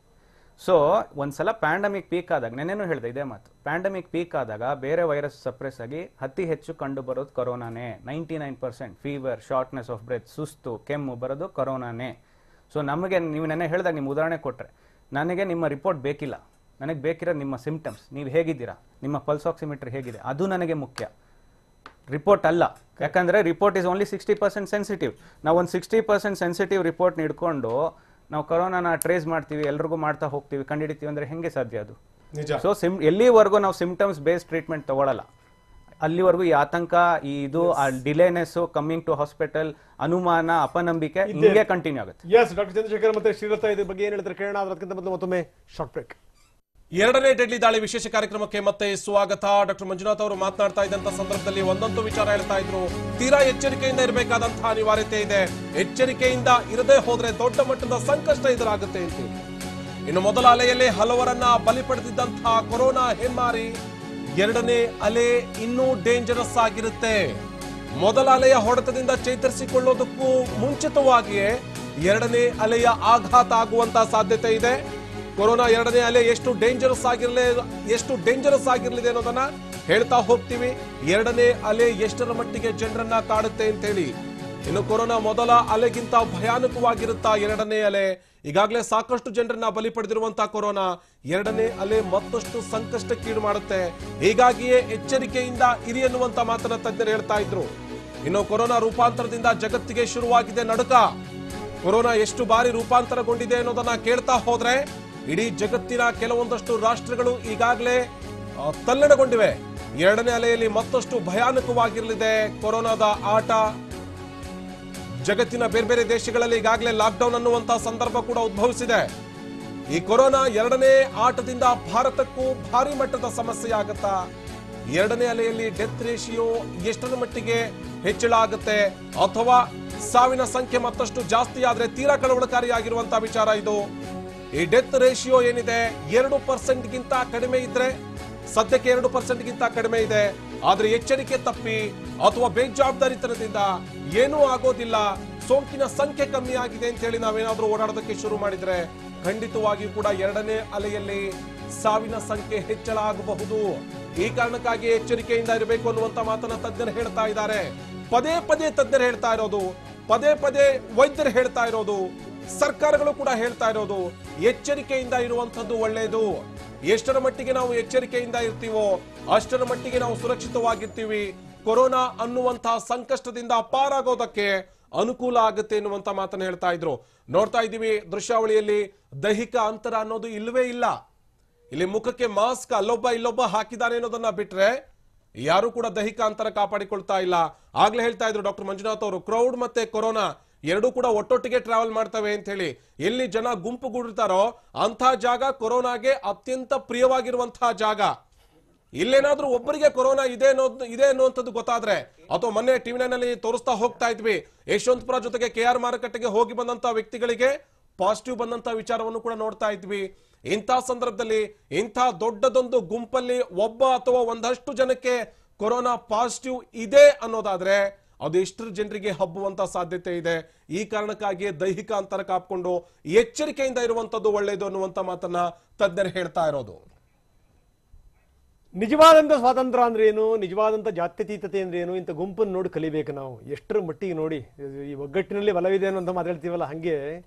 ಸೊ ಒಂದ್ಸಲ ಪ್ಯಾಂಡಮಿಕ್ ಪೀಕ್ ಆದಾಗ, ನೆನ್ನೆನೂ ಹೇಳಿದೆ ಇದೇ ಮಾತು, ಪ್ಯಾಂಡಮಿಕ್ ಪೀಕ್ ಆದಾಗ ಬೇರೆ ವೈರಸ್ ಸಪ್ರೆಸ್ ಆಗಿ ಅತಿ ಹೆಚ್ಚು ಕಂಡು ಬರೋದು ಕೊರೋನಾನೇ. 99% ಫೀವರ್, ಶಾರ್ಟ್ನೆಸ್ ಆಫ್ ಬ್ರೆತ್, ಸುಸ್ತು, ಕೆಮ್ಮು ಬರೋದು ಕೊರೋನಾನೇ. ಸೊ ನಮಗೆ ನೀವು ನೆನ್ನೆ ಹೇಳಿದಾಗ ನಿಮ್ಮ ಉದಾಹರಣೆ ಕೊಟ್ಟರೆ, ನನಗೆ ನಿಮ್ಮ ರಿಪೋರ್ಟ್ ಬೇಕಿಲ್ಲ, ನನಗೆ ಬೇಕಿರೋದು ನಿಮ್ಮ ಸಿಂಪ್ಟಮ್ಸ್. ನೀವು ಹೇಗಿದ್ದೀರಾ, ನಿಮ್ಮ ಪಲ್ಸ್ ಆಕ್ಸಿಮೀಟರ್ ಹೇಗಿದೆ, ಅದು ನನಗೆ ಮುಖ್ಯ, ರಿಪೋರ್ಟ್ ಅಲ್ಲ. ಯಾಕಂದರೆ ರಿಪೋರ್ಟ್ ಈಸ್ ಓನ್ಲಿ 60% ಸೆನ್ಸಿಟಿವ್. ನಾವು ಒಂದು 60% ಸೆನ್ಸಿಟಿವ್ ರಿಪೋರ್ಟ್ ಇಟ್ಕೊಂಡು ನಾವು ಕೊರೋನಾನ ಟ್ರೇಸ್ ಮಾಡ್ತೀವಿ, ಎಲ್ರಿಗೂ ಮಾಡ್ತಾ ಹೋಗ್ತೀವಿ, ಕಂಡುಹಿಡಿತೀವಿ ಅಂದರೆ ಹೆಂಗೆ ಸಾಧ್ಯ ಅದು? ಸೊ ಎಲ್ಲಿವರೆಗೂ ನಾವು ಸಿಂಪ್ಟಮ್ಸ್ ಬೇಸ್ಡ್ ಟ್ರೀಟ್ಮೆಂಟ್ ತಗೊಳ್ಳಲ್ಲ, ಅಲ್ಲಿವರೆಗೂ ಈ ಆತಂಕ, ಈ ಇದು ಡಿಲೇನೆಸ್, ಕಮ್ಮಿಂಗ್ ಟು ಹಾಸ್ಪಿಟಲ್, ಅನುಮಾನ, ಅಪನಂಬಿಕೆ ಹಿಂಗೆ ಕಂಟಿನ್ಯೂ ಆಗುತ್ತೆ. ಎಸ್, ಡಾಕ್ಟರ್ ಚಂದ್ರಶೇಖರ್ ಮತ್ತೆ ಶ್ರೀಲತಾ ಇದ್ರ ಬಗ್ಗೆ ಏನು ಹೇಳ್ತಾರೆ ಕೇಳೋಣ. ಅದಕ್ಕಿಂತ ಮೊದಲು ಮತ್ತೊಮ್ಮೆ ಶಾರ್ಟ್ ಬ್ರೇಕ್. ಎರಡನೇ ಡೆಡ್ಲಿ ದಾಳಿ ವಿಶೇಷ ಕಾರ್ಯಕ್ರಮಕ್ಕೆ ಮತ್ತೆ ಸ್ವಾಗತ. ಡಾಕ್ಟರ್ ಮಂಜುನಾಥ್ ಅವರು ಮಾತನಾಡ್ತಾ ಇದ್ದಂತ ಸಂದರ್ಭದಲ್ಲಿ ಒಂದೊಂದು ವಿಚಾರ ಹೇಳ್ತಾ ಇದ್ರು. ತೀರಾ ಎಚ್ಚರಿಕೆಯಿಂದ ಇರಬೇಕಾದಂತಹ ಅನಿವಾರ್ಯತೆ ಇದೆ. ಎಚ್ಚರಿಕೆಯಿಂದ ಇರದೇ ಹೋದ್ರೆ ದೊಡ್ಡ ಮಟ್ಟದ ಸಂಕಷ್ಟ ಎದುರಾಗುತ್ತೆ ಅಂತ. ಇನ್ನು ಮೊದಲ ಅಲೆಯಲ್ಲಿ ಹಲವರನ್ನ ಬಲಿ ಪಡೆದಿದ್ದಂತಹ ಕೊರೋನಾ ಹೆಮ್ಮಾರಿ ಎರಡನೇ ಅಲೆ ಇನ್ನೂ ಡೇಂಜರಸ್ ಆಗಿರುತ್ತೆ. ಮೊದಲ ಅಲೆಯ ಹೊಡೆತದಿಂದ ಚೇತರಿಸಿಕೊಳ್ಳೋದಕ್ಕೂ ಮುಂಚಿತವಾಗಿಯೇ ಎರಡನೇ ಅಲೆಯ ಆಘಾತ ಆಗುವಂತಹ ಸಾಧ್ಯತೆ ಇದೆ. ಕೊರೋನಾ ಎರಡನೇ ಅಲೆ ಎಷ್ಟು ಡೇಂಜರಸ್ ಆಗಿರಲಿದೆ ಅನ್ನೋದನ್ನ ಹೇಳ್ತಾ ಹೋಗ್ತೀವಿ. ಎರಡನೇ ಅಲೆ ಎಷ್ಟರ ಮಟ್ಟಿಗೆ ಜನರನ್ನ ಕಾಡುತ್ತೆ ಅಂತ ಹೇಳಿ. ಇನ್ನು ಕೊರೋನಾ ಮೊದಲ ಅಲೆಗಿಂತ ಭಯಾನಕವಾಗಿರುತ್ತಾ ಎರಡನೇ ಅಲೆ? ಈಗಾಗಲೇ ಸಾಕಷ್ಟು ಜನರನ್ನ ಬಲಿ ಪಡೆದಿರುವಂತಹ ಕೊರೋನಾ ಎರಡನೇ ಅಲೆ ಮತ್ತಷ್ಟು ಸಂಕಷ್ಟಕ್ಕೀಡು ಮಾಡುತ್ತೆ. ಹೀಗಾಗಿಯೇ ಎಚ್ಚರಿಕೆಯಿಂದ ಇರಿ ಎನ್ನುವಂತ ಮಾತನ್ನ ತಜ್ಞರು ಹೇಳ್ತಾ ಇದ್ರು. ಇನ್ನು ಕೊರೋನಾ ರೂಪಾಂತರದಿಂದ ಜಗತ್ತಿಗೆ ಶುರುವಾಗಿದೆ ನಡುಕ. ಕೊರೋನಾ ಎಷ್ಟು ಬಾರಿ ರೂಪಾಂತರಗೊಂಡಿದೆ ಅನ್ನೋದನ್ನ ಕೇಳ್ತಾ ಹೋದ್ರೆ ಇಡೀ ಜಗತ್ತಿನ ಕೆಲವೊಂದಷ್ಟು ರಾಷ್ಟ್ರಗಳು ಈಗಾಗಲೇ ತಲ್ಲಣಗೊಂಡಿವೆ. ಎರಡನೇ ಅಲೆಯಲ್ಲಿ ಮತ್ತಷ್ಟು ಭಯಾನಕವಾಗಿರಲಿದೆ ಕೊರೋನಾದ ಆಟ. ಜಗತ್ತಿನ ಬೇರೆ ಬೇರೆ ದೇಶಗಳಲ್ಲಿ ಈಗಾಗಲೇ ಲಾಕ್ಡೌನ್ ಅನ್ನುವಂತಹ ಸಂದರ್ಭ ಕೂಡ ಉದ್ಭವಿಸಿದೆ. ಈ ಕೊರೋನಾ ಎರಡನೇ ಆಟದಿಂದ ಭಾರತಕ್ಕೂ ಭಾರಿ ಮಟ್ಟದ ಸಮಸ್ಯೆ ಆಗುತ್ತಾ? ಎರಡನೇ ಅಲೆಯಲ್ಲಿ ಡೆತ್ ರೇಷಿಯೋ ಎಷ್ಟರ ಮಟ್ಟಿಗೆ ಹೆಚ್ಚಳ ಆಗುತ್ತೆ, ಅಥವಾ ಸಾವಿನ ಸಂಖ್ಯೆ ಮತ್ತಷ್ಟು ಜಾಸ್ತಿ ಆದ್ರೆ ತೀರಾ ಕಳವಳಕಾರಿಯಾಗಿರುವಂತಹ ವಿಚಾರ ಇದು. ಈ ಡೆತ್ ರೇಷಿಯೋ ಏನಿದೆ 2% ಗಿಂತ ಕಡಿಮೆ ಇದ್ರೆ, ಸದ್ಯಕ್ಕೆ 2% ಗಿಂತ ಕಡಿಮೆ ಇದೆ. ಆದ್ರೆ ಎಚ್ಚರಿಕೆ ತಪ್ಪಿ ಅಥವಾ ಬೇಜವಾಬ್ದಾರಿತನದಿಂದ ಏನೂ ಆಗೋದಿಲ್ಲ, ಸೋಂಕಿನ ಸಂಖ್ಯೆ ಕಮ್ಮಿ ಆಗಿದೆ ಅಂತ ಹೇಳಿ ನಾವೇನಾದ್ರೂ ಓಡಾಡೋದಕ್ಕೆ ಶುರು ಮಾಡಿದ್ರೆ ಖಂಡಿತವಾಗಿಯೂ ಕೂಡ ಎರಡನೇ ಅಲೆಯಲ್ಲಿ ಸಾವಿನ ಸಂಖ್ಯೆ ಹೆಚ್ಚಳ ಆಗಬಹುದು. ಈ ಕಾರಣಕ್ಕಾಗಿ ಎಚ್ಚರಿಕೆಯಿಂದ ಇರಬೇಕು ಅನ್ನುವಂತ ಮಾತನ್ನ ತಜ್ಞರು ಹೇಳ್ತಾ ಇದ್ದಾರೆ. ಪದೇ ಪದೇ ತಜ್ಞರು ಹೇಳ್ತಾ ಇರೋದು, ಪದೇ ಪದೇ ವೈದ್ಯರು ಹೇಳ್ತಾ ಇರೋದು, ಸರ್ಕಾರಗಳು ಕೂಡ ಹೇಳ್ತಾ ಇರೋದು, ಎಚ್ಚರಿಕೆಯಿಂದ ಇರುವಂತದ್ದು ಒಳ್ಳೆಯದು. ಎಷ್ಟರ ಮಟ್ಟಿಗೆ ನಾವು ಎಚ್ಚರಿಕೆಯಿಂದ ಇರ್ತೀವೋ ಅಷ್ಟರ ಮಟ್ಟಿಗೆ ನಾವು ಸುರಕ್ಷಿತವಾಗಿರ್ತೀವಿ. ಕೊರೋನಾ ಅನ್ನುವಂತಹ ಸಂಕಷ್ಟದಿಂದ ಪಾರಾಗೋದಕ್ಕೆ ಅನುಕೂಲ ಆಗುತ್ತೆ ಎನ್ನುವಂತ ಮಾತನ್ನ ಹೇಳ್ತಾ ಇದ್ರು. ನೋಡ್ತಾ ಇದ್ದೀವಿ ದೃಶ್ಯಾವಳಿಯಲ್ಲಿ ದೈಹಿಕ ಅಂತರ ಅನ್ನೋದು ಇಲ್ಲವೇ ಇಲ್ಲ. ಇಲ್ಲಿ ಮುಖಕ್ಕೆ ಮಾಸ್ಕ್ ಅಲ್ಲೊಬ್ಬ ಇಲ್ಲೊಬ್ಬ ಹಾಕಿದಾನೆ ಅನ್ನೋದನ್ನ ಬಿಟ್ರೆ ಯಾರು ಕೂಡ ದೈಹಿಕ ಅಂತರ ಕಾಪಾಡಿಕೊಳ್ತಾ ಇಲ್ಲ. ಆಗ್ಲೇ ಹೇಳ್ತಾ ಇದ್ರು ಡಾಕ್ಟರ್ ಮಂಜುನಾಥ್ ಅವರು, ಕ್ರೌಡ್ ಮತ್ತೆ ಕೊರೋನಾ ಎರಡೂ ಕೂಡ ಒಟ್ಟೊಟ್ಟಿಗೆ ಟ್ರಾವೆಲ್ ಮಾಡ್ತವೆ ಅಂತ ಹೇಳಿ. ಎಲ್ಲಿ ಜನ ಗುಂಪುಗೂಡಿರ್ತಾರೋ ಅಂಥ ಜಾಗ ಕೊರೋನಾಗೆ ಅತ್ಯಂತ ಪ್ರಿಯವಾಗಿರುವಂತಹ ಜಾಗ. ಇಲ್ಲೇನಾದ್ರೂ ಒಬ್ಬರಿಗೆ ಕೊರೋನಾ ಇದೆ ಅನ್ನುವಂಥದ್ದು ಗೊತ್ತಾದ್ರೆ, ಅಥವಾ ಮೊನ್ನೆ ಟಿವಿ9 ನಲ್ಲಿ ತೋರಿಸ್ತಾ ಹೋಗ್ತಾ ಇದ್ವಿ, ಯಶವಂತಪುರ ಜೊತೆಗೆ KR ಮಾರುಕಟ್ಟೆಗೆ ಹೋಗಿ ಬಂದಂತ ವ್ಯಕ್ತಿಗಳಿಗೆ ಪಾಸಿಟಿವ್ ಬಂದಂತ ವಿಚಾರವನ್ನು ಕೂಡ ನೋಡ್ತಾ ಇದ್ವಿ. ಇಂಥ ಸಂದರ್ಭದಲ್ಲಿ ಇಂಥ ದೊಡ್ಡದೊಂದು ಗುಂಪಲ್ಲಿ ಒಬ್ಬ ಅಥವಾ ಒಂದಷ್ಟು ಜನಕ್ಕೆ ಕೊರೋನಾ ಪಾಸಿಟಿವ್ ಇದೆ ಅನ್ನೋದಾದ್ರೆ ಅದು ಎಷ್ಟು ಜನರಿಗೆ ಹಬ್ಬುವಂತ ಸಾಧ್ಯತೆ ಇದೆ. ಈ ಕಾರಣಕ್ಕಾಗಿ ದೈಹಿಕ ಅಂತರ ಕಾಪಾಡಿಕೊಂಡು ಎಚ್ಚರಿಕೆಯಿಂದ ಇರುವಂತದ್ದು ಒಳ್ಳೆಯದು ಅನ್ನುವಂತ ಮಾತನ್ನ ತಜ್ಞರು ಹೇಳ್ತಾ ಇರೋದು. ನಿಜವಾದಂತ ಸ್ವಾತಂತ್ರ್ಯ ಅಂದ್ರೆ ಏನು, ನಿಜವಾದಂತ ಜಾತ್ಯತೀತತೆ ಅಂದ್ರೆ ಏನು, ಇಂಥ ಗುಂಪನ್ನು ನೋಡಿ ಕಲಿಬೇಕು ನಾವು. ಎಷ್ಟರ ಮಟ್ಟಿಗೆ ನೋಡಿ ಈ ಒಗ್ಗಟ್ಟಿನಲ್ಲಿ ಬಲವಿದೆ ಅನ್ನೋ ಅಂತ ಮಾತಾಡ್ತೀವಲ್ಲ, ಹಂಗೆ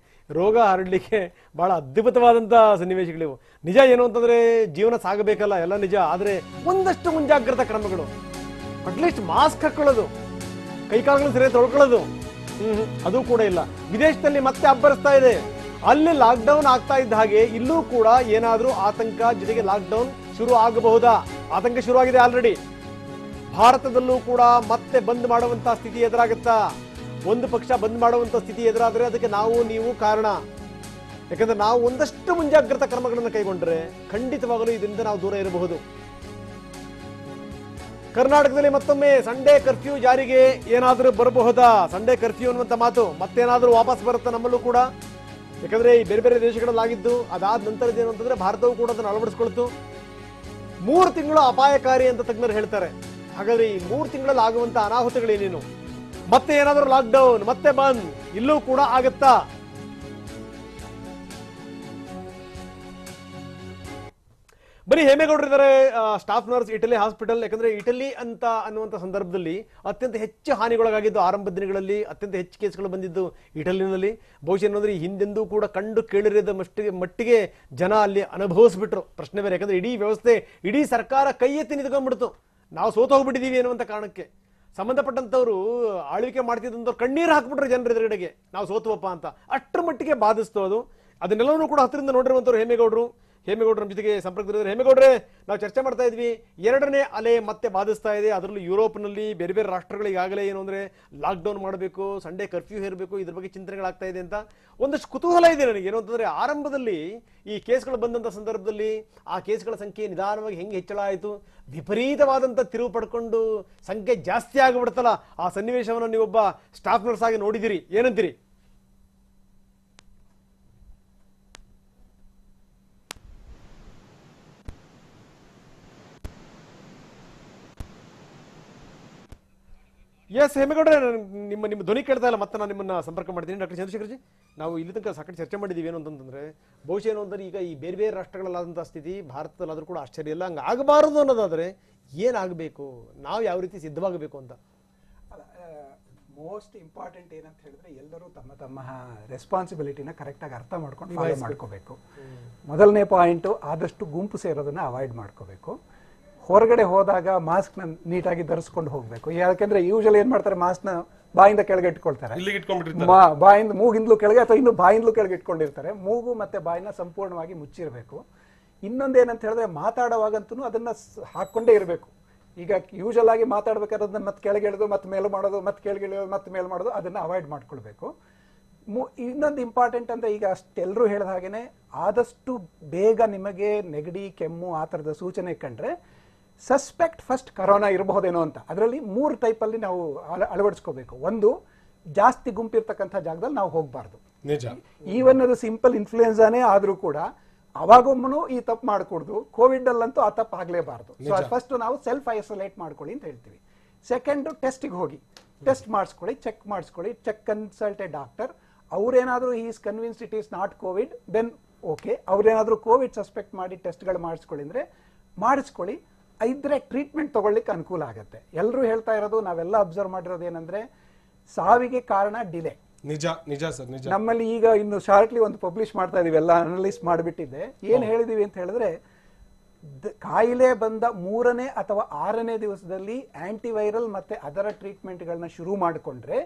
ರೋಗ ಹರಡ್ಲಿಕ್ಕೆ ಬಹಳ ಅದ್ಭುತವಾದಂತ ಸನ್ನಿವೇಶಗಳಿವು. ನಿಜ ಏನು ಅಂತಂದ್ರೆ ಜೀವನ ಸಾಗಬೇಕಲ್ಲ, ಎಲ್ಲ ನಿಜ. ಆದ್ರೆ ಒಂದಷ್ಟು ಮುಂಜಾಗ್ರತಾ ಕ್ರಮಗಳು, ಅಟ್ಲೀಸ್ಟ್ ಮಾಸ್ಕ್ ಹಾಕೊಳ್ಳೋದು, ಕೈಕಾಲುಗಳನ್ನು ಸರಿಯಾಗಿ ತೊಳ್ಕೊಳ್ಳೋದು, ಅದು ಕೂಡ ಇಲ್ಲ. ವಿದೇಶದಲ್ಲಿ ಮತ್ತೆ ಅಬ್ಬರಿಸ್ತಾ ಇದೆ. ಅಲ್ಲಿ ಲಾಕ್ಡೌನ್ ಆಗ್ತಾ ಇದ್ದ ಹಾಗೆ ಇಲ್ಲೂ ಕೂಡ ಏನಾದ್ರೂ ಆತಂಕ ಜೊತೆಗೆ ಲಾಕ್ಡೌನ್ ಶುರು ಆಗಬಹುದಾ? ಆತಂಕ ಶುರುವಾಗಿದೆ ಆಲ್ರೆಡಿ. ಭಾರತದಲ್ಲೂ ಕೂಡ ಮತ್ತೆ ಬಂದ್ ಮಾಡುವಂತ ಸ್ಥಿತಿ ಎದುರಾಗುತ್ತಾ? ಒಂದು ಪಕ್ಷ ಬಂದ್ ಮಾಡುವಂತ ಸ್ಥಿತಿ ಎದುರಾದ್ರೆ ಅದಕ್ಕೆ ನಾವು ನೀವು ಕಾರಣ. ಯಾಕಂದ್ರೆ ನಾವು ಒಂದಷ್ಟು ಮುಂಜಾಗ್ರತಾ ಕ್ರಮಗಳನ್ನು ಕೈಗೊಂಡ್ರೆ ಖಂಡಿತವಾಗಲೂ ಇದರಿಂದ ನಾವು ದೂರ ಇರಬಹುದು. ಕರ್ನಾಟಕದಲ್ಲಿ ಮತ್ತೊಮ್ಮೆ ಸಂಡೇ ಕರ್ಫ್ಯೂ ಜಾರಿಗೆ ಏನಾದ್ರೂ ಬರಬಹುದಾ? ಸಂಡೇ ಕರ್ಫ್ಯೂ ಅನ್ನುವಂತ ಮಾತು ಮತ್ತೇನಾದ್ರೂ ವಾಪಸ್ ಬರುತ್ತಾ ನಮ್ಮಲ್ಲೂ ಕೂಡ? ಯಾಕಂದ್ರೆ ಈ ಬೇರೆ ಬೇರೆ ದೇಶಗಳಲ್ಲಾಗಿದ್ದು ಅದಾದ ನಂತರದ್ದು ಏನು ಅಂತಂದ್ರೆ ಭಾರತವು ಕೂಡ ಅದನ್ನು ಅಳವಡಿಸ್ಕೊಳ್ತು. 3 ತಿಂಗಳು ಅಪಾಯಕಾರಿ ಅಂತ ತಜ್ಞರು ಹೇಳ್ತಾರೆ. ಹಾಗಾದ್ರೆ ಈ 3 ತಿಂಗಳಲ್ಲಿ ಆಗುವಂತ ಅನಾಹುತಗಳೇನೇನು? ಮತ್ತೆ ಏನಾದ್ರೂ ಲಾಕ್ಡೌನ್, ಮತ್ತೆ ಬಂದ್, ಇಲ್ಲೂ ಕೂಡ ಆಗುತ್ತಾ? ಬರೀ ಹೇಮೇಗೌಡರಿದ್ದಾರೆ, ಸ್ಟಾಫ್ ನರ್ಸ್, ಇಟಲಿ ಹಾಸ್ಪಿಟಲ್. ಯಾಕಂದ್ರೆ ಇಟಲಿ ಅಂತ ಅನ್ನುವಂಥ ಸಂದರ್ಭದಲ್ಲಿ ಅತ್ಯಂತ ಹೆಚ್ಚು ಹಾನಿಗೊಳಗಾಗಿದ್ದು ಆರಂಭ ದಿನಗಳಲ್ಲಿ ಅತ್ಯಂತ ಹೆಚ್ಚು ಕೇಸ್ಗಳು ಬಂದಿದ್ದು ಇಟಲಿನಲ್ಲಿ. ಬಹುಶಃ ಏನಂದ್ರೆ ಹಿಂದೆಂದೂ ಕೂಡ ಕಂಡು ಕೇಳಿರದ ಮಟ್ಟಿಗೆ ಜನ ಅಲ್ಲಿ ಅನುಭವಿಸ್ಬಿಟ್ರು. ಪ್ರಶ್ನೆ ಬೇರೆ. ಯಾಕಂದ್ರೆ ಇಡೀ ವ್ಯವಸ್ಥೆ, ಇಡೀ ಸರ್ಕಾರ ಕೈ ಎತ್ತಿ ನಿಂತ್ಕೊಂಡ್ಬಿಡ್ತು. ನಾವು ಸೋತು ಹೋಗ್ಬಿಟ್ಟಿದೀವಿ ಅನ್ನುವಂಥ ಕಾರಣಕ್ಕೆ ಸಂಬಂಧಪಟ್ಟಂತವ್ರು ಆಳ್ವಿಕೆ ಮಾಡ್ತಿದ್ದಂಥವ್ರು ಕಣ್ಣೀರು ಹಾಕ್ಬಿಟ್ರು ಜನರ ಎದುರುಗಡೆಗೆ, ನಾವು ಸೋತುವಪ್ಪ ಅಂತ. ಅಷ್ಟರ ಮಟ್ಟಿಗೆ ಬಾಧಿಸ್ತು ಅದು. ಅದನ್ನೆಲ್ಲವೂ ಕೂಡ ಹತ್ತಿರದಿಂದ ನೋಡಿರುವಂಥವ್ರು ಹೇಮೇಗೌಡರು ನಮ್ಮ ಜೊತೆಗೆ ಸಂಪರ್ಕದಲ್ಲಿದ್ದಾರೆ. ಹೇಮೇಗೌಡ್ರೆ, ನಾವು ಚರ್ಚೆ ಮಾಡ್ತಾ ಇದ್ವಿ, 2ನೇ ಅಲೆ ಮತ್ತೆ ಬಾಧಿಸ್ತಾ ಇದೆ. ಅದರಲ್ಲೂ ಯುರೋಪ್ನಲ್ಲಿ ಬೇರೆ ಬೇರೆ ರಾಷ್ಟ್ರಗಳು ಈಗಾಗಲೇ ಏನು ಅಂದ್ರೆ ಲಾಕ್ಡೌನ್ ಮಾಡಬೇಕು, ಸಂಡೇ ಕರ್ಫ್ಯೂ ಹೇರಬೇಕು, ಇದ್ರ ಬಗ್ಗೆ ಚಿಂತನೆಗಳಾಗ್ತಾ ಇದೆ ಅಂತ ಒಂದಷ್ಟು ಕುತೂಹಲ ಇದೆ ನನಗೆ. ಏನು ಅಂತಂದ್ರೆ ಆರಂಭದಲ್ಲಿ ಈ ಕೇಸ್ಗಳು ಬಂದಂತ ಸಂದರ್ಭದಲ್ಲಿ ಆ ಕೇಸ್ಗಳ ಸಂಖ್ಯೆ ನಿಧಾನವಾಗಿ ಹೆಂಗೆ ಹೆಚ್ಚಳ ಆಯಿತು, ವಿಪರೀತವಾದಂಥ ತಿರುವು ಪಡ್ಕೊಂಡು ಸಂಖ್ಯೆ ಜಾಸ್ತಿ ಆಗಿಬಿಡ್ತಲ್ಲ, ಆ ಸನ್ನಿವೇಶವನ್ನು ನೀವೊಬ್ಬ ಸ್ಟಾಫ್ ನರ್ಸ್ ಆಗಿ ನೋಡಿದಿರಿ, ಏನಂತೀರಿ? ಎಸ್ ಹೇಮೇಗೌಡ್ರೆ, ನಿಮ್ಮ ಧ್ವನಿ ಕೇಳ್ತಾ ಇಲ್ಲ, ಮತ್ತೆ ನಾನು ನಿಮ್ಮನ್ನ ಸಂಪರ್ಕ ಮಾಡ್ತೀನಿ. ಡಾಕ್ಟರ್ ಚಂದ್ರಶೇಖರ್ ಜಿ, ನಾವು ಇಲ್ಲಿ ತನಕ ಸಾಕಷ್ಟು ಚರ್ಚೆ ಮಾಡಿದ್ದೀವಿ. ಏನು ಅಂತಂದ್ರೆ ಬಹುಶಃ ಏನು ಅಂದ್ರೆ ಈಗ ಈ ಬೇರೆ ಬೇರೆ ರಾಷ್ಟ್ರಗಳಲ್ಲಾದಂಥ ಸ್ಥಿತಿ ಭಾರತದಲ್ಲಾದ್ರೂ ಕೂಡ ಆಶ್ಚರ್ಯ ಇಲ್ಲ. ಹಂಗೆ ಆಗಬಾರದು ಅನ್ನೋದಾದ್ರೆ ಏನಾಗಬೇಕು, ನಾವು ಯಾವ ರೀತಿ ಸಿದ್ಧವಾಗಬೇಕು ಅಂತ? ಮೋಸ್ಟ್ ಇಂಪಾರ್ಟೆಂಟ್ ಏನಂತ ಹೇಳಿದ್ರೆ ಎಲ್ಲರೂ ತಮ್ಮ ತಮ್ಮ ರೆಸ್ಪಾನ್ಸಿಬಿಲಿಟಿನ ಕರೆಕ್ಟಾಗಿ ಅರ್ಥ ಮಾಡ್ಕೊಂಡು ಫಾಲೋ ಮಾಡ್ಕೋಬೇಕು. ಮೊದಲನೇ ಪಾಯಿಂಟು, ಆದಷ್ಟು ಗುಂಪು ಸೇರೋದನ್ನ ಅವಾಯ್ಡ್ ಮಾಡ್ಕೋಬೇಕು. ಹೊರಗಡೆ ಹೋದಾಗ ಮಾಸ್ಕ್ನ ನೀಟಾಗಿ ಧರಿಸ್ಕೊಂಡು ಹೋಗ್ಬೇಕು. ಯಾಕೆಂದ್ರೆ ಯೂಶಲಿ ಏನ್ ಮಾಡ್ತಾರೆ, ಮಾಸ್ಕ್ನ ಬಾಯಿಂದ ಕೆಳಗೆ ಇಟ್ಕೊಳ್ತಾರೆ, ಬಾಯಿಂದ ಮೂಗಿಂದಲೂ ಕೆಳಗೆ ಅಥವಾ ಇನ್ನು ಬಾಯಿಂದಲೂ ಕೆಳಗೆ ಇಟ್ಕೊಂಡಿರ್ತಾರೆ. ಮೂಗು ಮತ್ತೆ ಬಾಯಿನ ಸಂಪೂರ್ಣವಾಗಿ ಮುಚ್ಚಿರಬೇಕು. ಇನ್ನೊಂದೇನಂತ ಹೇಳಿದ್ರೆ, ಮಾತಾಡುವಾಗಂತೂ ಅದನ್ನ ಹಾಕೊಂಡೇ ಇರಬೇಕು. ಈಗ ಯೂಶಲ್ ಆಗಿ ಮಾತಾಡ್ಬೇಕಾದ್ರೆ ಮತ್ತೆ ಕೆಳಗೆ ಎಳೆದು ಮತ್ತೆ ಮೇಲು ಮಾಡೋದು, ಮತ್ತೆ ಕೆಳಗೆ ಎಳೆಯೋದು, ಮತ್ತೆ ಮೇಲು ಮಾಡೋದು, ಅದನ್ನ ಅವಾಯ್ಡ್ ಮಾಡ್ಕೊಳ್ಬೇಕು. ಇನ್ನೊಂದು ಇಂಪಾರ್ಟೆಂಟ್ ಅಂದ್ರೆ, ಈಗ ಅಷ್ಟೆಲ್ಲರೂ ಹೇಳಿದ ಹಾಗೇನೆ ಆದಷ್ಟು ಬೇಗ ನಿಮಗೆ ನೆಗಡಿ, ಕೆಮ್ಮು ಆ ಥರದ ಸೂಚನೆ ಕಂಡ್ರೆ ಸಸ್ಪೆಕ್ಟ್ ಫಸ್ಟ್ ಕರೋನಾ ಇರಬಹುದೇನೋ ಅಂತ. ಅದರಲ್ಲಿ 3 ಟೈಪಲ್ಲಿ ನಾವು ಅಳವಡಿಸ್ಕೋಬೇಕು. ಒಂದು, ಜಾಸ್ತಿ ಗುಂಪಿರ್ತಕ್ಕಂಥ ಜಾಗದಲ್ಲಿ ನಾವು ಹೋಗಬಾರ್ದು. ಈವನ್ ಅದು ಸಿಂಪಲ್ ಇನ್ಫ್ಲೂಯೆನ್ಸಾನೇ ಆದ್ರೂ ಕೂಡ ಅವಾಗೊಮ್ಮನು ಈ ತಪ್ಪು ಮಾಡಕೂಡ್ದು. ಕೋವಿಡ್ ಅಲ್ಲಂತೂ ಆ ತಪ್ಪು ಆಗಲೇಬಾರ್ದು. ಸೊ ಫಸ್ಟ್ ನಾವು ಸೆಲ್ಫ್ ಐಸೋಲೇಟ್ ಮಾಡ್ಕೊಳ್ಳಿ ಅಂತ ಹೇಳ್ತೀವಿ. ಸೆಕೆಂಡ್, ಟೆಸ್ಟಿಗೆ ಹೋಗಿ ಟೆಸ್ಟ್ ಮಾಡಿಸ್ಕೊಳ್ಳಿ, ಚೆಕ್ ಮಾಡಿಸ್ಕೊಳ್ಳಿ, ಚೆಕ್ ಕನ್ಸಲ್ಟ್ ಎ ಡಾಕ್ಟರ್. ಅವ್ರೇನಾದ್ರೂ is convinced it is not covid, then okay. ಅವ್ರೇನಾದ್ರೂ ಕೋವಿಡ್ ಸಸ್ಪೆಕ್ಟ್ ಮಾಡಿ ಟೆಸ್ಟ್ಗಳು ಮಾಡಿಸ್ಕೊಳ್ಳಿ ಅಂದ್ರೆ ಮಾಡಿಸ್ಕೊಳ್ಳಿ. ಇದ್ರೆ ಟ್ರೀಟ್ಮೆಂಟ್ ತಗೊಳ್ಳಿಕ್ಕೆ ಅನುಕೂಲ ಆಗುತ್ತೆ. ಎಲ್ಲರೂ ಹೇಳ್ತಾ ಇರೋದು, ನಾವೆಲ್ಲ ಅಬ್ಸರ್ವ್ ಮಾಡಿರೋದು ಏನಂದ್ರೆ, ಸಾವಿಗೆ ಕಾರಣ ಡಿಲೇ. ನಿಜ ನಿಜ ಸರ್, ನಿಜ. ನಮ್ಮಲ್ಲಿ ಈಗ ಇನ್ನು ಶಾರ್ಟ್ಲಿ ಒಂದು ಪಬ್ಲಿಷ್ ಮಾಡ್ತಾ ಇದೀವಿ, ಎಲ್ಲ ಅನಲೈಸ್ ಮಾಡಿಬಿಟ್ಟಿದ್ದೆ. ಏನ್ ಹೇಳಿದೀವಿ ಅಂತ ಹೇಳಿದ್ರೆ, ಕಾಯಿಲೆ ಬಂದ 3ನೇ ಅಥವಾ 6ನೇ ದಿವಸದಲ್ಲಿ ಆಂಟಿವೈರಲ್ ಮತ್ತೆ ಅದರ ಟ್ರೀಟ್ಮೆಂಟ್ಗಳನ್ನ ಶುರು ಮಾಡಿಕೊಂಡ್ರೆ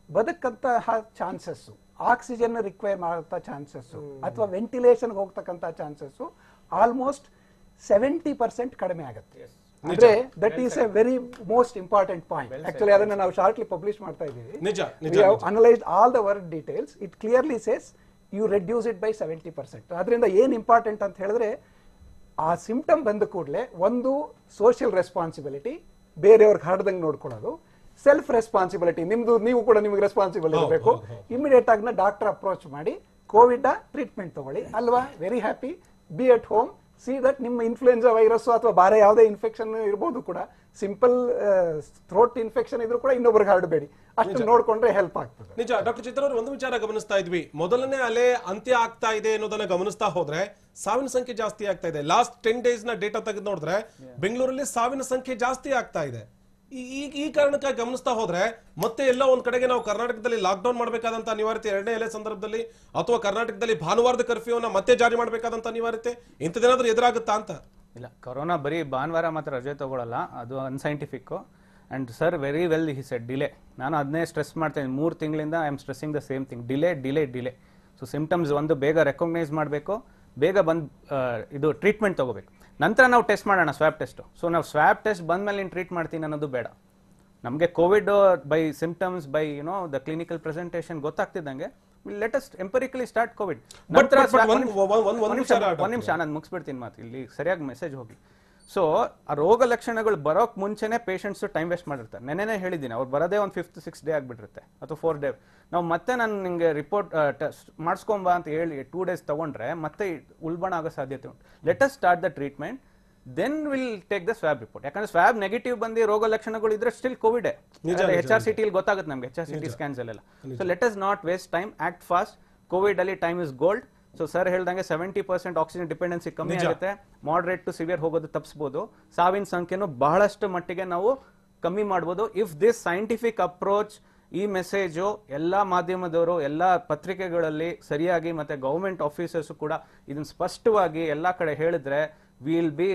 ಬದುಕಂತಹ ಚಾನ್ಸಸ್, ಆಕ್ಸಿಜನ್ ರಿಕ್ವೈರ್ ಮಾಡೋ ಚಾನ್ಸಸ್ ಅಥವಾ ವೆಂಟಿಲೇಷನ್ ಹೋಗ್ತಕ್ಕಂಥ ಚಾನ್ಸಸ್ ಆಲ್ಮೋಸ್ಟ್ 70% ಕಡಿಮೆ ಆಗುತ್ತೆ. ಅಂದ್ರೆ that is a very most important point. Actually ಅದನ್ನ ನಾವು ಶಾರ್ಟ್ಲಿ ಪಬ್ಲಿಷ್ ಮಾಡ್ತಾ ಇದ್ದೀವಿ. Analysed all the work details. It clearly says you reduce it by 70%. ಅದರಿಂದ ಏನ್ ಇಂಪಾರ್ಟೆಂಟ್ ಅಂತ ಹೇಳಿದ್ರೆ ಆ ಸಿಂಪ್ಟಮ್ ಬಂದ ಕೂಡಲೇ ಒಂದು ಸೋಷಿಯಲ್ ರೆಸ್ಪಾನ್ಸಿಬಿಲಿಟಿ, ಬೇರೆಯವ್ರಿಗೆ ಹರಡ್ದಂಗೆ ನೋಡ್ಕೊಳ್ಳೋದು, ಸೆಲ್ಫ್ ರೆಸ್ಪಾನ್ಸಿಬಿಲಿಟಿ, ನಿಮ್ದು ನೀವು ಕೂಡ ನಿಮಗೆ ರೆಸ್ಪಾನ್ಸಿಬಲ್ ಇರಬೇಕು. ಇಮಿಡಿಯೇಟ್ ಆಗಿ ಡಾಕ್ಟರ್ ಅಪ್ರೋಚ್ ಮಾಡಿ ಕೋವಿಡ್ ಟ್ರೀಟ್ಮೆಂಟ್ ತಗೊಳ್ಳಿ ಅಲ್ವಾ. Very happy, be at home, see that ನಿಮ್ಮ ಇನ್ಫ್ಲೂಯೆನ್ಸಾ ವೈರಸ್ ಅಥವಾ ಬೇರೆ ಯಾವುದೇ ಇನ್ಫೆಕ್ಷನ್ ಇರ್ಬೋದು ಕೂಡ, ಸಿಂಪಲ್ ಥ್ರೋಟ್ ಇನ್ಫೆಕ್ಷನ್ ಇದ್ರೂ ಕೂಡ ಇನ್ನೊಬ್ರಿಗೆ ಹರಡಬೇಡಿ, ಅಷ್ಟು ನೋಡ್ಕೊಂಡ್ರೆ ಹೆಲ್ಪ್ ಆಗ್ತದೆ. ನಿಜ. ಡಾಕ್ಟರ್ ಚಿತ್ರ ಅವರು ಒಂದು ವಿಚಾರ ಗಮನಿಸ್ತಾ ಇದ್ವಿ, ಮೊದಲನೇ ಅಲೆ ಅಂತ್ಯ ಆಗ್ತಾ ಇದೆ ಅನ್ನೋದನ್ನ ಗಮನಿಸ್ತಾ ಹೋದ್ರೆ ಸಾವಿನ ಸಂಖ್ಯೆ ಜಾಸ್ತಿ ಆಗ್ತಾ ಇದೆ. ಲಾಸ್ಟ್ 10 days ನ ಡೇಟಾ ತೆಗೆದು ನೋಡಿದ್ರೆ ಬೆಂಗಳೂರಲ್ಲಿ ಸಾವಿನ ಸಂಖ್ಯೆ ಜಾಸ್ತಿ ಆಗ್ತಾ ಇದೆ. ಈ ಕಾರಣಕ್ಕಾಗಿ ಗಮನಿಸ್ತಾ ಹೋದ್ರೆ ಮತ್ತೆ ಎಲ್ಲ ಒಂದ್ ಕಡೆಗೆ ನಾವು ಕರ್ನಾಟಕದಲ್ಲಿ ಲಾಕ್ಡೌನ್ ಮಾಡಬೇಕಾದಂತ ಅನಿವಾರ್ಯತೆ ಎರಡನೇ ಅಲೆ ಸಂದರ್ಭದಲ್ಲಿ, ಅಥವಾ ಕರ್ನಾಟಕದಲ್ಲಿ ಭಾನುವಾರದ ಕರ್ಫ್ಯೂನ ಮತ್ತೆ ಜಾರಿ ಮಾಡಬೇಕಾದಂತ ಅನಿವಾರ್ಯತೆ ಇಂಥದ್ದೇನಾದ್ರೂ ಎದುರಾಗುತ್ತಾ ಅಂತ? ಇಲ್ಲ, ಕೊರೋನಾ ಬರೀ ಭಾನುವಾರ ಮಾತ್ರ ರಜೆ ತಗೊಳ್ಳಲ್ಲ, ಅದು unscientific. And sir very well he said delay. ನಾನು ಅದನ್ನೇ ಸ್ಟ್ರೆಸ್ ಮಾಡ್ತೇನೆ 3 ತಿಂಗಳಿಂದ. I am stressing the same thing, delay delay delay. So symptoms ಒಂದು ಬೇಗ ರೆಕಗ್ನೈಸ್ ಮಾಡಬೇಕು, ಬೇಗ ಬಂದು ಇದು ಟ್ರೀಟ್ಮೆಂಟ್ ತಗೋಬೇಕು, ನಂತರ ನಾವು ಟೆಸ್ಟ್ ಮಾಡೋಣ, ಸ್ವ್ಯಾಬ್ ಟೆಸ್ಟ್. ಸೊ ನಾವು ಸ್ವ್ಯಾಬ್ ಟೆಸ್ಟ್ ಬಂದ್ಮೇಲೆ ನೀನು ಟ್ರೀಟ್ ಮಾಡ್ತೀನಿ ಅನ್ನೋದು ಬೇಡ. ನಮಗೆ covid by symptoms, by the clinical presentation ಗೊತ್ತಾಗ್ತಿದ್ದಂಗೆ let us empirically start covid. ಒಂದ್ ನಿಮಿಷ ನಾನು ಮುಗಿಸ್ಬಿಡ್ತೀನಿ ಮಾತು, ಇಲ್ಲಿ ಸರಿಯಾಗಿ ಮೆಸೇಜ್ ಹೋಗಿ. ಸೊ ಆ ರೋಗ ಲಕ್ಷಣಗಳು ಬರೋಕ್ ಮುಂಚೆನೆ ಪೇಷಂಟ್ಸ್ ಟೈಮ್ ವೇಸ್ಟ್ ಮಾಡಿರ್ತಾರೆ. ನೆನ್ನೆನೇ ಹೇಳಿದ್ದೀನಿ, ಅವ್ರು ಬರೋದೇ ಒಂದು 5th 6th ಡೇ ಆಗ್ಬಿಟ್ಟಿರುತ್ತೆ ಅಥವಾ 4th ಡೇ. ನಾವು ಮತ್ತೆ ನಾನು ನಿಮಗೆ ರಿಪೋರ್ಟ್ ಟೆಸ್ಟ್ ಮಾಡಿಸ್ಕೊಂಬ ಅಂತ ಹೇಳಿ 2 days ತಗೊಂಡ್ರೆ ಮತ್ತೆ ಉಲ್ಬಣ ಆಗೋ ಸಾಧ್ಯತೆ ಉಂಟು. Let us start the treatment, then will take the swab report. ಯಾಕಂದ್ರೆ ಸ್ವ್ಯಾಬ್ ನೆಗೆಟಿವ್ ಬಂದು ರೋಗ ಲಕ್ಷಣಗಳು ಇದ್ರೆ ಸ್ಟಿಲ್ ಕೋವಿಡ್. HRCT ಗೊತ್ತಾಗುತ್ತೆ ನಮಗೆ, HRCT ಸ್ಕ್ಯಾನ್ಸ್ ಅಲ್ಲೆಲ್ಲ. So let us not waste time, act fast. Covid ಅಲ್ಲಿ time is gold. So sir ಹೇಳ್ದಂಗೆ 70% ಆಕ್ಸಿಜನ್ ಡಿಪೆಂಡೆನ್ಸಿ ಕಮ್ಮಿ ಆಗುತ್ತೆ, ಮಾಡರೇಟ್ ಟು ಸಿವಿಯರ್ ಹೋಗೋದು ತಪ್ಪಿಸಬಹುದು, ಸಾವಿನ ಸಂಖ್ಯೆನೂ ಬಹಳಷ್ಟು ಮಟ್ಟಿಗೆ ನಾವು ಕಮ್ಮಿ ಮಾಡಬಹುದು ಇಫ್ ದಿಸ್ ಸೈಂಟಿಫಿಕ್ ಅಪ್ರೋಚ್, ಈ ಮೆಸೇಜು ಎಲ್ಲ ಮಾಧ್ಯಮದವರು, ಎಲ್ಲ ಪತ್ರಿಕೆಗಳಲ್ಲಿ ಸರಿಯಾಗಿ, ಮತ್ತೆ ಗವರ್ಮೆಂಟ್ ಆಫೀಸರ್ಸ್ ಕೂಡ ಇದನ್ನ ಸ್ಪಷ್ಟವಾಗಿ ಎಲ್ಲಾ ಕಡೆ ಹೇಳಿದ್ರೆ ವಿಲ್ ಬಿ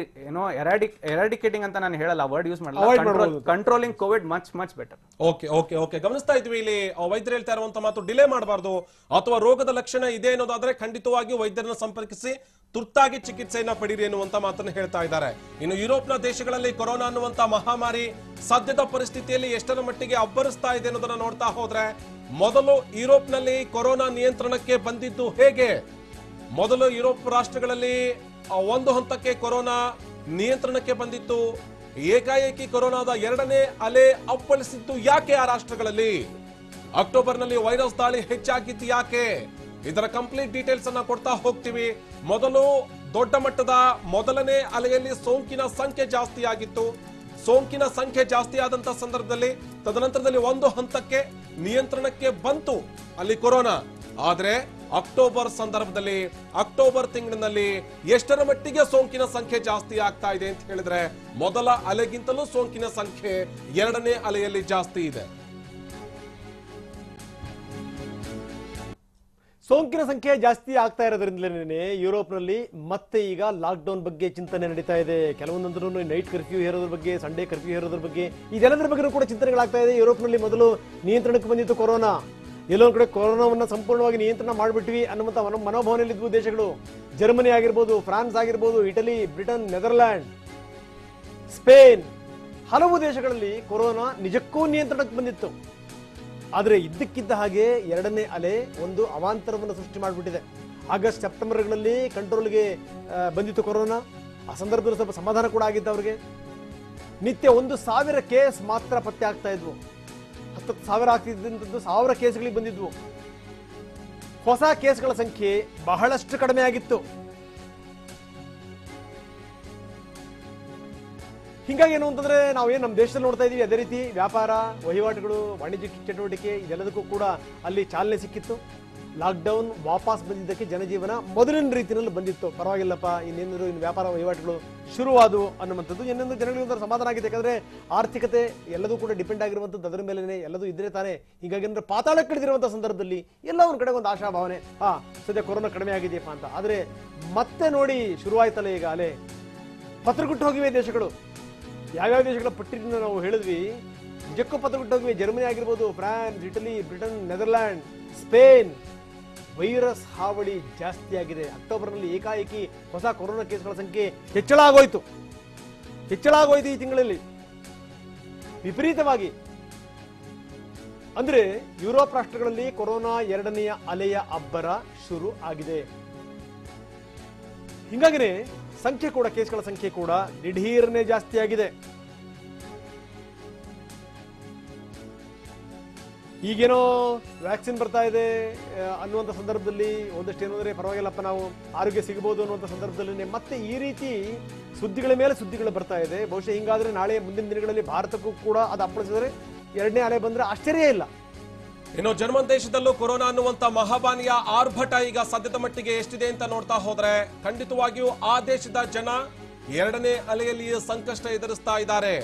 ಎರಾಡಿಕೇಟಿಂಗ್ ಅಂತ ನಾನು ಹೇಳಲ್ಲ, ವರ್ಡ್ ಯೂಸ್ ಮಾಡಲ್ಲ, controlling Covid much better. Okay ಗಮನಿಸ್ತಾ ಇದ್ವಿ ಇಲ್ಲಿ ವೈದ್ಯರು ಹೇಳ್ತಾ ಇರುವಂತ ಮಾತು, ಡಿಲೇ ಮಾಡಬಾರ್ದು, ಅಥವಾ ರೋಗದ ಲಕ್ಷಣ ಇದೆ ಅನ್ನೋದಾದ್ರೆ ಖಂಡಿತವಾಗಿ ವೈದ್ಯರನ್ನ ಸಂಪರ್ಕಿಸಿ ತುರ್ತಾಗಿ ಚಿಕಿತ್ಸೆಯನ್ನ ಪಡೀರಿ ಎನ್ನುವಂತ ಮಾತನ್ನು ಹೇಳ್ತಾ ಇದ್ದಾರೆ. ಇನ್ನು ಯುರೋಪ್ನ ದೇಶಗಳಲ್ಲಿ ಕೊರೋನಾ ಅನ್ನುವಂತ ಮಹಾಮಾರಿ ಸದ್ಯದ ಪರಿಸ್ಥಿತಿಯಲ್ಲಿ ಎಷ್ಟರ ಮಟ್ಟಿಗೆ ಅಬ್ಬರಿಸ್ತಾ ಇದೆ ಅನ್ನೋದನ್ನ ನೋಡ್ತಾ ಹೋದ್ರೆ, ಮೊದಲು ಯುರೋಪ್ನಲ್ಲಿ ಕೊರೋನಾ ನಿಯಂತ್ರಣಕ್ಕೆ ಬಂದಿದ್ದು ಹೇಗೆ? ಮೊದಲು ಯುರೋಪ್ ರಾಷ್ಟ್ರಗಳಲ್ಲಿ ಒಂದು ಹಂತಕ್ಕೆ ಕೊರೋನಾ ನಿಯಂತ್ರಣಕ್ಕೆ ಬಂದಿತ್ತು, ಏಕಾಏಕಿ ಕೊರೋನಾದ 2ನೇ ಅಲೆ ಅಪ್ಪಳಿಸಿದ್ದು ಯಾಕೆ ಆ ರಾಷ್ಟ್ರಗಳಲ್ಲಿ? ಅಕ್ಟೋಬರ್ನಲ್ಲಿ ವೈರಸ್ ದಾಳಿ ಹೆಚ್ಚಾಗಿದ್ದು ಯಾಕೆ? ಇದರ ಕಂಪ್ಲೀಟ್ ಡೀಟೇಲ್ಸ್ ಅನ್ನ ಕೊಡ್ತಾ ಹೋಗ್ತೀವಿ. ಮೊದಲು ದೊಡ್ಡ ಮಟ್ಟದ ಮೊದಲನೇ ಅಲೆಯಲ್ಲಿ ಸೋಂಕಿನ ಸಂಖ್ಯೆ ಜಾಸ್ತಿ ಆಗಿತ್ತು. ಸೋಂಕಿನ ಸಂಖ್ಯೆ ಜಾಸ್ತಿ ಆದಂತ ಸಂದರ್ಭದಲ್ಲಿ ತದನಂತರದಲ್ಲಿ ಒಂದು ಹಂತಕ್ಕೆ ನಿಯಂತ್ರಣಕ್ಕೆ ಬಂತು ಅಲ್ಲಿ ಕೊರೋನಾ. ಆದ್ರೆ ಅಕ್ಟೋಬರ್ ಸಂದರ್ಭದಲ್ಲಿ, ಅಕ್ಟೋಬರ್ ತಿಂಗಳಿನಲ್ಲಿ ಎಷ್ಟರ ಮಟ್ಟಿಗೆ ಸೋಂಕಿನ ಸಂಖ್ಯೆ ಜಾಸ್ತಿ ಆಗ್ತಾ ಇದೆ ಅಂತ ಹೇಳಿದ್ರೆ, ಮೊದಲ ಅಲೆಗಿಂತಲೂ ಸೋಂಕಿನ ಸಂಖ್ಯೆ 2ನೇ ಅಲೆಯಲ್ಲಿ ಜಾಸ್ತಿ ಇದೆ. ಸೋಂಕಿನ ಸಂಖ್ಯೆ ಜಾಸ್ತಿ ಆಗ್ತಾ ಇರೋದ್ರಿಂದಲೇ ಯುರೋಪ್ನಲ್ಲಿ ಮತ್ತೆ ಈಗ ಲಾಕ್ಡೌನ್ ಬಗ್ಗೆ ಚಿಂತನೆ ನಡೀತಾ ಇದೆ. ಕೆಲವೊಂದೊಂದು ನೈಟ್ ಕರ್ಫ್ಯೂ ಹೇರೋದ್ರ ಬಗ್ಗೆ, ಸಂಡೇ ಕರ್ಫ್ಯೂ ಹೇರೋದ್ರ ಬಗ್ಗೆ, ಇದೆಲ್ಲದರ ಬಗ್ಗೆ ಕೂಡ ಚಿಂತನೆಗಳಾಗ್ತಾ ಇದೆ. ಯುರೋಪ್ನಲ್ಲಿ ಮೊದಲು ನಿಯಂತ್ರಣಕ್ಕೆ ಬಂದಿತ್ತು ಕೊರೋನಾ, ಎಲ್ಲೊಂದು ಕಡೆ ಕೊರೋನಾವನ್ನ ಸಂಪೂರ್ಣವಾಗಿ ನಿಯಂತ್ರಣ ಮಾಡಿಬಿಟ್ವಿ ಅನ್ನುವಂಥ ಮನೋಭಾವನೆಯಲ್ಲಿದ್ವು ದೇಶಗಳು. ಜರ್ಮನಿ ಆಗಿರ್ಬೋದು, ಫ್ರಾನ್ಸ್ ಆಗಿರ್ಬೋದು, ಇಟಲಿ, ಬ್ರಿಟನ್, ನೆದರ್ಲ್ಯಾಂಡ್, ಸ್ಪೇನ್, ಹಲವು ದೇಶಗಳಲ್ಲಿ ಕೊರೋನಾ ನಿಜಕ್ಕೂ ನಿಯಂತ್ರಣಕ್ಕೆ ಬಂದಿತ್ತು. ಆದರೆ ಇದ್ದಕ್ಕಿದ್ದ ಹಾಗೆ 2ನೇ ಅಲೆ ಒಂದು ಅವಾಂತರವನ್ನು ಸೃಷ್ಟಿ ಮಾಡಿಬಿಟ್ಟಿದೆ. ಆಗಸ್ಟ್ ಸೆಪ್ಟೆಂಬರ್ಗಳಲ್ಲಿ ಕಂಟ್ರೋಲ್ಗೆ ಬಂದಿತ್ತು ಕೊರೋನಾ. ಆ ಸಂದರ್ಭದಲ್ಲಿ ಸ್ವಲ್ಪ ಸಮಾಧಾನ ಕೂಡ ಆಗಿತ್ತು ಅವರಿಗೆ. ನಿತ್ಯ 1,000 ಕೇಸ್ ಮಾತ್ರ ಪತ್ತೆ ಆಗ್ತಾ ಇದ್ವು. 10,000 ಆಗ್ತಿದ್ದಂಥದ್ದು 1,000 ಕೇಸ್ಗಳಿಗೆ ಬಂದಿದ್ವು. ಹೊಸ ಕೇಸ್ಗಳ ಸಂಖ್ಯೆ ಬಹಳಷ್ಟು ಕಡಿಮೆ ಆಗಿತ್ತು. ಹಿಂಗಾಗಿ ಏನು ಅಂತಂದ್ರೆ ನಾವೇನು ನಮ್ಮ ದೇಶದಲ್ಲಿ ನೋಡ್ತಾ ಇದೀವಿ, ಅದೇ ರೀತಿ ವ್ಯಾಪಾರ ವಹಿವಾಟುಗಳು, ವಾಣಿಜ್ಯ ಚಟುವಟಿಕೆ ಇದೆಲ್ಲದಕ್ಕೂ ಕೂಡ ಅಲ್ಲಿ ಚಾಲನೆ ಸಿಕ್ಕಿತ್ತು. ಲಾಕ್ಡೌನ್ ವಾಪಸ್ ಬಂದಿದ್ದಕ್ಕೆ ಜನಜೀವನ ಮೊದಲಿನ ರೀತಿಯಲ್ಲಿ ಬಂದಿತ್ತು. ಪರವಾಗಿಲ್ಲಪ್ಪ, ಇನ್ನೇನಾದ್ರು ಇನ್ನು ವ್ಯಾಪಾರ ವಹಿವಾಟುಗಳು ಶುರುವಾದವು ಅನ್ನುವಂಥದ್ದು ಇನ್ನೊಂದು ಜನಗಳಿಗೆ ಒಂಥರ ಸಮಾಧಾನ ಆಗಿದೆ. ಯಾಕಂದ್ರೆ ಆರ್ಥಿಕತೆ ಎಲ್ಲದೂ ಕೂಡ ಡಿಪೆಂಡ್ ಆಗಿರುವಂಥದ್ದು ಅದರ ಮೇಲೆ, ಎಲ್ಲದೂ ಇದ್ರೆ ತಾನೇ. ಹೀಗಾಗಿ ಅಂದ್ರೆ ಪಾತಾಳಕ್ಕೆ ಇಳಿದಿರುವಂಥ ಸಂದರ್ಭದಲ್ಲಿ ಎಲ್ಲ ಒಂದು ಕಡೆ ಒಂದು ಆಶಾಭಾವನೆ, ಸದ್ಯ ಕೊರೋನಾ ಕಡಿಮೆ ಆಗಿದೆಯಪ್ಪ ಅಂತ. ಆದರೆ ಮತ್ತೆ ನೋಡಿ ಶುರುವಾಯ್ತಲ್ಲ ಈಗ ಅಲೆ, ಪತ್ರಗುಟ್ಟು ಹೋಗಿವೆ ದೇಶಗಳು. ಯಾವ್ಯಾವ ದೇಶಗಳ ಪಟ್ಟಿನ ನಾವು ಹೇಳಿದ್ವಿ, ನಿಜಕ್ಕೂ ಪತ್ರಗುಟ್ಟೋಗಿವೆ. ಜರ್ಮನಿ ಆಗಿರ್ಬೋದು, France, Italy, Britain, Netherland, Spain virus ಹಾವಳಿ ಜಾಸ್ತಿ ಆಗಿದೆ. ಅಕ್ಟೋಬರ್ನಲ್ಲಿ ಏಕಾಏಕಿ ಹೊಸ ಕೊರೋನಾ ಕೇಸ್ಗಳ ಸಂಖ್ಯೆ ಹೆಚ್ಚಳ ಆಗೋಯ್ತು ಈ ತಿಂಗಳಲ್ಲಿ ವಿಪರೀತವಾಗಿ. ಅಂದ್ರೆ ಯುರೋಪ್ ರಾಷ್ಟ್ರಗಳಲ್ಲಿ ಕೊರೋನಾ ಎರಡನೆಯ ಅಲೆಯ ಅಬ್ಬರ ಶುರು ಆಗಿದೆ. ಹಿಂಗಾಗಿನೇ ಕೇಸ್ಗಳ ಸಂಖ್ಯೆ ಕೂಡ ದಿಢೀರನೆ ಜಾಸ್ತಿ ಆಗಿದೆ. ಈಗೇನೋ ವ್ಯಾಕ್ಸಿನ್ ಬರ್ತಾ ಇದೆ ಅನ್ನುವಂಥ ಸಂದರ್ಭದಲ್ಲಿ ಒಂದಷ್ಟು ಏನಂದ್ರೆ ಪರವಾಗಿಲ್ಲಪ್ಪ ನಾವು ಆರೋಗ್ಯ ಸಿಗಬಹುದು ಅನ್ನುವಂಥ ಸಂದರ್ಭದಲ್ಲಿ ಮತ್ತೆ ಈ ರೀತಿ ಸುದ್ದಿಗಳ ಮೇಲೆ ಸುದ್ದಿಗಳು ಬರ್ತಾ ಇದೆ. ಬಹುಶಃ ಹಿಂಗಾದ್ರೆ ನಾಳೆ ಮುಂದಿನ ದಿನಗಳಲ್ಲಿ ಭಾರತಕ್ಕೂ ಕೂಡ ಅದು ಅಪ್ಪಳಿಸಿದರೆ ಎರಡನೇ ಅಲೆ ಬಂದ್ರೆ ಆಶ್ಚರ್ಯ ಇಲ್ಲ. ಇನ್ನು ಜರ್ಮನ್ ದೇಶದಲ್ಲೂ ಕೊರೋನಾ ಅನ್ನುವಂತ ಮಹಾಮಾರಿಯ ಆರ್ಭಟ ಈಗ ಸದ್ಯದ ಮಟ್ಟಿಗೆ ಎಷ್ಟಿದೆ ಅಂತ ನೋಡ್ತಾ ಹೋದ್ರೆ ಖಂಡಿತವಾಗಿಯೂ ಆ ದೇಶದ ಜನ ಎರಡನೇ ಅಲೆಯಲ್ಲಿ ಸಂಕಷ್ಟ ಎದುರಿಸ್ತಾ ಇದ್ದಾರೆ.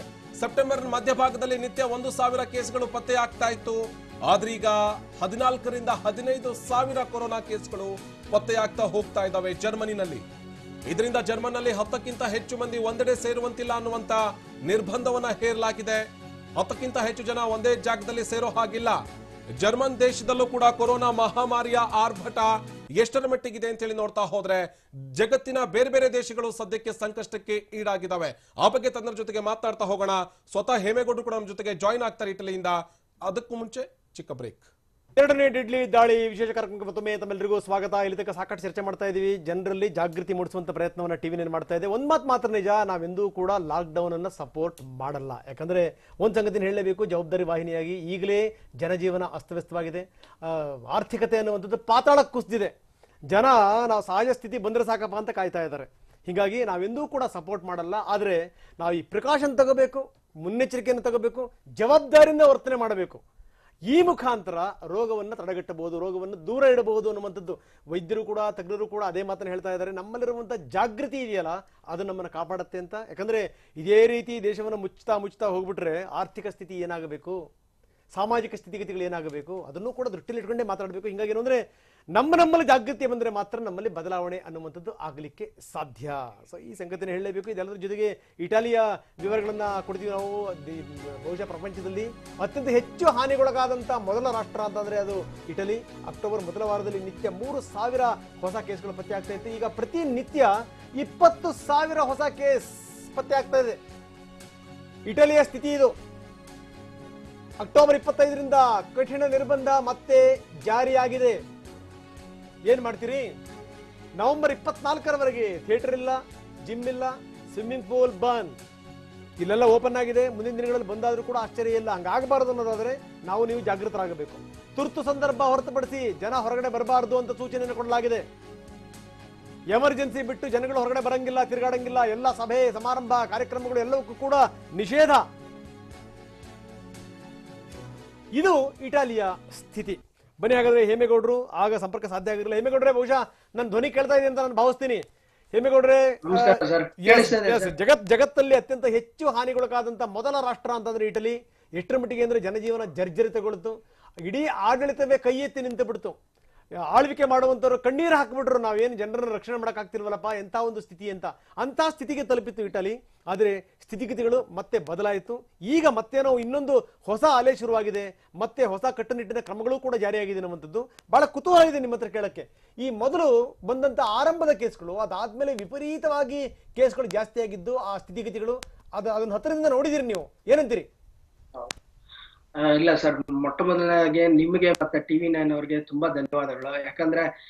ಸೆಪ್ಟೆಂಬರ್ ಮಧ್ಯಭಾಗದಲ್ಲಿ ನಿತ್ಯ 1,000 ಕೇಸ್ಗಳು ಪತ್ತೆ ಆಗ್ತಾ ಇತ್ತು. ಆದ್ರೆ ಈಗ 14ರಿಂದ 15,000 ಕೊರೋನಾ ಕೇಸ್ಗಳು ಪತ್ತೆಯಾಗ್ತಾ ಹೋಗ್ತಾ ಇದ್ದಾವೆ ಜರ್ಮನಿನಲ್ಲಿ. ಇದರಿಂದ ಜರ್ಮನ್ನಲ್ಲಿ 10ಕ್ಕಿಂತ ಹೆಚ್ಚು ಮಂದಿ ಒಂದೆಡೆ ಸೇರುವಂತಿಲ್ಲ ಅನ್ನುವಂತ ನಿರ್ಬಂಧವನ್ನ ಹೇರಲಾಗಿದೆ. 10ಕ್ಕಿಂತ ಹೆಚ್ಚು ಜನ ಒಂದೇ ಜಾಗದಲ್ಲಿ ಸೇರೋ ಹಾಗಿಲ್ಲ. ಜರ್ಮನ್ ದೇಶದಲ್ಲೂ ಕೂಡ ಕೊರೋನಾ ಮಹಾಮಾರಿಯ ಆರ್ಭಟ ಎಷ್ಟರ ಮಟ್ಟಿಗಿದೆ ಅಂತ ಹೇಳಿ ನೋಡ್ತಾ ಹೋದ್ರೆ ಜಗತ್ತಿನ ಬೇರೆ ಬೇರೆ ದೇಶಗಳು ಸದ್ಯಕ್ಕೆ ಸಂಕಷ್ಟಕ್ಕೆ ಈಡಾಗಿದ್ದಾವೆ. ಆ ಬಗ್ಗೆ ತನ್ನರ ಜೊತೆಗೆ ಮಾತನಾಡ್ತಾ ಹೋಗೋಣ. ಸ್ವತಃ ಹೇಮೇಗೌಡರು ಕೂಡ ನಮ್ಮ ಜೊತೆಗೆ ಜಾಯಿನ್ ಆಗ್ತಾರೆ ಇಟಲಿಯಿಂದ. ಅದಕ್ಕೂ ಮುಂಚೆ ಚಿಕ್ಕ ಬ್ರೇಕ್. ಎರಡನೇ ಡೆಡ್ಲಿ ದಾಳಿ ವಿಶೇಷ ಕಾರ್ಯಕ್ರಮಕ್ಕೆ ಮತ್ತೊಮ್ಮೆ ತಮ್ಮೆಲ್ಲರಿಗೂ ಸ್ವಾಗತ. ಇಲ್ಲಿ ತನಕ ಸಾಕಷ್ಟು ಚರ್ಚೆ ಮಾಡ್ತಾ ಇದೀವಿ. ಜನರಲ್ಲಿ ಜಾಗೃತಿ ಮೂಡಿಸುವಂತ ಪ್ರಯತ್ನವನ್ನ ಟಿವಿ ಮಾಡ್ತಾ ಇದೆ. ಒಂದ್ ಮಾತು ಮಾತ್ರ ನಿಜ, ನಾವೆಂದೂ ಕೂಡ ಲಾಕ್ ಡೌನ್ ಅನ್ನ ಸಪೋರ್ಟ್ ಮಾಡಲ್ಲ. ಯಾಕಂದ್ರೆ ಒಂದ್ ಸಂಗತಿನ ಹೇಳಲೇಬೇಕು, ಜವಾಬ್ದಾರಿ ವಾಹಿನಿಯಾಗಿ ಈಗಲೇ ಜನಜೀವನ ಅಸ್ತವ್ಯಸ್ತವಾಗಿದೆ. ಆರ್ಥಿಕತೆ ಅನ್ನುವಂಥದ್ದು ಪಾತಾಳಕ್ಕೆ ಕುಸಿದಿದೆ. ಜನ ನಾವು ಸಹಜ ಸ್ಥಿತಿ ಬಂದ್ರೆ ಸಾಕಪ್ಪ ಅಂತ ಕಾಯ್ತಾ ಇದ್ದಾರೆ. ಹೀಗಾಗಿ ನಾವೆಂದೂ ಕೂಡ ಸಪೋರ್ಟ್ ಮಾಡಲ್ಲ. ಆದ್ರೆ ನಾವು ಈ ಪ್ರಿಕಾಷನ್ ತಗೋಬೇಕು, ಮುನ್ನೆಚ್ಚರಿಕೆಯನ್ನು ತಗೋಬೇಕು, ಜವಾಬ್ದಾರಿಯಿಂದ ವರ್ತನೆ ಮಾಡಬೇಕು. ಈ ಮುಖಾಂತರ ರೋಗವನ್ನು ತಡೆಗಟ್ಟಬಹುದು, ರೋಗವನ್ನು ದೂರ ಇಡಬಹುದು ಅನ್ನುವಂಥದ್ದು ವೈದ್ಯರು ಕೂಡ ತಜ್ಞರು ಕೂಡ ಅದೇ ಮಾತನ್ನು ಹೇಳ್ತಾ ಇದ್ದಾರೆ. ನಮ್ಮಲ್ಲಿರುವಂಥ ಜಾಗೃತಿ ಇದೆಯಲ್ಲ ಅದು ನಮ್ಮನ್ನು ಕಾಪಾಡುತ್ತೆ ಅಂತ. ಯಾಕಂದ್ರೆ ಇದೇ ರೀತಿ ದೇಶವನ್ನು ಮುಚ್ತಾ ಹೋಗ್ಬಿಟ್ರೆ ಆರ್ಥಿಕ ಸ್ಥಿತಿ ಏನಾಗಬೇಕು, ಸಾಮಾಜಿಕ ಸ್ಥಿತಿಗತಿಗಳು ಏನಾಗಬೇಕು, ಅದನ್ನು ಕೂಡ ದೃಷ್ಟಿಯಲ್ಲಿ ಇಟ್ಕೊಂಡೇ ಮಾತಾಡಬೇಕು. ಹಿಂಗಾಗಿ ಏನಂದ್ರೆ ನಮ್ಮಲ್ಲಿ ಜಾಗೃತಿ ಬಂದರೆ ಮಾತ್ರ ನಮ್ಮಲ್ಲಿ ಬದಲಾವಣೆ ಅನ್ನುವಂಥದ್ದು ಆಗಲಿಕ್ಕೆ ಸಾಧ್ಯ. ಸೊ ಈ ಸಂಗತಿನ ಹೇಳಲೇಬೇಕು. ಇದೆಲ್ಲದರ ಜೊತೆಗೆ ಇಟಾಲಿಯ ವಿವರಗಳನ್ನ ಕೊಡ್ತೀವಿ ನಾವು. ಬಹುಶಃ ಪ್ರಪಂಚದಲ್ಲಿ ಅತ್ಯಂತ ಹೆಚ್ಚು ಹಾನಿಗೊಳಗಾದಂಥ ಮೊದಲ ರಾಷ್ಟ್ರ ಅಂತಂದ್ರೆ ಅದು ಇಟಲಿ. ಅಕ್ಟೋಬರ್ ಮೊದಲ ವಾರದಲ್ಲಿ ನಿತ್ಯ 3,000 ಹೊಸ ಕೇಸ್ಗಳು ಪತ್ತೆ ಆಗ್ತಾ ಇತ್ತು. ಈಗ ಪ್ರತಿನಿತ್ಯ 20,000 ಹೊಸ ಕೇಸ್ ಪತ್ತೆ ಆಗ್ತಾ ಇದೆ. ಇಟಲಿಯ ಸ್ಥಿತಿ ಇದು. ಅಕ್ಟೋಬರ್ 25ರಿಂದ ಕಠಿಣ ನಿರ್ಬಂಧ ಮತ್ತೆ ಜಾರಿಯಾಗಿದೆ. ಏನ್ ಮಾಡ್ತೀರಿ? ನವೆಂಬರ್ 24ರವರೆಗೆ ಥಿಯೇಟರ್ ಇಲ್ಲ, ಜಿಮ್ ಇಲ್ಲ, ಸ್ವಿಮ್ಮಿಂಗ್ ಪೂಲ್ ಬಂದ್. ಇಲ್ಲೆಲ್ಲ ಓಪನ್ ಆಗಿದೆ. ಮುಂದಿನ ದಿನಗಳಲ್ಲಿ ಬಂದಾದ್ರೂ ಕೂಡ ಆಶ್ಚರ್ಯ ಇಲ್ಲ. ಹಂಗಾಗಬಾರದು ಅನ್ನೋದಾದ್ರೆ ನೀವು ಜಾಗೃತರಾಗಬೇಕು. ತುರ್ತು ಸಂದರ್ಭ ಹೊರತುಪಡಿಸಿ ಜನ ಹೊರಗಡೆ ಬರಬಾರದು ಅಂತ ಸೂಚನೆಯನ್ನು ಕೊಡಲಾಗಿದೆ. ಎಮರ್ಜೆನ್ಸಿ ಬಿಟ್ಟು ಜನಗಳು ಹೊರಗಡೆ ಬರಂಗಿಲ್ಲ, ತಿರುಗಾಡಂಗಿಲ್ಲ. ಎಲ್ಲ ಸಭೆ ಸಮಾರಂಭ ಕಾರ್ಯಕ್ರಮಗಳು ಎಲ್ಲವಕ್ಕೂ ಕೂಡ ನಿಷೇಧ. ಇದು ಇಟಾಲಿಯ ಸ್ಥಿತಿ. ಬನ್ನಿ ಹಾಗಾದ್ರೆ ಹೇಮೇಗೌಡರು, ಆಗ ಸಂಪರ್ಕ ಸಾಧ್ಯ ಆಗಿರಲಿಲ್ಲ. ಹೇಮೇಗೌಡ್ರೆ, ಬಹುಶಃ ನನ್ನ ಧ್ವನಿ ಕೇಳ್ತಾ ಇದೆ ಅಂತ ನಾನು ಭಾವಿಸ್ತೀನಿ. ಹೇಮೇಗೌಡ್ರೆ, ಜಗತ್ತಲ್ಲಿ ಅತ್ಯಂತ ಹೆಚ್ಚು ಹಾನಿಗೊಳಗಾದಂತ ಮೊದಲ ರಾಷ್ಟ್ರ ಅಂತಂದ್ರೆ ಇಟಲಿ. ಎಷ್ಟರ ಮಟ್ಟಿಗೆ ಅಂದ್ರೆ ಜನಜೀವನ ಜರ್ಜರಿತಗೊಳ್ತು. ಇಡೀ ಆಡಳಿತವೇ ಕೈ ಎತ್ತಿ ನಿಂತು ಬಿಡ್ತು. ಆಳ್ವಿಕೆ ಮಾಡುವಂತವ್ರು ಕಣ್ಣೀರು ಹಾಕ್ಬಿಟ್ರು, ನಾವೇನು ಜನರನ್ನು ರಕ್ಷಣೆ ಮಾಡಕ್ ಆಗ್ತಿಲ್ವಲ್ಲಪ್ಪ, ಎಂತ ಒಂದು ಸ್ಥಿತಿ ಅಂತ ಸ್ಥಿತಿಗೆ ತಲುಪಿತ್ತು ಇಟಲಿ. ಆದ್ರೆ ಸ್ಥಿತಿಗತಿಗಳು ಮತ್ತೆ ಬದಲಾಯಿತು. ಈಗ ಮತ್ತೇನೋ ಇನ್ನೊಂದು ಹೊಸ ಅಲೆ ಶುರುವಾಗಿದೆ. ಮತ್ತೆ ಹೊಸ ಕಟ್ಟುನಿಟ್ಟಿನ ಕ್ರಮಗಳು ಕೂಡ ಜಾರಿಯಾಗಿದೆ ಅನ್ನುವಂಥದ್ದು ಬಹಳ ಕುತೂಹಲ ಇದೆ ನಿಮ್ಮ ಹತ್ರ ಕೇಳಕ್ಕೆ. ಈ ಮೊದಲು ಬಂದಂತ ಆರಂಭದ ಕೇಸ್ಗಳು, ಅದಾದ್ಮೇಲೆ ವಿಪರೀತವಾಗಿ ಕೇಸ್ಗಳು ಜಾಸ್ತಿ ಆಗಿದ್ದು, ಆ ಸ್ಥಿತಿಗತಿಗಳು ಅದನ್ನ ಹತ್ತಿರದಿಂದ ನೋಡಿದಿರಿ ನೀವು, ಏನಂತೀರಿ? ಇಲ್ಲ ಸರ್, ಮೊಟ್ಟ ಮೊದಲನಾಗೆ ನಿಮಗೆ ಮತ್ತೆ TV9 ಅವ್ರಿಗೆ ತುಂಬಾ ಧನ್ಯವಾದಗಳು. ಯಾಕಂದ್ರೆ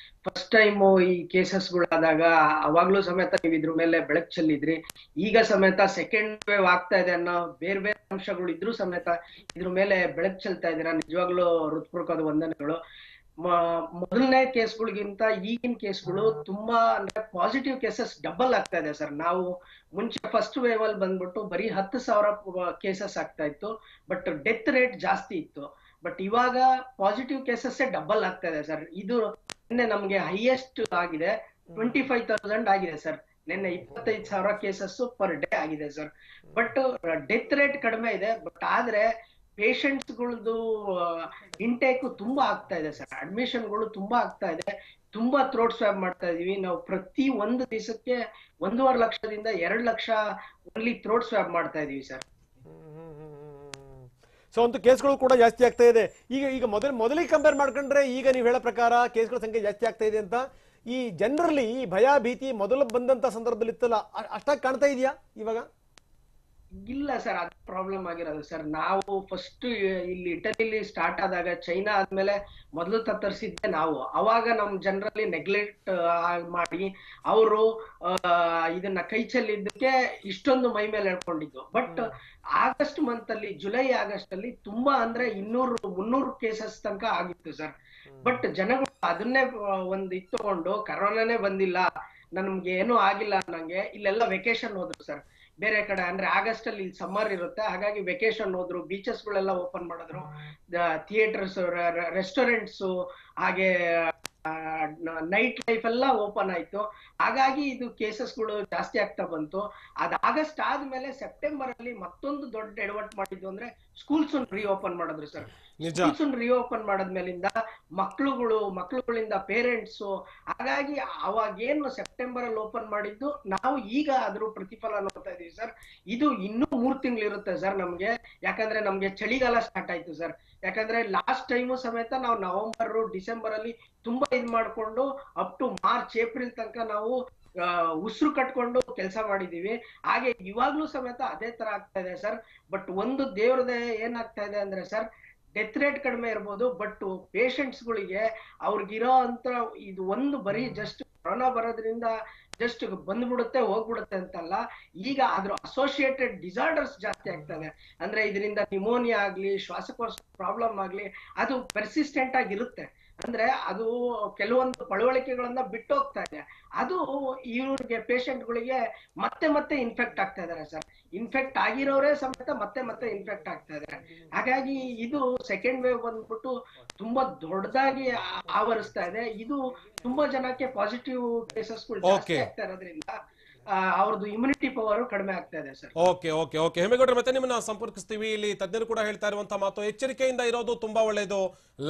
ಫಸ್ಟ್ ಟೈಮ್ ಈ ಕೇಸಸ್ ಗಳಾದಾಗ ಅವಾಗ್ಲೂ ಸಮೇತ ನೀವು ಇದ್ರ ಮೇಲೆ ಬೆಳಕು ಚೆಲ್ಲಿದ್ರಿ. ಈಗ ಸಮೇತ ಸೆಕೆಂಡ್ ವೇವ್ ಆಗ್ತಾ ಇದೆ ಅನ್ನೋ ಬೇರೆ ಬೇರೆ ಅಂಶಗಳು ಇದ್ರೂ ಸಮೇತ ಇದ್ರ ಮೇಲೆ ಬೆಳಕು ಚೆಲ್ತಾ ಇದ್ದೀರಾ. ನಿಜವಾಗ್ಲೂ ಹೃತ್ಪೂರ್ವಕವಾದ ವಂದನೆಗಳು. ಮೊದಲನೇ ಕೇಸ್ಗಳಿಗಿಂತ ಈಗಿನ ಕೇಸ್ಗಳು ತುಂಬಾ ಅಂದ್ರೆ ಪಾಸಿಟಿವ್ ಕೇಸಸ್ ಡಬಲ್ ಆಗ್ತಾ ಇದೆ ಸರ್. ನಾವು ಮುಂಚೆ ಫಸ್ಟ್ ವೇವ್ ಅಲ್ಲಿ ಬಂದ್ಬಿಟ್ಟು ಬರೀ 10,000 ಕೇಸಸ್ ಆಗ್ತಾ ಇತ್ತು, ಬಟ್ ಡೆತ್ ರೇಟ್ ಜಾಸ್ತಿ ಇತ್ತು. ಬಟ್ ಇವಾಗ ಪಾಸಿಟಿವ್ ಕೇಸಸ್ ಡಬಲ್ ಆಗ್ತಾ ಇದೆ ಸರ್. ಇದು ನಿನ್ನೆ ನಮ್ಗೆ ಹೈಯೆಸ್ಟ್ ಆಗಿದೆ 25,000 ಆಗಿದೆ ಸರ್. ನಿನ್ನೆ 25,000 ಕೇಸಸ್ ಪರ್ ಡೇ ಆಗಿದೆ ಸರ್. ಬಟ್ ಡೆತ್ ರೇಟ್ ಕಡಿಮೆ ಇದೆ. ಬಟ್ ಆದ್ರೆ ಪೇಷಂಟ್ಸ್ಗಳದ್ದು ಇಂಟೇಕ್ ತುಂಬಾ ಆಗ್ತಾ ಇದೆ ಸರ್. ಅಡ್ಮಿಷನ್ಗಳು ತುಂಬಾ ಆಗ್ತಾ ಇದೆ. ತುಂಬಾ ಥ್ರೋಟ್ ಸ್ವಾಬ್ ಮಾಡ್ತಾ ಇದೀವಿ ನಾವು. ಪ್ರತಿ ಒಂದು ದಿವಸಕ್ಕೆ 1.5 ಲಕ್ಷದಿಂದ 2 ಲಕ್ಷ ಓನ್ಲಿ ಥ್ರೋಟ್ ಸ್ವಾಬ್ ಮಾಡ್ತಾ ಇದೀವಿ ಸರ್. ಸೊ ಅಂತೂ ಕೇಸ್ಗಳು ಕೂಡ ಜಾಸ್ತಿ ಆಗ್ತಾ ಇದೆ. ಈಗ ಮೊದಲಿಗೆ ಕಂಪೇರ್ ಮಾಡ್ಕೊಂಡ್ರೆ ಈಗ ನೀವು ಹೇಳೋ ಪ್ರಕಾರ ಕೇಸ್ಗಳ ಸಂಖ್ಯೆ ಜಾಸ್ತಿ ಆಗ್ತಾ ಇದೆ ಅಂತ ಈ ಜನರಲ್ಲಿ ಈ ಭಯ ಭೀತಿ ಮೊದಲು ಬಂದಂತ ಸಂದರ್ಭದಲ್ಲಿ ಇತ್ತಲ್ಲ ಅಷ್ಟಾಗಿ ಕಾಣ್ತಾ ಇದೆಯಾ ಇವಾಗ? ಇಲ್ಲ ಸರ್, ಅದು ಪ್ರಾಬ್ಲಮ್ ಆಗಿರೋದು ಸರ್. ನಾವು ಫಸ್ಟ್ ಇಲ್ಲಿ ಇಟಲಿಲಿ ಸ್ಟಾರ್ಟ್ ಆದಾಗ, ಚೈನಾ ಆದ್ಮೇಲೆ ಮೊದಲು ತತ್ತರಿಸಿದ್ದೆ ನಾವು. ಅವಾಗ ನಮ್ ಜನರಲ್ಲಿ ನೆಗ್ಲೆಕ್ಟ್ ಮಾಡಿ ಅವರು ಇದನ್ನ ಕೈ ಚೆಲ್ಲಿದ್ದಕ್ಕೆ ಇಷ್ಟೊಂದು ಮೈ ಮೇಲೆ ಹೇಳ್ಕೊಂಡಿದ್ದು. ಬಟ್ ಆಗಸ್ಟ್ ಮಂತ್ ಅಲ್ಲಿ, ಜುಲೈ ಆಗಸ್ಟ್ ಅಲ್ಲಿ ತುಂಬಾ ಅಂದ್ರೆ 200-300 ಕೇಸಸ್ ತನಕ ಆಗಿತ್ತು ಸರ್. ಬಟ್ ಜನಗಳು ಅದನ್ನೇ ಒಂದ್ ಇತ್ತುಕೊಂಡು ಕರೋನಾನೇ ಬಂದಿಲ್ಲ, ನಮ್ಗೆ ಏನೂ ಆಗಿಲ್ಲ ಅನ್ನಂಗೆ ಇಲ್ಲೆಲ್ಲ ವೆಕೇಶನ್ ಹೋದ್ರು ಸರ್ ಬೇರೆ ಕಡೆ. ಅಂದ್ರೆ ಆಗಸ್ಟ್ ಅಲ್ಲಿ ಸಮ್ಮರ್ ಇರುತ್ತೆ, ಹಾಗಾಗಿ ವೆಕೇಶನ್ ಹೋದ್ರು, ಬೀಚಸ್ ಗಳೆಲ್ಲ ಓಪನ್ ಮಾಡಿದ್ರು, ಥಿಯೇಟರ್ಸ್, ರೆಸ್ಟೋರೆಂಟ್ಸ್, ಹಾಗೆ ನೈಟ್ ಲೈಫ್ ಎಲ್ಲ ಓಪನ್ ಆಯ್ತು. ಹಾಗಾಗಿ ಇದು ಕೇಸಸ್ಗಳು ಜಾಸ್ತಿ ಆಗ್ತಾ ಬಂತು. ಅದ್ ಆಗಸ್ಟ್ ಆದ್ಮೇಲೆ ಸೆಪ್ಟೆಂಬರ್ ಅಲ್ಲಿ ಮತ್ತೊಂದು ದೊಡ್ಡ ಎಡವಟ್ ಮಾಡಿದ್ದು ಅಂದ್ರೆ ಸ್ಕೂಲ್ಸ್ ರೀಓಪನ್ ಮಾಡಿದ್ರು ಸರ್. ಸ್ಕೂಲ್ಸ್ ರೀಓಪನ್ ಮಾಡದ್ಮೇಲಿಂದ ಮಕ್ಳುಗಳಿಂದ ಪೇರೆಂಟ್ಸ್, ಹಾಗಾಗಿ ಅವಾಗೇನು ಸೆಪ್ಟೆಂಬರ್ ಅಲ್ಲಿ ಓಪನ್ ಮಾಡಿದ್ದು ನಾವು ಈಗ ಅದ್ರ ಪ್ರತಿಫಲ ನೋಡ್ತಾ ಇದೀವಿ ಸರ್. ಇದು ಇನ್ನೂ 3 ತಿಂಗಳು ಇರುತ್ತೆ ಸರ್ ನಮ್ಗೆ, ಯಾಕಂದ್ರೆ ನಮ್ಗೆ ಚಳಿಗಾಲ ಸ್ಟಾರ್ಟ್ ಆಯ್ತು ಸರ್. ಯಾಕಂದ್ರೆ ಲಾಸ್ಟ್ ಟೈಮು ಸಮೇತ ನಾವು ನವೆಂಬರ್ ಡಿಸೆಂಬರ್ ಅಲ್ಲಿ ತುಂಬಾ ಇದ್ ಮಾಡ್ಕೊಂಡು ಅಪ್ ಟು ಮಾರ್ಚ್ ಏಪ್ರಿಲ್ ತನಕ ನಾವು ಉಸಿರು ಕಟ್ಕೊಂಡು ಕೆಲಸ ಮಾಡಿದೀವಿ. ಹಾಗೆ ಇವಾಗ್ಲೂ ಸಮೇತ ಅದೇ ತರ ಆಗ್ತಾ ಇದೆ ಸರ್. ಬಟ್ ಒಂದು ದೇವ್ರದೇ ಏನಾಗ್ತಾ ಇದೆ ಅಂದ್ರೆ ಸರ್, ಡೆತ್ ರೇಟ್ ಕಡಿಮೆ ಇರ್ಬೋದು, ಬಟ್ ಪೇಷಂಟ್ಸ್ ಗಳಿಗೆ ಅವ್ರಿಗಿರೋ ಅಂತ ಇದು ಒಂದು ಬರೀ ಜಸ್ಟ್ ಕೊರೋನಾ ಬರೋದ್ರಿಂದ ಜಸ್ಟ್ ಬಂದ್ಬಿಡುತ್ತೆ ಹೋಗ್ಬಿಡುತ್ತೆ ಅಂತಲ್ಲ, ಈಗ ಅದ್ರ ಅಸೋಸಿಯೇಟೆಡ್ ಡಿಸಾರ್ಡರ್ಸ್ ಜಾಸ್ತಿ ಆಗ್ತದೆ. ಅಂದ್ರೆ ಇದರಿಂದ ನಿಮೋನಿಯಾ ಆಗ್ಲಿ, ಶ್ವಾಸಕೋಶ ಪ್ರಾಬ್ಲಮ್ ಆಗ್ಲಿ, ಅದು ಪರ್ಸಿಸ್ಟೆಂಟ್ ಆಗಿರುತ್ತೆ. ಅಂದ್ರೆ ಅದು ಕೆಲವೊಂದು ಪಳವಳಿಕೆಗಳನ್ನ ಬಿಟ್ಟು ಹೋಗ್ತಾ ಇದೆ. ಅದು ಇವ್ರಿಗೆ ಪೇಷಂಟ್ಗಳಿಗೆ ಮತ್ತೆ ಇನ್ಫೆಕ್ಟ್ ಆಗ್ತಾ ಇದಾರೆ ಸರ್. ಇನ್ಫೆಕ್ಟ್ ಆಗಿರೋರೇ ಸಮೇತ ಮತ್ತೆ ಇನ್ಫೆಕ್ಟ್ ಆಗ್ತಾ ಇದಾರೆ. ಹಾಗಾಗಿ ಇದು ಸೆಕೆಂಡ್ ವೇವ್ ಬಂದ್ಬಿಟ್ಟು ತುಂಬಾ ದೊಡ್ಡದಾಗಿ ಆವರಿಸ್ತಾ ಇದೆ. ಇದು ತುಂಬಾ ಜನಕ್ಕೆ ಪಾಸಿಟಿವ್ ಕೇಸಸ್ಗಳು ಜಾಸ್ತಿ ಆಗ್ತಾ ಇರೋದ್ರಿಂದ ಅವ್ರದ್ದು ಇಮ್ಯುನಿಟಿ ಪವರ್ ಕಡಿಮೆ ಆಗ್ತಾ ಇದೆ ಸರ್. ಓಕೆ ಹೇಮೇಗೌಡ್ರೆ, ಮತ್ತೆ ನಿಮ್ಮನ್ನ ಸಂಪರ್ಕಿಸ್ತೀವಿ. ಇಲ್ಲಿ ತಜ್ಞರು ಕೂಡ ಹೇಳ್ತಾ ಇರುವಂತಹ ಮಾತು, ಎಚ್ಚರಿಕೆಯಿಂದ ಇರೋದು ತುಂಬಾ ಒಳ್ಳೆಯದು.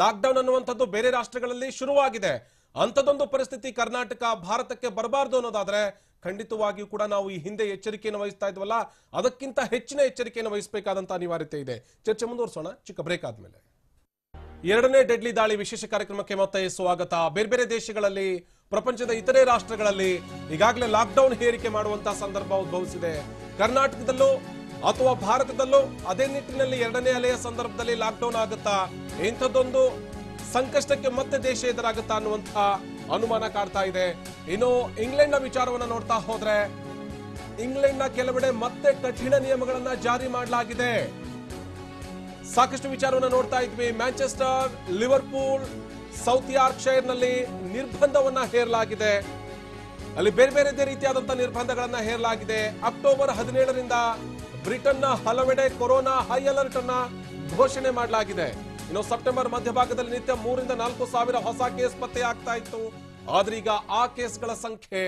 ಲಾಕ್ ಡೌನ್ ಅನ್ನುವಂಥದ್ದು ಬೇರೆ ರಾಷ್ಟ್ರಗಳಲ್ಲಿ ಶುರುವಾಗಿದೆ, ಅಂಥದ್ದೊಂದು ಪರಿಸ್ಥಿತಿ ಕರ್ನಾಟಕ ಭಾರತಕ್ಕೆ ಬರಬಾರ್ದು ಅನ್ನೋದಾದ್ರೆ ಖಂಡಿತವಾಗಿಯೂ ಕೂಡ ನಾವು ಈ ಹಿಂದೆ ಎಚ್ಚರಿಕೆಯನ್ನು ವಹಿಸ್ತಾ ಇದ್ವಲ್ಲ, ಅದಕ್ಕಿಂತ ಹೆಚ್ಚಿನ ಎಚ್ಚರಿಕೆಯನ್ನು ವಹಿಸಬೇಕಾದಂತ ಅನಿವಾರ್ಯತೆ ಇದೆ. ಚರ್ಚೆ ಮುಂದುವರಿಸೋಣ ಚಿಕ್ಕ ಬ್ರೇಕ್ ಆದ್ಮೇಲೆ. 2ನೇ ಡೆಡ್ಲಿ ದಾಳಿ ವಿಶೇಷ ಕಾರ್ಯಕ್ರಮಕ್ಕೆ ಮತ್ತೆ ಸ್ವಾಗತ. ಬೇರೆ ದೇಶಗಳಲ್ಲಿ, ಪ್ರಪಂಚದ ಇತರೆ ರಾಷ್ಟ್ರಗಳಲ್ಲಿ ಈಗಾಗಲೇ ಲಾಕ್ಡೌನ್ ಹೇರಿಕೆ ಮಾಡುವಂತಹ ಸಂದರ್ಭ ಉದ್ಭವಿಸಿದೆ. ಕರ್ನಾಟಕದಲ್ಲೂ ಅಥವಾ ಭಾರತದಲ್ಲೂ ಅದೇ ನಿಟ್ಟಿನಲ್ಲಿ 2ನೇ ಅಲೆಯ ಸಂದರ್ಭದಲ್ಲಿ ಲಾಕ್ಡೌನ್ ಆಗುತ್ತಾ, ಇಂಥದ್ದೊಂದು ಸಂಕಷ್ಟಕ್ಕೆ ಮತ್ತೆ ದೇಶ ಎದುರಾಗುತ್ತಾ ಅನ್ನುವಂತಹ ಅನುಮಾನ ಕಾಡ್ತಾ ಇದೆ. ಇನ್ನು ಇಂಗ್ಲೆಂಡ್ನ ವಿಚಾರವನ್ನ ನೋಡ್ತಾ ಹೋದ್ರೆ, ಇಂಗ್ಲೆಂಡ್ನ ಕೆಲವೆಡೆ ಮತ್ತೆ ಕಠಿಣ ನಿಯಮಗಳನ್ನ ಜಾರಿ ಮಾಡಲಾಗಿದೆ. ಸಾಕಷ್ಟು ವಿಚಾರವನ್ನ ನೋಡ್ತಾ ಇದ್ವಿ. ಮ್ಯಾಂಚೆಸ್ಟರ್, ಲಿವರ್ಪೂಲ್, ಸೌತ್ ಯಾರ್ಕ್ಷೈರ್ ನಲ್ಲಿ ನಿರ್ಬಂಧವನ್ನ ಹೇರಲಾಗಿದೆ. ಅಲ್ಲಿ ಬೇರೆ ರೀತಿಯಾದಂತಹ ನಿರ್ಬಂಧಗಳನ್ನ ಹೇರಲಾಗಿದೆ. ಅಕ್ಟೋಬರ್ 17ರಿಂದ ಬ್ರಿಟನ್ನ ಹಲವೆಡೆ ಕೊರೋನಾ ಹೈ ಅಲರ್ಟ್ ಅನ್ನ ಘೋಷಣೆ ಮಾಡಲಾಗಿದೆ. ಇನ್ನು ಸೆಪ್ಟೆಂಬರ್ ಮಧ್ಯಭಾಗದಲ್ಲಿ ನಿತ್ಯ 3 ರಿಂದ 4 ಸಾವಿರ ಹೊಸ ಕೇಸ್ ಪತ್ತೆ ಆಗ್ತಾ ಇತ್ತು. ಆದ್ರೆ ಈಗ ಆ ಕೇಸ್ಗಳ ಸಂಖ್ಯೆ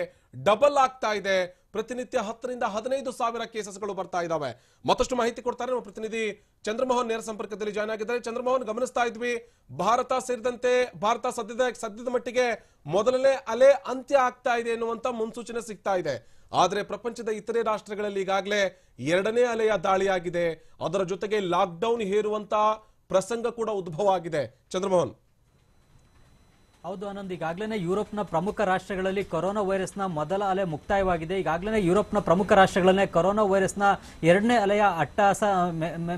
ಡಬಲ್ ಆಗ್ತಾ ಇದೆ. ಪ್ರತಿನಿತ್ಯ 10 ರಿಂದ 15 ಸಾವಿರ ಕೇಸಸ್ಗಳು ಬರ್ತಾ ಇದಾವೆ. ಮತ್ತಷ್ಟು ಮಾಹಿತಿ ಕೊಡ್ತಾರೆ ನಮ್ಮ ಪ್ರತಿನಿಧಿ ಚಂದ್ರಮೋಹನ್ ನೇರ ಸಂಪರ್ಕದಲ್ಲಿ ಜಾಯ್ನ್ ಆಗಿದ್ದಾರೆ. ಚಂದ್ರಮೋಹನ್, ಗಮನಿಸ್ತಾ ಇದ್ವಿ, ಭಾರತ ಸೇರಿದಂತೆ ಭಾರತ ಸದ್ಯದ ಮಟ್ಟಿಗೆ ಮೊದಲನೇ ಅಲೆ ಅಂತ್ಯ ಆಗ್ತಾ ಇದೆ ಎನ್ನುವಂತ ಮುನ್ಸೂಚನೆ ಸಿಗ್ತಾ ಇದೆ. ಆದ್ರೆ ಪ್ರಪಂಚದ ಇತರೆ ರಾಷ್ಟ್ರಗಳಲ್ಲಿ ಈಗಾಗಲೇ 2ನೇ ಅಲೆಯ ದಾಳಿಯಾಗಿದೆ. ಅದರ ಜೊತೆಗೆ ಲಾಕ್ಡೌನ್ ಹೇರುವಂತ ಪ್ರಸಂಗ ಕೂಡ ಉದ್ಭವ ಆಗಿದೆ. ಚಂದ್ರಮೋಹನ್. ಹೌದು ಆನಂದ್, ಈಗಾಗಲೇ ಯುರೋಪ್ನ ಪ್ರಮುಖ ರಾಷ್ಟ್ರಗಳಲ್ಲಿ ಕೊರೋನಾ ವೈರಸ್ನ ಮೊದಲ ಅಲೆ ಮುಕ್ತಾಯವಾಗಿದೆ. ಈಗಾಗಲೇ ಯುರೋಪ್ನ ಪ್ರಮುಖ ರಾಷ್ಟ್ರಗಳಲ್ಲೇ ಕೊರೋನಾ ವೈರಸ್ನ 2ನೇ ಅಲೆಯ ಅಟ್ಟಹಾಸ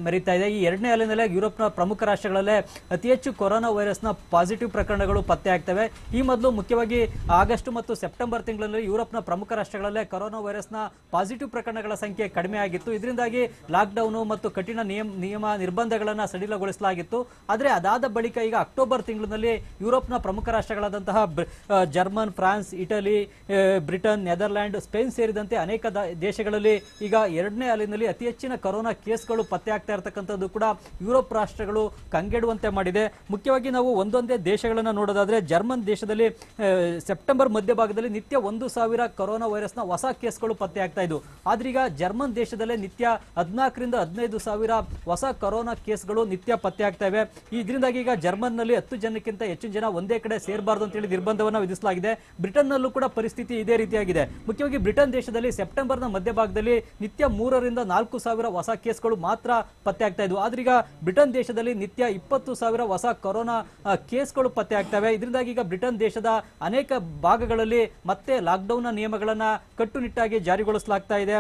ಮೆರೀತಾ ಇದೆ. ಈ 2ನೇ ಅಲೆನಲ್ಲೇ ಯುರೋಪ್ನ ಪ್ರಮುಖ ರಾಷ್ಟ್ರಗಳಲ್ಲೇ ಅತಿ ಹೆಚ್ಚು ಕೊರೋನಾ ವೈರಸ್ನ ಪಾಸಿಟಿವ್ ಪ್ರಕರಣಗಳು ಪತ್ತೆ ಆಗ್ತವೆ. ಈ ಮೊದಲು ಮುಖ್ಯವಾಗಿ ಆಗಸ್ಟ್ ಮತ್ತು ಸೆಪ್ಟೆಂಬರ್ ತಿಂಗಳಲ್ಲಿ ಯುರೋಪ್ನ ಪ್ರಮುಖ ರಾಷ್ಟ್ರಗಳಲ್ಲೇ ಕೊರೋನಾ ವೈರಸ್ನ ಪಾಸಿಟಿವ್ ಪ್ರಕರಣಗಳ ಸಂಖ್ಯೆ ಕಡಿಮೆ ಆಗಿತ್ತು. ಇದರಿಂದಾಗಿ ಲಾಕ್ಡೌನು ಮತ್ತು ಕಠಿಣ ನಿರ್ಬಂಧಗಳನ್ನು ಸಡಿಲಗೊಳಿಸಲಾಗಿತ್ತು. ಆದರೆ ಅದಾದ ಬಳಿಕ ಈಗ ಅಕ್ಟೋಬರ್ ತಿಂಗಳಿನಲ್ಲಿ ಯುರೋಪ್ನ ಪ್ರಮುಖ ರಾಷ್ಟ್ರಗಳಾದಂತಹ German, France, Italy, Britain, Netherland, Spain ಸೇರಿದಂತೆ ಅನೇಕ ದೇಶಗಳಲ್ಲಿ ಈಗ 2ನೇ ಅಲೆಯಲ್ಲಿ ಅತಿ ಹೆಚ್ಚಿನ ಕೊರೋನಾ ಕೇಸ್ಗಳು ಪತ್ತೆ ಆಗ್ತಾ ಇರತಕ್ಕಂಥದ್ದು ಕೂಡ ಯುರೋಪ್ ರಾಷ್ಟ್ರಗಳು ಕಂಗೆಡುವಂತೆ ಮಾಡಿದೆ. ಮುಖ್ಯವಾಗಿ ನಾವು ಒಂದೊಂದೇ ದೇಶಗಳನ್ನು ನೋಡೋದಾದ್ರೆ, ಜರ್ಮನ್ ದೇಶದಲ್ಲಿ ಸೆಪ್ಟೆಂಬರ್ ಮಧ್ಯಭಾಗದಲ್ಲಿ ನಿತ್ಯ 1,000 ಕೊರೋನಾ ವೈರಸ್ನ ಹೊಸ ಕೇಸ್ಗಳು ಪತ್ತೆ ಆಗ್ತಾ ಇದ್ವು. ಆದ್ರೀಗ ಜರ್ಮನ್ ದೇಶದಲ್ಲೇ ನಿತ್ಯ 14 ರಿಂದ 15 ಸಾವಿರ ಹೊಸ ಕೊರೋನಾ ಕೇಸ್ಗಳು ನಿತ್ಯ ಪತ್ತೆ ಆಗ್ತಾ ಇವೆ. ಇದರಿಂದಾಗಿ ಈಗ ಜರ್ಮನ್ ನಲ್ಲಿ 10 ಜನಕ್ಕಿಂತ ಹೆಚ್ಚಿನ ಜನ ಒಂದೇ ಕಡೆ ಸೇರಬಾರದು ಅಂತೇಳಿ ನಿರ್ಬಂಧವನ್ನು ವಿಧಿಸಲಾಗಿದೆ. ಬ್ರಿಟನ್ನಲ್ಲೂ ಕೂಡ ಪರಿಸ್ಥಿತಿ ಇದೇ ರೀತಿಯಾಗಿದೆ. ಮುಖ್ಯವಾಗಿ ಬ್ರಿಟನ್ ದೇಶದಲ್ಲಿ ಸೆಪ್ಟೆಂಬರ್ನ ಮಧ್ಯಭಾಗದಲ್ಲಿ ನಿತ್ಯ 3,000 ರಿಂದ 4,000 ಹೊಸ ಕೇಸ್ಗಳು ಮಾತ್ರ ಪತ್ತೆ ಆಗ್ತಾ ಇದ್ವು. ಆದ್ರೀಗ ಬ್ರಿಟನ್ ದೇಶದಲ್ಲಿ ನಿತ್ಯ 20,000 ಹೊಸ ಕೊರೋನಾ ಕೇಸ್ಗಳು ಪತ್ತೆ ಆಗ್ತವೆ. ಇದರಿಂದಾಗಿ ಈಗ ಬ್ರಿಟನ್ ದೇಶದ ಅನೇಕ ಭಾಗಗಳಲ್ಲಿ ಮತ್ತೆ ಲಾಕ್ಡೌನ್ ನಿಯಮಗಳನ್ನ ಕಟ್ಟುನಿಟ್ಟಾಗಿ ಜಾರಿಗೊಳಿಸಲಾಗ್ತಾ ಇದೆ.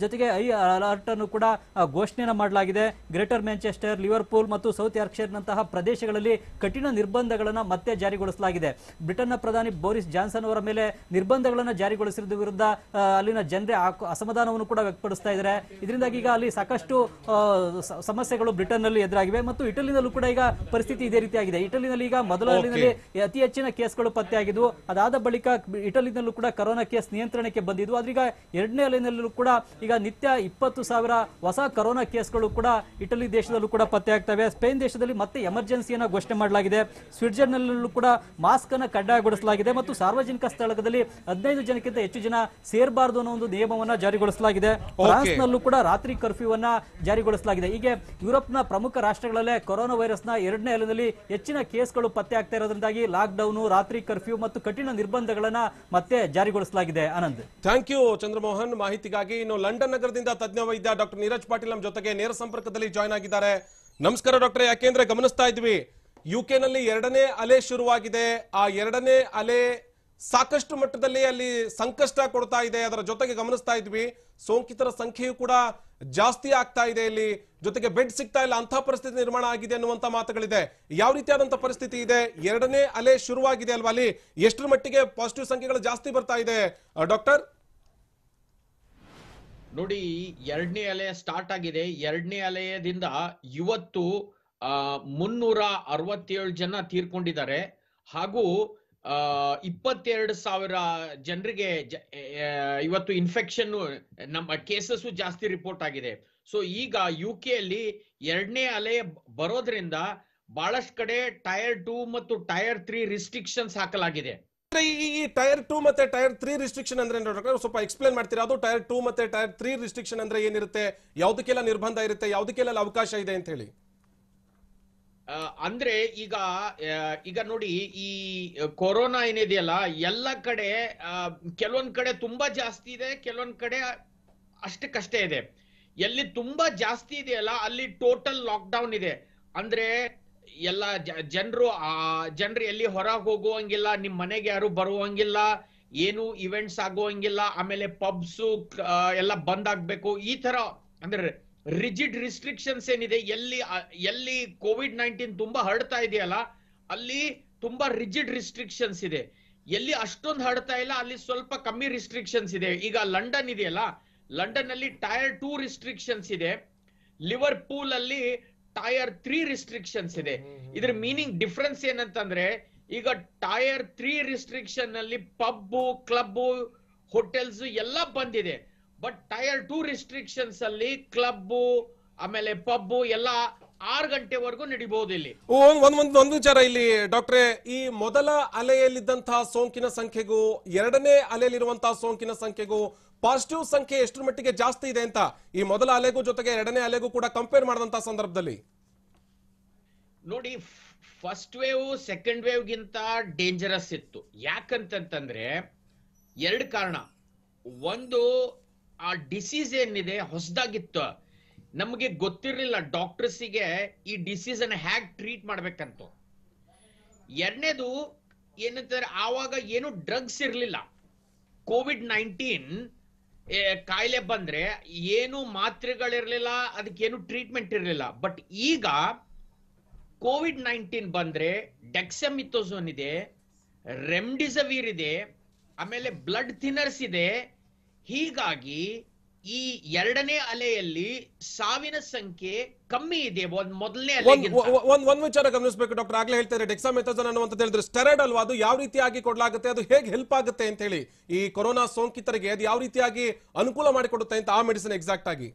ಜೊತೆಗೆ ಐ ಅಲರ್ಟ್ ಅನ್ನು ಕೂಡ ಘೋಷಣೆಯನ್ನು ಮಾಡಲಾಗಿದೆ. ಗ್ರೇಟರ್ ಮ್ಯಾಂಚೆಸ್ಟರ್, ಲಿವರ್ಪೂಲ್ ಮತ್ತು ಸೌತ್ ಯಾರ್ಕ್ಷೈರ್ನಂತಹ ಪ್ರದೇಶಗಳಲ್ಲಿ ಕಠಿಣ ನಿರ್ಬಂಧಗಳನ್ನು ಮತ್ತೆ ಜಾರಿಗೊಳಿಸಲಾಗಿದೆ. ಬ್ರಿಟನ್ನ ಪ್ರಧಾನಿ ಬೋರಿಸ್ ಜಾನ್ಸನ್ ಅವರ ಮೇಲೆ ನಿರ್ಬಂಧಗಳನ್ನು ಜಾರಿಗೊಳಿಸಿದ ವಿರುದ್ಧ ಅಲ್ಲಿನ ಜನರೇ ಅಸಮಾಧಾನವನ್ನು ಕೂಡ ವ್ಯಕ್ತಪಡಿಸ್ತಾ ಇದ್ದಾರೆ. ಇದರಿಂದಾಗಿ ಈಗ ಅಲ್ಲಿ ಸಾಕಷ್ಟು ಸಮಸ್ಯೆಗಳು ಬ್ರಿಟನ್ ನಲ್ಲಿ ಎದುರಾಗಿವೆ. ಮತ್ತು ಇಟಲಿನಲ್ಲೂ ಕೂಡ ಈಗ ಪರಿಸ್ಥಿತಿ ಇದೇ ರೀತಿಯಾಗಿದೆ. ಇಟಲಿನಲ್ಲಿ ಈಗ ಮೊದಲ ಅಲೆಯಲ್ಲಿ ಅತಿ ಹೆಚ್ಚಿನ ಕೇಸ್ಗಳು ಪತ್ತೆಯಾಗಿದ್ವು. ಅದಾದ ಬಳಿಕ ಇಟಲಿನಲ್ಲೂ ಕೂಡ ಕೊರೋನಾ ಕೇಸ್ ನಿಯಂತ್ರಣಕ್ಕೆ ಬಂದಿದ್ವು. ಆದ್ರೀಗ ಎರಡನೇ ಅಲೆಯಲ್ಲೂ ಕೂಡ ಈಗ ನಿತ್ಯ 20,000 ಹೊಸ ಕೊರೋನಾ ಕೇಸ್ಗಳು ಕೂಡ ಇಟಲಿ ದೇಶದಲ್ಲೂ ಕೂಡ ಪತ್ತೆ ಆಗ್ತವೆ. ಸ್ಪೇನ್ ದೇಶದಲ್ಲಿ ಮತ್ತೆ ಎಮರ್ಜೆನ್ಸಿಯನ್ನು ಘೋಷಣೆ ಮಾಡಲಾಗಿದೆ. ಸ್ವಿಟ್ಜರ್ಲೆಂಡ್ನಲ್ಲೂ ಕೂಡ ಮಾಸ್ಕ್ ಅನ್ನು ಕಡ್ಡಾಯಗೊಳಿಸಲಾಗಿದೆ ಮತ್ತು ಸಾರ್ವಜನಿಕ ಸ್ಥಳದಲ್ಲಿ 15 ಜನಕ್ಕಿಂತ ಹೆಚ್ಚು ಜನ ಸೇರಬಾರದು ಅನ್ನೋ ಒಂದು ನಿಯಮವನ್ನ ಜಾರಿಗೊಳಿಸಲಾಗಿದೆ. ಫ್ರಾನ್ಸ್ನಲ್ಲೂ ಕೂಡ ರಾತ್ರಿ ಕರ್ಫ್ಯೂವನ್ನ ಜಾರಿಗೊಳಿಸಲಾಗಿದೆ. ಹೀಗೆ ಯುರೋಪ್ನ ಪ್ರಮುಖ ರಾಷ್ಟ್ರಗಳಲ್ಲೇ ಕೊರೋನಾ ವೈರಸ್ನ ಎರಡನೇ ಅಲೆಯಲ್ಲಿ ಹೆಚ್ಚಿನ ಕೇಸ್ಗಳು ಪತ್ತೆ ಆಗ್ತಾ ಇರೋದ್ರಿಂದಾಗಿ ಲಾಕ್ಡೌನ್, ರಾತ್ರಿ ಕರ್ಫ್ಯೂ ಮತ್ತು ಕಠಿಣ ನಿರ್ಬಂಧಗಳನ್ನ ಮತ್ತೆ ಜಾರಿಗೊಳಿಸಲಾಗಿದೆ. ಆನಂದ್, ಥ್ಯಾಂಕ್ ಯು ಚಂದ್ರಮೋಹನ್ ಮಾಹಿತಿಗಾಗಿ. ಇನ್ನು ಲಂಡನ್ ನಗರದಿಂದ ತಜ್ಞ ವೈದ್ಯ ಡಾಕ್ಟರ್ ನೀರಜ್ ಪಾಟೀಲ್ ನಮ್ಮ ಜೊತೆಗೆ ನೇರ ಸಂಪರ್ಕದಲ್ಲಿ ಜಾಯ್ನ್ ಆಗಿದ್ದಾರೆ. ನಮಸ್ಕಾರ ಡಾಕ್ಟರ್. ಯಾಕೆಂದ್ರೆ ಗಮನಿಸ್ತಾ ಇದ್ವಿ ಯುಕೆ ನಲ್ಲಿ ಎರಡನೇ ಅಲೆ ಶುರುವಾಗಿದೆ. ಆ ಎರಡನೇ ಅಲೆ ಸಾಕಷ್ಟು ಮಟ್ಟದಲ್ಲಿ ಅಲ್ಲಿ ಸಂಕಷ್ಟ ಕೊಡ್ತಾ ಇದೆ. ಅದರ ಜೊತೆಗೆ ಗಮನಿಸ್ತಾ ಇದ್ವಿ ಸೋಂಕಿತರ ಸಂಖ್ಯೆಯು ಕೂಡ ಜಾಸ್ತಿ ಆಗ್ತಾ ಇದೆ. ಇಲ್ಲಿ ಜೊತೆಗೆ ಬೆಡ್ ಸಿಗ್ತಾ ಇಲ್ಲ, ಅಂತಹ ಪರಿಸ್ಥಿತಿ ನಿರ್ಮಾಣ ಆಗಿದೆ ಅನ್ನುವಂತ ಮಾತುಗಳಿದೆ. ಯಾವ ರೀತಿಯಾದಂತಹ ಪರಿಸ್ಥಿತಿ ಇದೆ? ಎರಡನೇ ಅಲೆ ಶುರುವಾಗಿದೆ ಅಲ್ವಾ? ಅಲ್ಲಿ ಎಷ್ಟರ ಮಟ್ಟಿಗೆ ಪಾಸಿಟಿವ್ ಸಂಖ್ಯೆಗಳು ಜಾಸ್ತಿ ಬರ್ತಾ ಇದೆ ಡಾಕ್ಟರ್? ನೋಡಿ, ಎರಡನೇ ಅಲೆ ಸ್ಟಾರ್ಟ್ ಆಗಿದೆ. ಎರಡನೇ ಅಲೆಯದಿಂದ ಇವತ್ತು 367 ಜನ ತೀರ್ಕೊಂಡಿದ್ದಾರೆ. ಹಾಗೂ 22,000 ಜನರಿಗೆ ಇವತ್ತು ಇನ್ಫೆಕ್ಷನ್, ನಮ್ಮ ಕೇಸಸ್ ಜಾಸ್ತಿ ರಿಪೋರ್ಟ್ ಆಗಿದೆ. ಸೊ ಈಗ ಯುಕೆ ಅಲ್ಲಿ ಎರಡನೇ ಅಲೆ ಬರೋದ್ರಿಂದ ಬಹಳಷ್ಟು ಕಡೆ ಟೈರ್ 2 ಮತ್ತು ಟೈರ್ 3 ರಿಸ್ಟ್ರಿಕ್ಷನ್ಸ್ ಹಾಕಲಾಗಿದೆ. ಈ ಟೈರ್ 2 ಮತ್ತೆ ಟೈರ್ 3 ರಿಸ್ಟ್ರಿಕ್ಷನ್ ಅಂದ್ರೆ ಸ್ವಲ್ಪ ಎಕ್ಸ್ಪ್ಲೇನ್ ಮಾಡ್ತೀರಾ? ಅದು ಟೈರ್ 2 ಮತ್ತೆ ಟೈರ್ 3 ರಿಸ್ಟ್ರಿಕ್ಷನ್ ಅಂದ್ರೆ ಏನಿರುತ್ತೆ, ಯಾವುದಕ್ಕೆಲ್ಲ ನಿರ್ಬಂಧ ಇರುತ್ತೆ, ಯಾವುದಕ್ಕೆಲ್ಲ ಅವಕಾಶ ಇದೆ ಅಂತ ಹೇಳಿ? ಅಂದ್ರೆ ಈಗ ನೋಡಿ, ಈ ಕೊರೋನಾ ಏನಿದೆಯಲ್ಲ ಎಲ್ಲ ಕಡೆ ಕೆಲವೊಂದ್ ಕಡೆ ತುಂಬಾ ಜಾಸ್ತಿ ಇದೆ, ಕೆಲವೊಂದ್ ಕಡೆ ಅಷ್ಟಕ್ಕಷ್ಟೇ ಇದೆ. ಎಲ್ಲಿ ತುಂಬಾ ಜಾಸ್ತಿ ಇದೆಯಲ್ಲ ಅಲ್ಲಿ ಟೋಟಲ್ ಲಾಕ್ಡೌನ್ ಇದೆ. ಅಂದ್ರೆ ಎಲ್ಲ ಜನರು ಎಲ್ಲಿ ಹೊರಗೆ ಹೋಗುವಂಗಿಲ್ಲ, ನಿಮ್ ಮನೆಗೆ ಯಾರು ಬರುವಂಗಿಲ್ಲ, ಏನು ಇವೆಂಟ್ಸ್ ಆಗುವಂಗಿಲ್ಲ, ಆಮೇಲೆ ಪಬ್ಸು ಎಲ್ಲ ಬಂದ್ ಆಗ್ಬೇಕು. ಈ ತರ ಅಂದ್ರೆ ರಿಜಿಡ್ ರಿಸ್ಟ್ರಿಕ್ಷನ್ಸ್ ಏನಿದೆ, ಎಲ್ಲಿ ಕೋವಿಡ್-19 ತುಂಬಾ ಹರಡ್ತಾ ಇದೆಯಲ್ಲ ಅಲ್ಲಿ ತುಂಬಾ ರಿಜಿಡ್ ರಿಸ್ಟ್ರಿಕ್ಷನ್ಸ್ ಇದೆ. ಎಲ್ಲಿ ಅಷ್ಟೊಂದು ಹರಡ್ತಾ ಇಲ್ಲ ಅಲ್ಲಿ ಸ್ವಲ್ಪ ಕಮ್ಮಿ ರಿಸ್ಟ್ರಿಕ್ಷನ್ಸ್ ಇದೆ. ಈಗ ಲಂಡನ್ ಇದೆಯಲ್ಲ, ಲಂಡನ್ ಅಲ್ಲಿ ಟೈರ್ 2 ರಿಸ್ಟ್ರಿಕ್ಷನ್ಸ್ ಇದೆ, ಲಿವರ್ಪೂಲ್ ಅಲ್ಲಿ ಟೈರ್ 3 ರಿಸ್ಟ್ರಿಕ್ಷನ್ಸ್ ಇದೆ. ಇದ್ರ ಮೀನಿಂಗ್ ಡಿಫರೆನ್ಸ್ ಏನಂತಂದ್ರೆ, ಈಗ ಟೈರ್ 3 ರಿಸ್ಟ್ರಿಕ್ಷನ್ ಅಲ್ಲಿ ಪಬ್, ಕ್ಲಬ್, ಹೋಟೆಲ್ಸ್ ಎಲ್ಲ ಬಂದಿದೆ. ಬಟ್ ಟೈರ್ 2 ರಿಸ್ಟ್ರಿಕ್ಷನ್ಸ್ ಅಲ್ಲಿ ಕ್ಲಬ್ ಆಮೇಲೆ ಪಬ್ ಎಲ್ಲ 6 ಗಂಟೆವರೆಗೂ ನಡಿಬಹುದು. ಇಲ್ಲಿ ಒಂದು ವಿಚಾರ ಇಲ್ಲಿ ಡಾಕ್ಟ್ರೆ, ಈ ಮೊದಲ ಅಲೆಯಲ್ಲಿದ್ದಂತಹ ಸೋಂಕಿನ ಸಂಖ್ಯೆಗೂ ಎರಡನೇ ಅಲೆಯಲ್ಲಿರುವಂತಹ ಸೋಂಕಿನ ಸಂಖ್ಯೆಗೂ ಪಾಸಿಟಿವ್ ಸಂಖ್ಯೆ ಎಷ್ಟರ ಮಟ್ಟಿಗೆ ಜಾಸ್ತಿ ಇದೆ ಅಂತ ಈ ಮೊದಲ ಅಲೆಗೂ ಜೊತೆಗೆ ಎರಡನೇ ಅಲೆಗೂ ಕೂಡ ಕಂಪೇರ್ ಮಾಡಿದಂತಹ ಸಂದರ್ಭದಲ್ಲಿ? ನೋಡಿ, ಫಸ್ಟ್ ವೇವ್ ಸೆಕೆಂಡ್ ವೇವ್ ಗಿಂತ ಡೇಂಜರಸ್ ಇತ್ತು. ಯಾಕಂತಂದ್ರೆ 2 ಕಾರಣ. ಒಂದು, ಆ ಡಿಸೀಸ್ ಏನಿದೆ ಹೊಸದಾಗಿತ್ತು, ನಮಗೆ ಗೊತ್ತಿರಲಿಲ್ಲ ಡಾಕ್ಟರ್ಸಿಗೆ ಈ ಡಿಸೀಸ್ ಅನ್ನ ಹೇಗ್ ಟ್ರೀಟ್ ಮಾಡ್ಬೇಕಂತ. ಎರಡನೇದು ಏನಂತಾರೆ, ಆವಾಗ ಏನು ಡ್ರಗ್ಸ್ ಇರ್ಲಿಲ್ಲ. ಕೋವಿಡ್-19 ಕಾಯಿಲೆ ಬಂದ್ರೆ ಏನು ಮಾತ್ರೆಗಳಿರ್ಲಿಲ್ಲ, ಅದಕ್ಕೇನು ಟ್ರೀಟ್ಮೆಂಟ್ ಇರ್ಲಿಲ್ಲ. ಬಟ್ ಈಗ ಕೋವಿಡ್-19 ಬಂದ್ರೆ ಡೆಕ್ಸಾಮೆಥಾಸೋನ್ ಇದೆ, ರೆಮ್ಡಿಸಿವಿರ್ ಇದೆ, ಆಮೇಲೆ ಬ್ಲಡ್ ಥಿನ್ನರ್ಸ್ ಇದೆ. ಹೀಗಾಗಿ ಈ ಎರಡನೇ ಅಲೆಯಲ್ಲಿ ಸಾವಿನ ಸಂಖ್ಯೆ ಕಮ್ಮಿ ಇದೆ ಮೊದಲನೇ ಅಲೆಗಿಂತ. ಒಂದ್ ವಿಚಾರ ಗಮನಿಸಬೇಕು ಡಾಕ್ಟರ್, ಆಗ್ಲೇ ಹೇಳ್ತಾರೆ ಡೆಕ್ಸಾಮೆಥಾಸೋನ್ ಅನ್ನುವಂತ ಹೇಳಿದ್ರೆ ಸ್ಟೆರಾಯ್ಡ್ ಅಲ್ವಾ, ಅದು ಯಾವ ರೀತಿಯಾಗಿ ಕೊಡ್ಲಾಗುತ್ತೆ, ಅದು ಹೇಗೆ ಹೆಲ್ಪ್ ಆಗುತ್ತೆ ಅಂತ ಹೇಳಿ ಈ ಕೊರೋನಾ ಸೋಂಕಿತರಿಗೆ ಅದು ಯಾವ ರೀತಿಯಾಗಿ ಅನುಕೂಲ ಮಾಡಿಕೊಡುತ್ತೆ ಅಂತ ಆ ಮೆಡಿಸಿನ್ ಎಕ್ಸಾಕ್ಟ್ ಆಗಿ?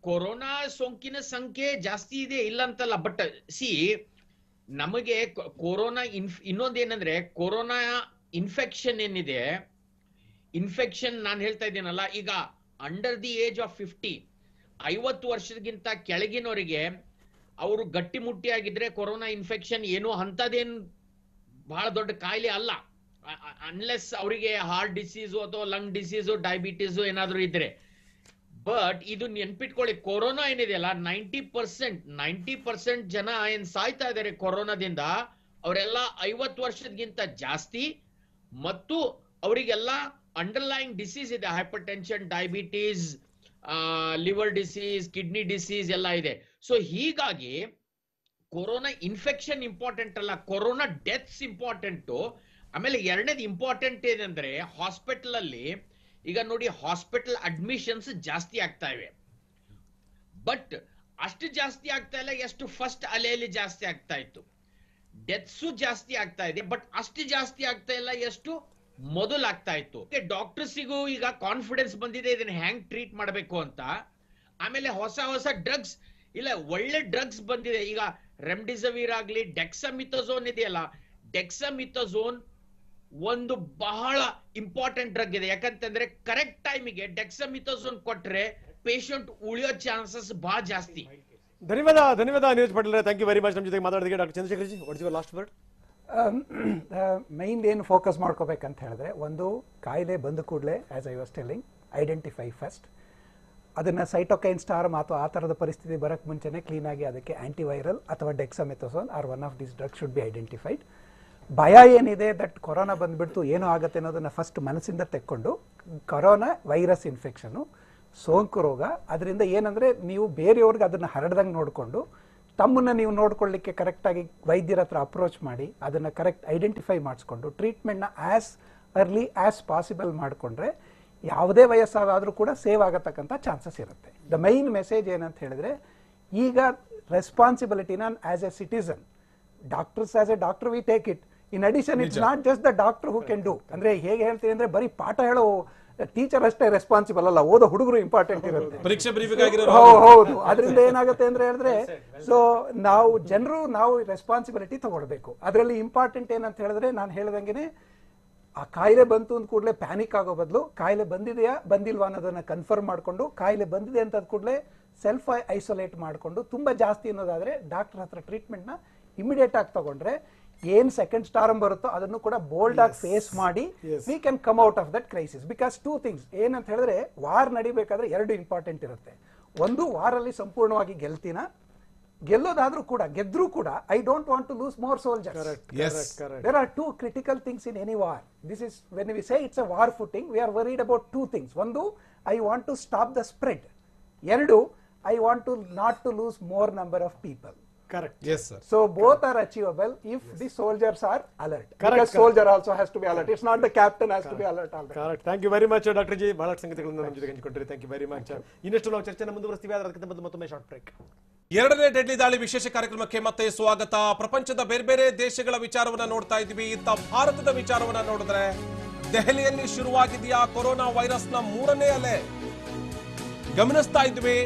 ಕೊರೋನಾ ಸೋಂಕಿನ ಸಂಖ್ಯೆ ಜಾಸ್ತಿ ಇದೆ ಇಲ್ಲ ಅಂತಲ್ಲ, ಬಟ್ ನಮಗೆ ಕೊರೋನಾ ಇನ್ನೊಂದೇನಂದ್ರೆ ಕೊರೋನಾ ಇನ್ಫೆಕ್ಷನ್ ಏನಿದೆ, ಇನ್ಫೆಕ್ಷನ್ ನಾನು ಹೇಳ್ತಾ ಇದ್ದೀನಲ್ಲ, ಈಗ ಅಂಡರ್ ದಿ ಏಜ್ ಆಫ್ 50 ವರ್ಷಕ್ಕಿಂತ ಕೆಳಗಿನವರಿಗೆ ಅವರು ಗಟ್ಟಿಮುಟ್ಟಿಯಾಗಿದ್ರೆ ಕೊರೋನಾ ಇನ್ಫೆಕ್ಷನ್ ಏನು ಅಂತದೇನು ಬಹಳ ದೊಡ್ಡ ಕಾಯಿಲೆ ಅಲ್ಲ, ಅನ್ಲೆಸ್ ಅವರಿಗೆ ಹಾರ್ಟ್ ಡಿಸೀಸು ಅಥವಾ ಲಂಗ್ ಡಿಸೀಸು ಡಯಾಬಿಟೀಸು ಏನಾದ್ರೂ ಇದ್ರೆ. ಬಟ್ ಇದು ನೆನ್ಪಿಟ್ಕೊಳ್ಳಿ, ಕೊರೋನಾ ಏನಿದೆಯಲ್ಲ 90% ಜನ ಏನ್ ಸಾಯ್ತಾ ಇದಾರೆ ಕೊರೋನಾದಿಂದ ಅವರೆಲ್ಲ 50 ವರ್ಷಕ್ಕಿಂತ ಜಾಸ್ತಿ, ಮತ್ತು ಅವರಿಗೆಲ್ಲ ಅಂಡರ್ಲೈನ್ ಡಿಸೀಸ್ ಇದೆ, hypertension, diabetes, liver disease, kidney disease ಎಲ್ಲ ಇದೆ. ಸೊ ಹೀಗಾಗಿ ಕೊರೋನಾ ಇನ್ಫೆಕ್ಷನ್ ಇಂಪಾರ್ಟೆಂಟ್ ಅಲ್ಲ, ಕೊರೋನಾ ಡೆತ್ಸ್ ಇಂಪಾರ್ಟೆಂಟು. ಆಮೇಲೆ ಎರಡನೇದು ಇಂಪಾರ್ಟೆಂಟ್ ಏನಂದ್ರೆ ಹಾಸ್ಪಿಟಲ್ ಅಲ್ಲಿ ಈಗ ನೋಡಿ ಹಾಸ್ಪಿಟಲ್ ಅಡ್ಮಿಷನ್ಸ್ ಜಾಸ್ತಿ ಆಗ್ತಾ ಇವೆ, ಬಟ್ ಅಷ್ಟು ಜಾಸ್ತಿ ಆಗ್ತಾ ಇಲ್ಲ ಎಷ್ಟು ಫಸ್ಟ್ ಅಲೆಯಲ್ಲಿ ಜಾಸ್ತಿ ಆಗ್ತಾ ಇತ್ತು. ಡೆತ್ಸು ಜಾಸ್ತಿ ಆಗ್ತಾ ಇದೆ, ಬಟ್ ಅಷ್ಟು ಜಾಸ್ತಿ ಆಗ್ತಾ ಇಲ್ಲ ಎಷ್ಟು ಮೊದಲು ಆಗ್ತಾ ಇತ್ತು. ಡಾಕ್ಟರ್ಸಿಗೂ ಈಗ ಕಾನ್ಫಿಡೆನ್ಸ್ ಬಂದಿದೆ ಇದನ್ನ ಹ್ಯಾಂಗ್ ಟ್ರೀಟ್ ಮಾಡಬೇಕು ಅಂತ. ಆಮೇಲೆ ಹೊಸ ಡ್ರಗ್ಸ್ ಇಲ್ಲ, ಒಳ್ಳೆ ಡ್ರಗ್ಸ್ ಬಂದಿದೆ. ಈಗ ರೆಮ್ಡಿಸಿವಿರ್ ಆಗ್ಲಿ, ಡೆಕ್ಸಾಮಿಥಾಸೋನ್ ಇದೆಯಲ್ಲ, ಡೆಕ್ಸಾಮಿಥಾಸೋನ್ ಒಂದು ಬಹಳ ಇಂಪಾರ್ಟೆಂಟ್ ಡ್ರಗ್ ಇದೆ. ಯಾಕಂತಂದ್ರೆ ಕರೆಕ್ಟ್ ಟೈಮಿಗೆ ಡೆಕ್ಸಾಮಿಥಾಸೋನ್ ಕೊಟ್ರೆ ಪೇಷಂಟ್ ಉಳಿಯೋ ಚಾನ್ಸಸ್ ಬಹಳ ಜಾಸ್ತಿ. ಧನ್ಯವಾದ Neeraj Patil, thank you very much. ನಮ್ಮ ಜೊತೆಗೆ ಮಾತಾಡಿದಕ್ಕೆ doctor Chandrashekhar ji, what's your last word? Main ಏನು ಫೋಕಸ್ ಮಾಡ್ಕೋಬೇಕಂತ ಹೇಳಿದ್ರೆ, ಒಂದು ಕಾಯಿಲೆ ಬಂದ ಕೂಡಲೇ as I was telling, identify first. ಅದನ್ನು ಸೈಟೋಕೈನ್ ಸ್ಟಾರ್ಮ್ ಅಥವಾ ಆ ಥರದ ಪರಿಸ್ಥಿತಿ ಬರೋಕ್ಕೆ ಮುಂಚೆನೇ ಕ್ಲೀನಾಗಿ ಅದಕ್ಕೆ ಆ್ಯಂಟಿವೈರಲ್ ಅಥವಾ dexamethasone or one of this drug should be identified. ಭಯ ಏನಿದೆ ದಟ್ ಕೊರೋನಾ ಬಂದ್ಬಿಡ್ತು ಏನೋ ಆಗುತ್ತೆ ಅನ್ನೋದನ್ನು ಫಸ್ಟ್ ಮನಸ್ಸಿಂದ ತೆಕ್ಕೊಂಡು, ಕೊರೋನಾ ವೈರಸ್ ಇನ್ಫೆಕ್ಷನು, ಸೋಂಕು ರೋಗ, ಅದರಿಂದ ಏನಂದರೆ ನೀವು ಬೇರೆಯವ್ರಿಗೆ ಅದನ್ನು ಹರಡ್ದಂಗೆ ನೋಡಿಕೊಂಡು ತಮ್ಮನ್ನು ನೀವು ನೋಡ್ಕೊಳ್ಳಿಕ್ಕೆ ಕರೆಕ್ಟಾಗಿ ವೈದ್ಯರ ಹತ್ರ ಅಪ್ರೋಚ್ ಮಾಡಿ ಅದನ್ನು ಕರೆಕ್ಟ್ ಐಡೆಂಟಿಫೈ ಮಾಡಿಸ್ಕೊಂಡು ಟ್ರೀಟ್ಮೆಂಟ್ನ ಆ್ಯಸ್ ಅರ್ಲಿ ಆ್ಯಸ್ ಪಾಸಿಬಲ್ ಮಾಡಿಕೊಂಡ್ರೆ ಯಾವುದೇ ವಯಸ್ಸಾದರೂ ಕೂಡ ಸೇವ್ ಆಗತಕ್ಕಂಥ ಚಾನ್ಸಸ್ ಇರುತ್ತೆ. ದ ಮೈನ್ ಮೆಸೇಜ್ ಏನಂತ ಹೇಳಿದ್ರೆ, ಈಗ ರೆಸ್ಪಾನ್ಸಿಬಿಲಿಟಿನ as a citizen, doctors as a doctor we take it. In addition it's not just the doctor who can do. ಅಂದ್ರೆ ಹೇಗೆ ಹೇಳ್ತೀನಿ ಅಂದ್ರೆ ಬರೀ ಪಾಠ ಹೇಳೋ ಟೀಚರ್ ಅಷ್ಟೇ ರೆಸ್ಪಾನ್ಸಿಬಲ್ ಅಲ್ಲ, ಓದೋ ಹುಡುಗರು ಇಂಪಾರ್ಟೆಂಟ್ ಇರುತ್ತೆ. ಹೌದು, ಅದರಿಂದ ಏನಾಗುತ್ತೆ ಅಂದ್ರೆ ಹೇಳಿದ್ರೆ, ಸೊ ನಾವು ರೆಸ್ಪಾನ್ಸಿಬಿಲಿಟಿ ತಗೊಳ್ಬೇಕು. ಅದರಲ್ಲಿ ಇಂಪಾರ್ಟೆಂಟ್ ಏನಂತ ಹೇಳಿದ್ರೆ, ನಾನು ಹೇಳ್ದಂಗೆ ಆ ಕಾಯಿಲೆ ಬಂತು ಅಂದ ಕೂಡಲೇ ಪ್ಯಾನಿಕ್ ಆಗೋ ಬದಲು ಕಾಯಿಲೆ ಬಂದಿದೆಯಾ ಬಂದಿಲ್ವಾ ಅನ್ನೋದನ್ನ ಕನ್ಫರ್ಮ್ ಮಾಡಿಕೊಂಡು, ಕಾಯಿಲೆ ಬಂದಿದೆ ಅಂತ ಕೂಡಲೇ ಸೆಲ್ಫ್ ಐಸೋಲೇಟ್ ಮಾಡಿಕೊಂಡು, ತುಂಬಾ ಜಾಸ್ತಿ ಅನ್ನೋದಾದ್ರೆ ಡಾಕ್ಟರ್ ಹತ್ರ ಟ್ರೀಟ್ಮೆಂಟ್ನ ಇಮಿಡಿಯೇಟ್ ಆಗಿ ತಗೊಂಡ್ರೆ ಏನ್ ಸೆಕೆಂಡ್ ಸ್ಟಾರ್ಮ್ ಬರುತ್ತೋ ಅದನ್ನು ಕೂಡ ಬೋಲ್ಡ್ ಆಗಿ ಫೇಸ್ ಮಾಡಿ we can come out of that crisis. Because two things ಏನಂತ ಹೇಳಿದ್ರೆ, ವಾರ್ ನಡಿಬೇಕಾದ್ರೆ ಎರಡು ಇಂಪಾರ್ಟೆಂಟ್ ಇರುತ್ತೆ. ಒಂದು, ವಾರಲ್ಲಿ ಸಂಪೂರ್ಣವಾಗಿ ಗೆಲ್ಲೋದಾದ್ರೂ ಕೂಡ ಗೆದ್ರೂ ಕೂಡ I don't want to lose more soldiers. There are two critical things in any war. This is when we say it's a war footing, we are worried about two things. ಒಂದು, I want to stop the spread. ಎರಡು, I want to not to lose more number of people. Correct. Yes, sir. So both are achievable if the soldiers are alert. Because soldier also has to be alert. It's not the captain has to be alert all the time. Correct. Thank you very much, Dr. Ji. ಬಹಳಷ್ಟು ಸಂಗತಿಗಳನ್ನು ನಮ್ಮ ಜೊತೆ ಹಂಚಿಕೊಂಡ್ರಿ. Thank you very much. ಇನ್ನಷ್ಟು ನಾವು ಚರ್ಚೆಯನ್ನು ಮುಂದುವರಿಸ್ತೀವಿ. ಅದಕ್ಕಿಂತ ಮೊದಲು ಮತ್ತೊಮ್ಮೆ ಶಾರ್ಟ್ ಬ್ರೇಕ್. ಎರಡನೇ ಡೆಡ್ಲಿ ದಾಳಿ ವಿಶೇಷ ಕಾರ್ಯಕ್ರಮಕ್ಕೆ ಮತ್ತೆ ಸ್ವಾಗತ. ಪ್ರಪಂಚದ ಬೇರೆ ದೇಶಗಳ ವಿಚಾರವನ್ನ ನೋಡ್ತಾ ಇದ್ವಿ. ಇತ್ತ ಭಾರತದ ವಿಚಾರವನ್ನ ನೋಡಿದ್ರೆ, ದೆಹಲಿಯಲ್ಲಿ ಶುರುವಾಗಿದೆಯಾ ಕೊರೋನಾ ವೈರಸ್ನ 3ನೇ ಅಲೆ ಗಮನಿಸ್ತಾ ಇದ್ವಿ.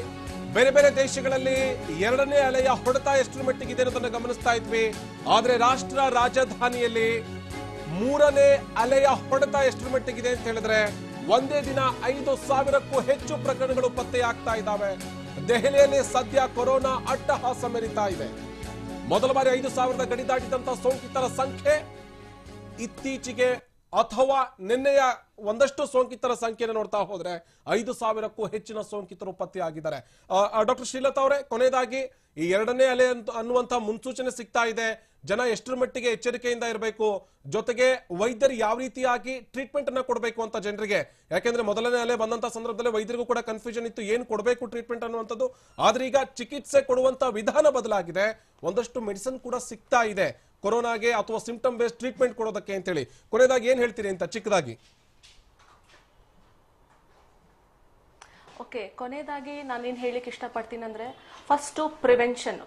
ಬೇರೆ ದೇಶಗಳಲ್ಲಿ 2ನೇ ಅಲೆಯ ಹೊಡೆತ ಎಷ್ಟರ ಮಟ್ಟಿಗಿದೆ ಅನ್ನೋದನ್ನ ಗಮನಿಸ್ತಾ ಇದ್ವಿ. ಆದ್ರೆ ರಾಷ್ಟ್ರ ರಾಜಧಾನಿಯಲ್ಲಿ 3ನೇ ಅಲೆಯ ಹೊಡೆತ ಎಷ್ಟರ ಮಟ್ಟಿಗಿದೆ ಅಂತ ಹೇಳಿದ್ರೆ, ಒಂದೇ ದಿನ 5,000ಕ್ಕೂ ಹೆಚ್ಚು ಪ್ರಕರಣಗಳು ಪತ್ತೆಯಾಗ್ತಾ ಇದ್ದಾವೆ. ದೆಹಲಿಯಲ್ಲಿ ಸದ್ಯ ಕೊರೋನಾ ಅಟ್ಟಹಾಸ ಮೆರಿತಾ ಇದೆ. ಮೊದಲ ಬಾರಿ 5,000 ಗಡಿ ದಾಟಿದಂತ ಸೋಂಕಿತರ ಸಂಖ್ಯೆ ಇತ್ತೀಚೆಗೆ ಅಥವಾ ನಿನ್ನೆಯ ಒಂದಷ್ಟು ಸೋಂಕಿತರ ಸಂಖ್ಯೆಯನ್ನು ನೋಡ್ತಾ ಹೋದ್ರೆ 5,000ಕ್ಕೂ ಹೆಚ್ಚಿನ ಸೋಂಕಿತರು ಪತ್ತೆಯಾಗಿದ್ದಾರೆ. ಡಾಕ್ಟರ್ ಶ್ರೀಲತಾ ಅವರೇ, ಕೊನೆಯದಾಗಿ ಈ 2ನೇ ಅಲೆ ಅನ್ನುವಂತ ಮುನ್ಸೂಚನೆ ಸಿಗ್ತಾ ಇದೆ. ಜನ ಎಷ್ಟರ ಮಟ್ಟಿಗೆ ಎಚ್ಚರಿಕೆಯಿಂದ ಇರಬೇಕು, ಜೊತೆಗೆ ವೈದ್ಯರು ಯಾವ ರೀತಿಯಾಗಿ ಟ್ರೀಟ್ಮೆಂಟ್ ಅನ್ನ ಕೊಡಬೇಕು ಅಂತ ಜನರಿಗೆ? ಯಾಕೆಂದ್ರೆ ಮೊದಲನೇ ಅಲೆ ಬಂದಂತ ಸಂದರ್ಭದಲ್ಲಿ ವೈದ್ಯರಿಗೂ ಕೂಡ ಕನ್ಫ್ಯೂಷನ್ ಇತ್ತು, ಏನ್ ಕೊಡಬೇಕು ಟ್ರೀಟ್ಮೆಂಟ್ ಅನ್ನುವಂಥದ್ದು. ಆದ್ರೆ ಈಗ ಚಿಕಿತ್ಸೆ ಕೊಡುವಂತ ವಿಧಾನ ಬದಲಾಗಿದೆ, ಒಂದಷ್ಟು ಮೆಡಿಸಿನ್ ಕೂಡ ಸಿಗ್ತಾ ಇದೆ ಕೊರೋನಾಗೆ ಅಥವಾ ಸಿಂಪ್ಟಮ್ ಬೇಸ್ಡ್ ಟ್ರೀಟ್ಮೆಂಟ್ ಕೊಡೋದಕ್ಕೆ ಅಂತೇಳಿ. ಕೊನೆಯದಾಗಿ ಏನ್ ಹೇಳ್ತೀರಿ ಅಂತ ಚಿಕ್ಕದಾಗಿ? ಓಕೆ, ಕೊನೆಯದಾಗಿ ನಾನೇನು ಹೇಳಲಿಕ್ಕೆ ಇಷ್ಟಪಡ್ತೀನಿ ಅಂದರೆ, ಫಸ್ಟು ಪ್ರಿವೆನ್ಷನ್.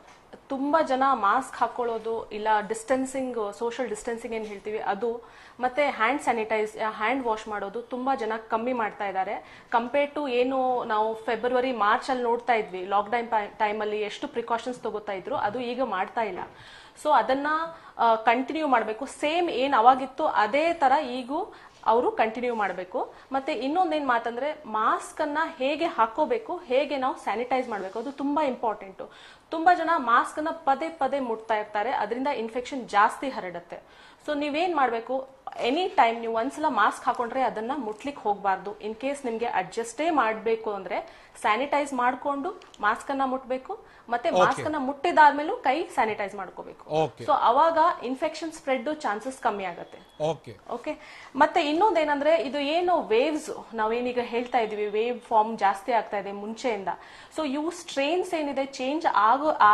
ತುಂಬ ಜನ ಮಾಸ್ಕ್ ಹಾಕೊಳ್ಳೋದು, ಇಲ್ಲ ಡಿಸ್ಟೆನ್ಸಿಂಗ್, ಸೋಷಿಯಲ್ ಡಿಸ್ಟೆನ್ಸಿಂಗ್ ಏನು ಹೇಳ್ತೀವಿ ಅದು, ಮತ್ತು ಹ್ಯಾಂಡ್ ವಾಶ್ ಮಾಡೋದು ತುಂಬ ಜನ ಕಮ್ಮಿ ಮಾಡ್ತಾ ಇದ್ದಾರೆ. ಕಂಪೇರ್ ಟು ಏನು ನಾವು ಫೆಬ್ರವರಿ ಮಾರ್ಚಲ್ಲಿ ನೋಡ್ತಾ ಇದ್ವಿ, ಲಾಕ್ಡೌನ್ ಟೈಮಲ್ಲಿ ಎಷ್ಟು ಪ್ರಿಕಾಷನ್ಸ್ ತಗೋತಾ ಇದ್ರು, ಅದು ಈಗ ಮಾಡ್ತಾ ಇಲ್ಲ. ಸೊ ಅದನ್ನು ಕಂಟಿನ್ಯೂ ಮಾಡಬೇಕು. ಸೇಮ್ ಏನು ಅವಾಗಿತ್ತು ಅದೇ ಥರ ಈಗೂ ಅವರು ಕಂಟಿನ್ಯೂ ಮಾಡಬೇಕು. ಮತ್ತೆ ಇನ್ನೊಂದೇನು ಮಾತಂದ್ರೆ, ಮಾಸ್ಕ್ ಅನ್ನ ಹೇಗೆ ಹಾಕೋಬೇಕು, ಹೇಗೆ ನಾವು ಸ್ಯಾನಿಟೈಸ್ ಮಾಡಬೇಕು, ಅದು ತುಂಬಾ ಇಂಪಾರ್ಟೆಂಟು. ತುಂಬಾ ಜನ ಮಾಸ್ಕ್ ಅನ್ನ ಪದೇ ಮುಟ್ತಾ ಇರ್ತಾರೆ, ಅದರಿಂದ ಇನ್ಫೆಕ್ಷನ್ ಜಾಸ್ತಿ ಹರಡುತ್ತೆ. ಸೊ ನೀವೇನ್ ಮಾಡ್ಬೇಕು, ಎನಿ ಟೈಮ್ ನೀವು ಒಂದ್ಸಲ ಮಾಸ್ಕ್ ಹಾಕೊಂಡ್ರೆ ಅದನ್ನ ಮುಟ್ಲಿಕ್ಕೆ ಹೋಗ್ಬಾರ್ದು. ಇನ್ ಕೇಸ್ ನಿಮ್ಗೆ ಅಡ್ಜಸ್ಟೇ ಮಾಡ್ಬೇಕು ಅಂದ್ರೆ ಸ್ಯಾನಿಟೈಸ್ ಮಾಡ್ಕೊಂಡು ಮಾಸ್ಕ್ ಅನ್ನ ಮುಟ್ಬೇಕು, ಮತ್ತೆ ಮಾಸ್ಕ್ ಅನ್ನ ಮುಟ್ಟಿದಾದ್ಮೇಲೂ ಕೈ ಸ್ಯಾನಿಟೈಸ್ ಮಾಡ್ಕೋಬೇಕು. ಸೊ ಅವಾಗ ಇನ್ಫೆಕ್ಷನ್ ಸ್ಪ್ರೆಡ್ ಚಾನ್ಸಸ್ ಕಮ್ಮಿ ಆಗುತ್ತೆ. ಓಕೆ, ಮತ್ತೆ ಇನ್ನೊಂದೇನಂದ್ರೆ ಇದು ಏನು ವೇವ್ಸ್ ನಾವೇನೀಗ ಹೇಳ್ತಾ ಇದೀವಿ, ವೇವ್ ಫಾರ್ಮ್ ಜಾಸ್ತಿ ಆಗ್ತಾ ಇದೆ ಮುಂಚೆಯಿಂದ. ಸೊ ಇವು ಸ್ಟ್ರೇನ್ಸ್ ಏನಿದೆ ಚೇಂಜ್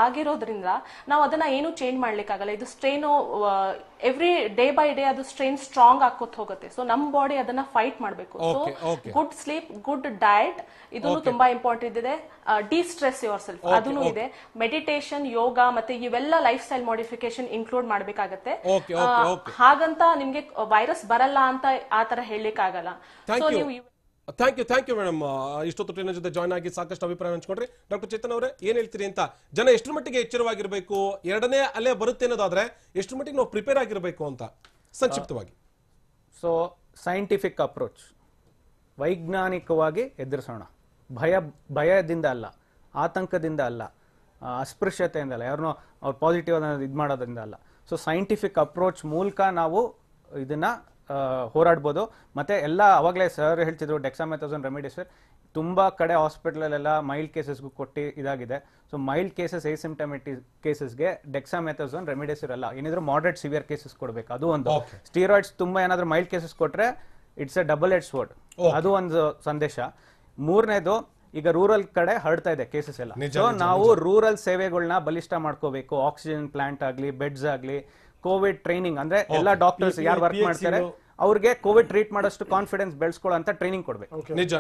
ಆಗಿರೋದ್ರಿಂದ ನಾವು ಅದನ್ನ ಏನು ಚೇಂಜ್ ಮಾಡ್ಲಿಕ್ಕಾಗಲ್ಲ. ಇದು strain every day by day ಅದು ಸ್ಟ್ರೇನ್ ಸ್ಟ್ರಾಂಗ್ ಆಕೋತ್ ಹೋಗುತ್ತೆ. ಸೊ ನಮ್ ಬಾಡಿ ಅದನ್ನ ಫೈಟ್ ಮಾಡ್ಬೇಕು. So good sleep, good diet ಇದನ್ನು ತುಂಬಾ ಇಂಪಾರ್ಟೆಂಟ್ ಇದೆ. ಡಿಸ್ಟ್ರೆಸ್ ಯುವರ್ ಸೆಲ್ಫ್ ಅದನ್ನು ಇದೆ. ಮೆಡಿಟೇಷನ್, ಯೋಗ ಮತ್ತೆ ಇವೆಲ್ಲ ಲೈಫ್ ಸ್ಟೈಲ್ ಮಾಡಿಫಿಕೇಶನ್ ಇನ್ಕ್ಲೂಡ್ ಮಾಡ್ಬೇಕಾಗತ್ತೆ. ಹಾಗಂತ ನಿಮ್ಗೆ ವೈರಸ್ ಬರಲ್ಲ ಅಂತ ಆತರ ಹೇಳಲಿಕ್ಕಾಗಲ್ಲ. ಸೊ ನೀವು ಥ್ಯಾಂಕ್ ಯು ಮೇಡಮ್. ಇಷ್ಟೊತ್ತು ಟ್ರೈನ್ ಜೊತೆ ಜಾಯ್ನ್ ಆಗಿ ಸಾಕಷ್ಟು ಅಭಿಪ್ರಾಯ ಹಂಚ್ಕೊಂಡ್ರಿ. ಡಾಕ್ಟರ್ ಚೇತನ್ ಅವರೇ ಏನ್ ಹೇಳ್ತೀರಿ ಅಂತ, ಜನ ಎಷ್ಟರ ಮಟ್ಟಿಗೆ ಎಚ್ಚರವಾಗಿರ್ಬೇಕು, ಎರಡನೇ ಅಲೆ ಬರುತ್ತೆ ಅನ್ನೋದಾದ್ರೆ ಎಷ್ಟರ ಮಟ್ಟಿಗೆ ನಾವು ಪ್ರಿಪೇರ್ ಆಗಿರ್ಬೇಕು ಅಂತ ಸಂಕ್ಷಿಪ್ತವಾಗಿ? ಸೊ ಸೈಂಟಿಫಿಕ್ ಅಪ್ರೋಚ್, ವೈಜ್ಞಾನಿಕವಾಗಿ ಎದುರಿಸೋಣ. ಭಯದಿಂದ ಅಲ್ಲ, ಆತಂಕದಿಂದ ಅಲ್ಲ, ಅಸ್ಪೃಶ್ಯತೆಯಿಂದ ಅಲ್ಲ, ಯಾರನ್ನೋ ಅವ್ರು ಪಾಸಿಟಿವ್ ಇದು ಮಾಡೋದ್ರಿಂದ ಅಲ್ಲ. ಸೊ ಸೈಂಟಿಫಿಕ್ ಅಪ್ರೋಚ್ ಮೂಲಕ ನಾವು ಇದನ್ನ ಹೋರಾಡ್ಬೋದು. ಮತ್ತೆ ಎಲ್ಲ ಅವಾಗಲೇ ಸರ್ ಹೇಳ್ತಿದ್ರು ಡೆಕ್ಸಾಮೆಥಾಸೋನ್ ರೆಮಿಡಿಸಿವಿರ್ ತುಂಬಾ ಕಡೆ ಹಾಸ್ಪಿಟಲ್ ಮೈಲ್ಡ್ ಕೇಸಸ್ಗೂ ಕೊಟ್ಟು ಇದಾಗಿದೆ. ಸೊ ಮೈಲ್ಡ್ ಕೇಸಸ್ ಏಸಿಂಪ್ಟಮೆಟಿಕ್ ಕೇಸಸ್ಗೆ ಡೆಕ್ಸಾಮೆಥಾಸೋನ್ ರೆಮಿಡಿಸಿವಿರ್ ಅಲ್ಲ, ಏನಿದ್ರು ಮಾಡರೇಟ್ ಸಿವಿಯರ್ ಕೇಸಸ್ ಕೊಡಬೇಕು. ಅದು ಒಂದು. ಸ್ಟೀರಾಯ್ಡ್ಸ್ ತುಂಬಾ ಏನಾದ್ರೂ ಮೈಲ್ಡ್ ಕೇಸಸ್ ಕೊಟ್ರೆ it's A double edge sword, ಅದು ಒಂದು ಸಂದೇಶ. ಮೂರನೇದು, ಈಗ ರೂರಲ್ ಕಡೆ ಹರಡ್ತಾ ಇದೆ ಕೇಸಸ್ ಎಲ್ಲ. ಸೊ ನಾವು ರೂರಲ್ ಸೇವೆಗಳನ್ನ ಬಲಿಷ್ಠ ಮಾಡ್ಕೋಬೇಕು. ಆಕ್ಸಿಜನ್ ಪ್ಲಾಂಟ್ ಆಗ್ಲಿ, ಬೆಡ್ಸ್ ಆಗ್ಲಿ, ಕೋವಿಡ್ ಟ್ರೈನಿಂಗ್ ಅಂದ್ರೆ ಎಲ್ಲ ಡಾಕ್ಟರ್ಸ್ ಯಾರು ವರ್ಕ್ ಮಾಡ್ತಾರೆ ಅವ್ರಿಗೆ ಕೋವಿಡ್ ಟ್ರೀಟ್ ಮಾಡೋಷ್ಟು ಕಾನ್ಫಿಡೆನ್ಸ್ ಬೆಳೆಸ್ಕೊಳ್ಳೋ ಅಂತ ಟ್ರೈನಿಂಗ್ ಕೊಡ್ಬೇಕು. ನಿಜ.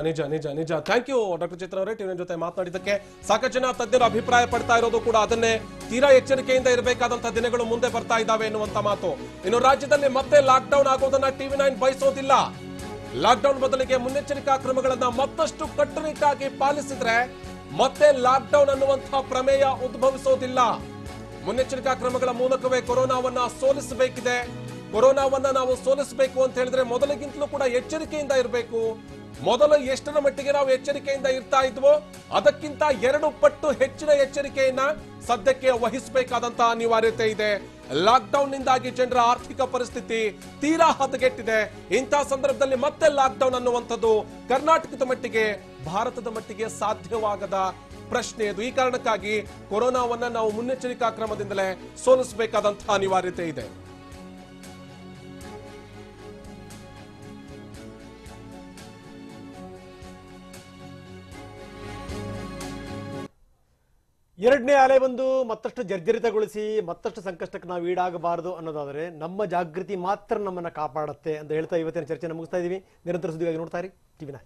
ಥ್ಯಾಂಕ್ ಯು ಡಾಕ್ಟರ್ ಚೇತನ್ ಅವರೇ, ಟಿವಿ ಜೊತೆ ಮಾತನಾಡಿದ್ದಕ್ಕೆ. ಸಾಕಷ್ಟು ಜನ ತಜ್ಞರು ಅಭಿಪ್ರಾಯ ಪಡ್ತಾ ಇರೋದು ಕೂಡ ಅದನ್ನೇ, ತೀರಾ ಎಚ್ಚರಿಕೆಯಿಂದ ಇರಬೇಕಾದಂತಹ ದಿನಗಳು ಮುಂದೆ ಬರ್ತಾ ಇದ್ದಾವೆ ಎನ್ನುವಂತ ಮಾತು. ಇನ್ನು ರಾಜ್ಯದಲ್ಲಿ ಮತ್ತೆ ಲಾಕ್ ಡೌನ್ ಆಗೋದನ್ನ TV9 ಬಯಸೋದಿಲ್ಲ. ಲಾಕ್ ಡೌನ್ ಬದಲಿಗೆ ಮುನ್ನೆಚ್ಚರಿಕಾ ಕ್ರಮಗಳನ್ನ ಮತ್ತಷ್ಟು ಕಟ್ಟುನಿಟ್ಟಾಗಿ ಪಾಲಿಸಿದ್ರೆ ಮತ್ತೆ ಲಾಕ್ ಡೌನ್ ಅನ್ನುವಂತಹ ಪ್ರಮೇಯ ಉದ್ಭವಿಸೋದಿಲ್ಲ. ಮುನ್ನೆಚ್ಚರಿಕಾ ಕ್ರಮಗಳ ಮೂಲಕವೇ ಕೊರೋನಾವನ್ನ ಸೋಲಿಸಬೇಕಿದೆ. ಕೊರೋನಾವನ್ನ ನಾವು ಸೋಲಿಸಬೇಕು ಅಂತ ಹೇಳಿದ್ರೆ ಮೊದಲಿಗಿಂತಲೂ ಕೂಡ ಎಚ್ಚರಿಕೆಯಿಂದ ಇರಬೇಕು. ಮೊದಲು ಎಷ್ಟರ ಮಟ್ಟಿಗೆ ನಾವು ಎಚ್ಚರಿಕೆಯಿಂದ ಇರ್ತಾ ಇದ್ವೋ ಅದಕ್ಕಿಂತ 2 ಪಟ್ಟು ಹೆಚ್ಚಿನ ಎಚ್ಚರಿಕೆಯನ್ನ ಸದ್ಯಕ್ಕೆ ವಹಿಸಬೇಕಾದಂತಹ ಅನಿವಾರ್ಯತೆ ಇದೆ. ಲಾಕ್ ಡೌನ್ ನಿಂದಾಗಿ ಜನರ ಆರ್ಥಿಕ ಪರಿಸ್ಥಿತಿ ತೀರಾ ಹದಗೆಟ್ಟಿದೆ. ಇಂತಹ ಸಂದರ್ಭದಲ್ಲಿ ಮತ್ತೆ ಲಾಕ್ ಡೌನ್ ಅನ್ನುವಂಥದ್ದು ಕರ್ನಾಟಕದ ಮಟ್ಟಿಗೆ, ಭಾರತದ ಮಟ್ಟಿಗೆ ಸಾಧ್ಯವಾಗದ ಪ್ರಶ್ನೆ ಇದು. ಈ ಕಾರಣಕ್ಕಾಗಿ ಕೊರೋನಾವನ್ನ ನಾವು ಮುನ್ನೆಚ್ಚರಿಕಾ ಕ್ರಮದಿಂದಲೇ ಸೋಲಿಸಬೇಕಾದಂತಹ ಅನಿವಾರ್ಯತೆ ಇದೆ. ಎರಡನೇ ಅಲೆ ಬಂದು ಮತ್ತಷ್ಟು ಜರ್ಜರಿತಗೊಳಿಸಿ ಮತ್ತಷ್ಟು ಸಂಕಷ್ಟಕ್ಕೆ ನಾವು ಈಡಾಗಬಾರದು ಅನ್ನೋದಾದರೆ ನಮ್ಮ ಜಾಗೃತಿ ಮಾತ್ರ ನಮ್ಮನ್ನ ಕಾಪಾಡುತ್ತೆ ಅಂತ ಹೇಳ್ತಾ ಇವತ್ತಿನ ಚರ್ಚೆನ ಮುಗಿಸ್ತಾ ಇದೀವಿ. ನಿರಂತರ ಸುದ್ದಿಗಾಗಿ ನೋಡ್ತಾ ಇರಿ TV9.